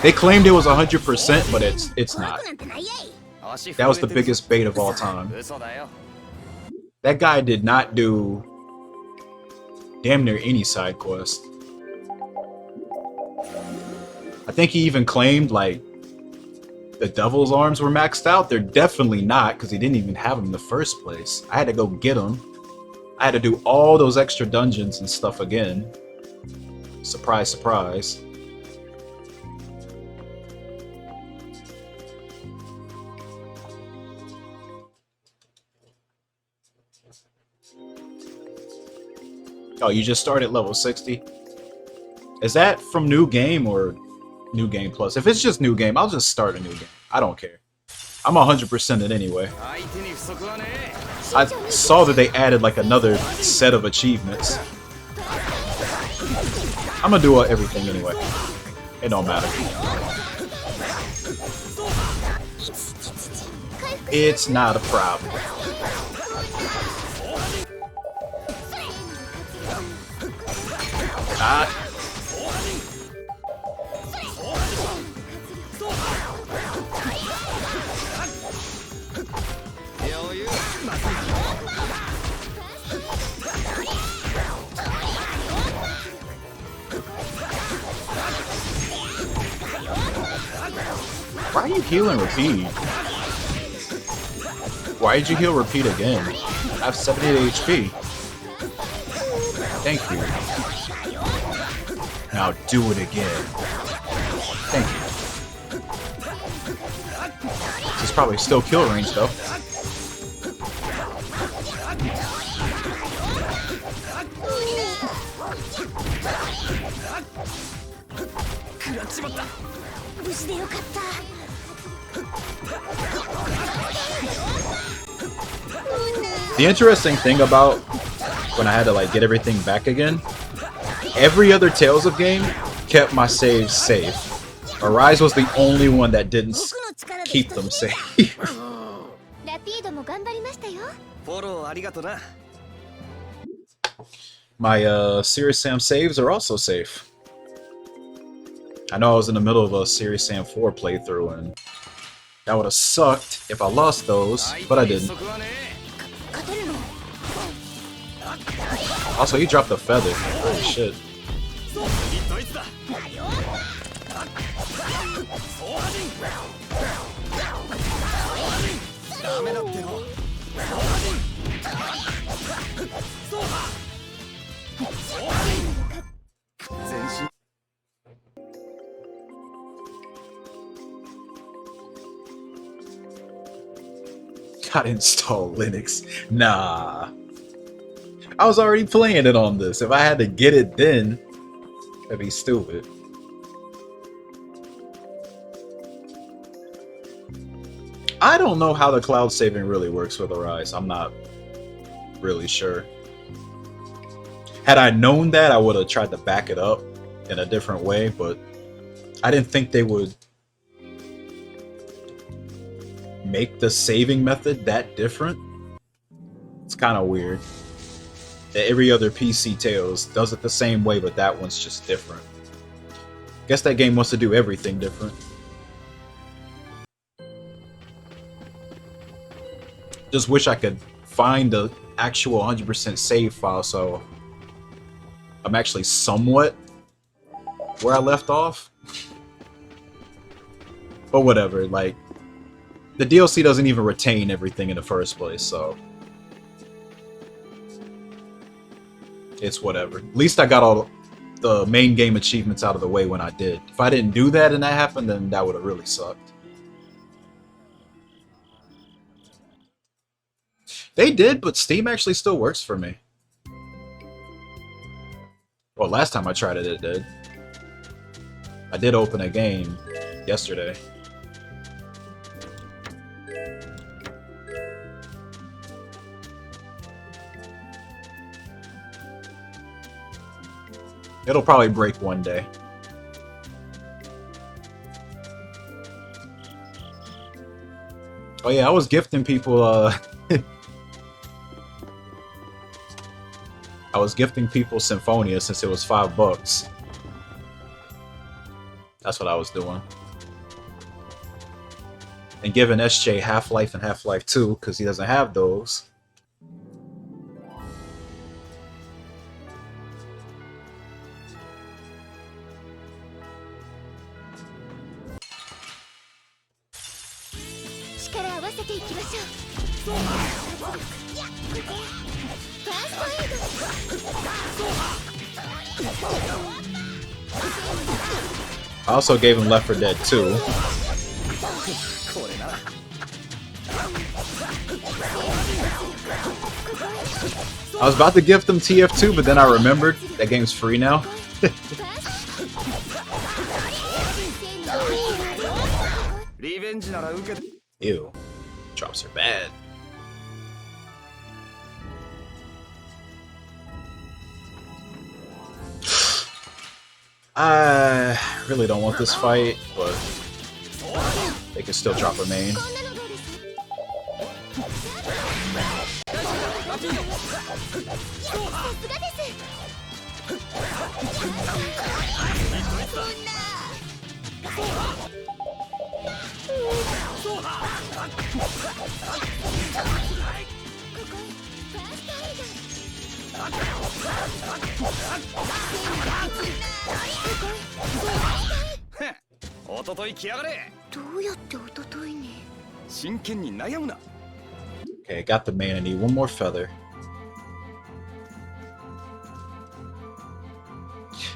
They claimed it was 100%, but it's not. That was the biggest bait of all time. That guy did not do damn near any side quest. I think he even claimed, like, the Devil's Arms were maxed out. They're definitely not, because he didn't even have them in the first place. I had to go get them. I had to do all those extra dungeons and stuff again. Surprise, surprise. Oh, you just started level 60? Is that from New Game or New Game Plus? If it's just New Game, I'll just start a new game. I don't care. I'm 100% it anyway. 相手に不足はね I saw that they added like another set of achievements. I'm gonna do everything anyway. It don't matter. It's not a problem. Ah. Why are you healing repeat? Why did you heal repeat again? I have 78 HP. Thank you. Now do it again. Thank you. This is probably still kill range though. The interesting thing about when I had to like get everything back again, every other Tales of game kept my saves safe. Arise was the only one that didn't keep them safe. ラピードも頑張りましたよ。フォローありがとな My Serious Sam saves are also safe. I know I was in the middle of a Serious Sam 4 playthrough and that would have sucked if I lost those, but I didn't. 不足はね Also, he dropped a feather. Holy shit. ドイツだ ダメだっての Gotta install Linux. Nah. I was already playing it on this. If I had to get it then, that'd be stupid. I don't know how the cloud saving really works with Arise. I'm not really sure. Had I known that, I would have tried to back it up in a different way, but I didn't think they would make the saving method that different. It's kind of weird. Every other PC Tales does it the same way, but that one's just different. Guess that game wants to do everything different. Just wish I could find the actual 100% save file so I'm actually somewhat where I left off. But whatever, like, the DLC doesn't even retain everything in the first place, so it's whatever. At least I got all the main game achievements out of the way when I did. If I didn't do that and that happened, then that would have really sucked. They did, but Steam actually still works for me. Well, last time I tried it, it did. I did open a game yesterday. It'll probably break one day. Oh yeah, I was gifting people, I was gifting people Symphonia since it was $5. That's what I was doing. And giving SJ Half-Life and Half-Life 2, because he doesn't have those. I also gave him Left 4 Dead 2. I was about to gift him TF2, but then I remembered that game's free now. Ew. Drops are bad. I really don't want this fight, but they can still drop a main. こんなのどうです？さすがです。おととい来やがれ。どうやっておとといに？真剣に悩むな。 Okay, got the main. I need one more feather.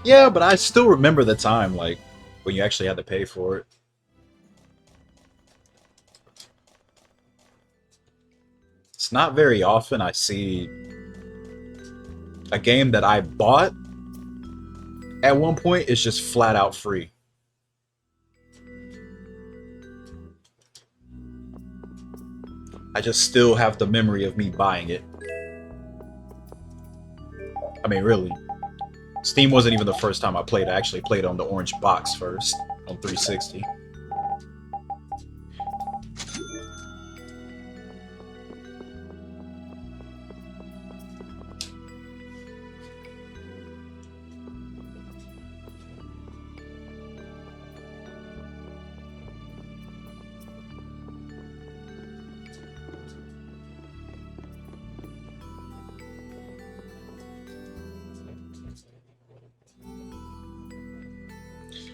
Yeah, but I still remember the time, like, when you actually had to pay for it. It's not very often I see a game that I bought at one point is just flat out free. I just still have the memory of me buying it. I mean, really. Steam wasn't even the first time I played. I actually played on the orange box first, on 360.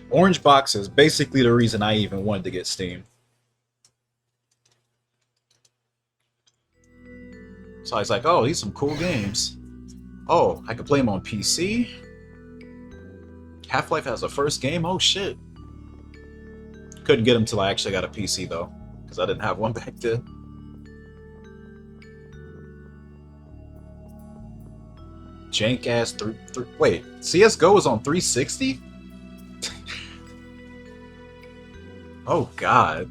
Orange box is basically the reason I even wanted to get Steam. So I was like, oh, these are some cool games. Oh, I could play them on PC? Half-Life has a first game? Oh, shit. Couldn't get them till I actually got a PC, though, because I didn't have one back then. Jank-ass wait, CSGO was on 360? Oh, God.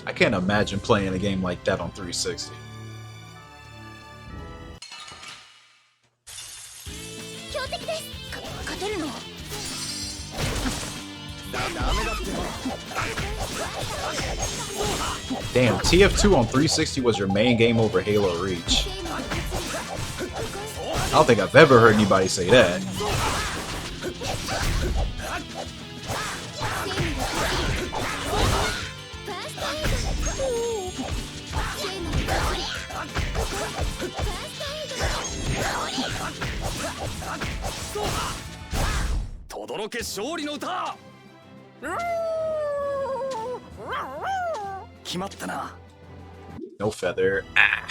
I can't imagine playing a game like that on 360. Damn, TF2 on 360 was your main game over Halo Reach. I don't think I've ever heard anybody say that. No feather. Ah.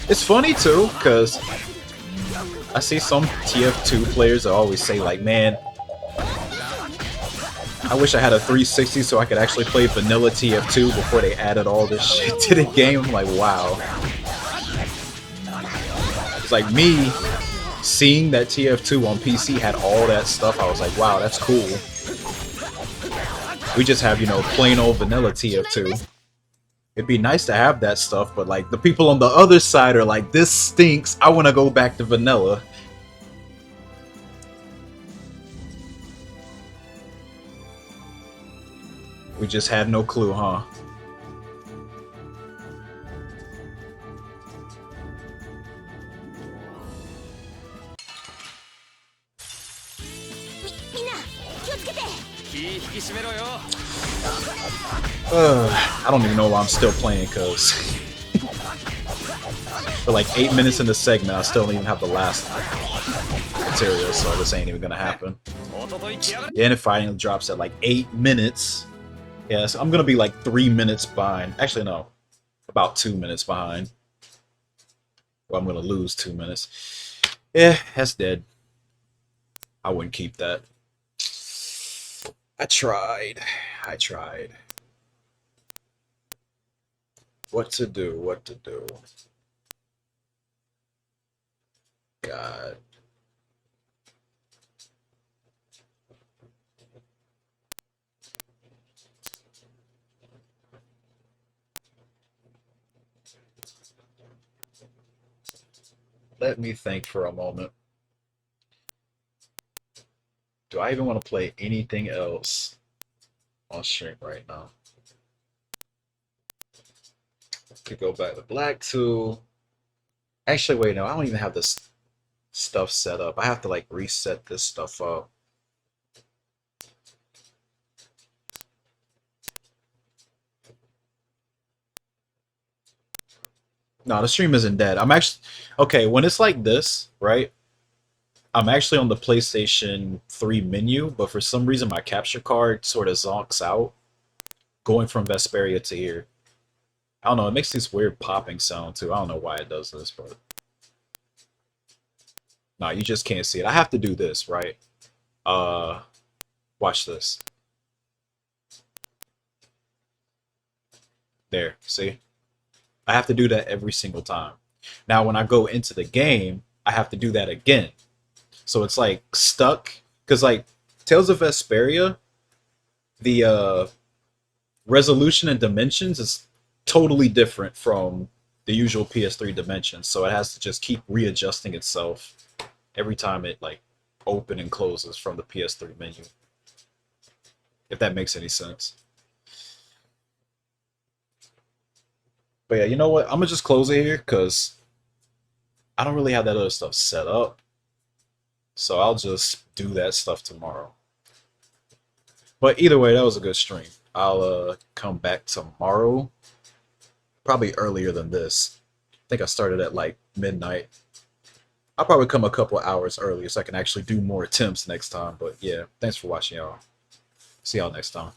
It's funny too, because I see some TF2 players that always say like, man, I wish I had a 360 so I could actually play vanilla TF2 before they added all this shit to the game. I'm like, wow. It's like me seeing that TF2 on PC had all that stuff. I was like, wow, that's cool. We just have, you know, plain old vanilla TF2. It'd be nice to have that stuff, but like the people on the other side are like, this stinks. I want to go back to vanilla. We just had no clue, huh? I don't even know why I'm still playing, because for like 8 minutes in the segment, I still don't even have the last material, so this ain't even gonna happen. Yeah, and it finally drops at like 8 minutes. Yeah, so I'm gonna be like 3 minutes behind. Actually, no, about 2 minutes behind. Well, I'm gonna lose 2 minutes. Yeah, that's dead. I wouldn't keep that. I tried. I tried. What to do? What to do? God. Let me think for a moment. Do I even want to play anything else on stream right now? Could go back to Black 2. Actually, wait, no, I don't even have this stuff set up. I have to like reset this stuff up. No, the stream isn't dead. I'm actually okay, when it's like this, right? I'm actually on the PlayStation 3 menu, but for some reason my capture card sort of zonks out going from Vesperia to here. I don't know, it makes this weird popping sound too. I don't know why it does this, but no, you just can't see it. I have to do this, right? Watch this. There, see? I have to do that every single time. Now, when I go into the game, I have to do that again. So it's like stuck. Because, like, Tales of Vesperia, the resolution and dimensions is totally different from the usual PS3 dimensions. So it has to just keep readjusting itself every time it, like, open and closes from the PS3 menu. If that makes any sense. But yeah, you know what? I'm gonna just close it here because I don't really have that other stuff set up. So I'll just do that stuff tomorrow. But either way, that was a good stream. I'll come back tomorrow. Probably earlier than this. I think I started at like midnight. I'll probably come a couple hours earlier so I can actually do more attempts next time. But yeah, thanks for watching, y'all. See y'all next time.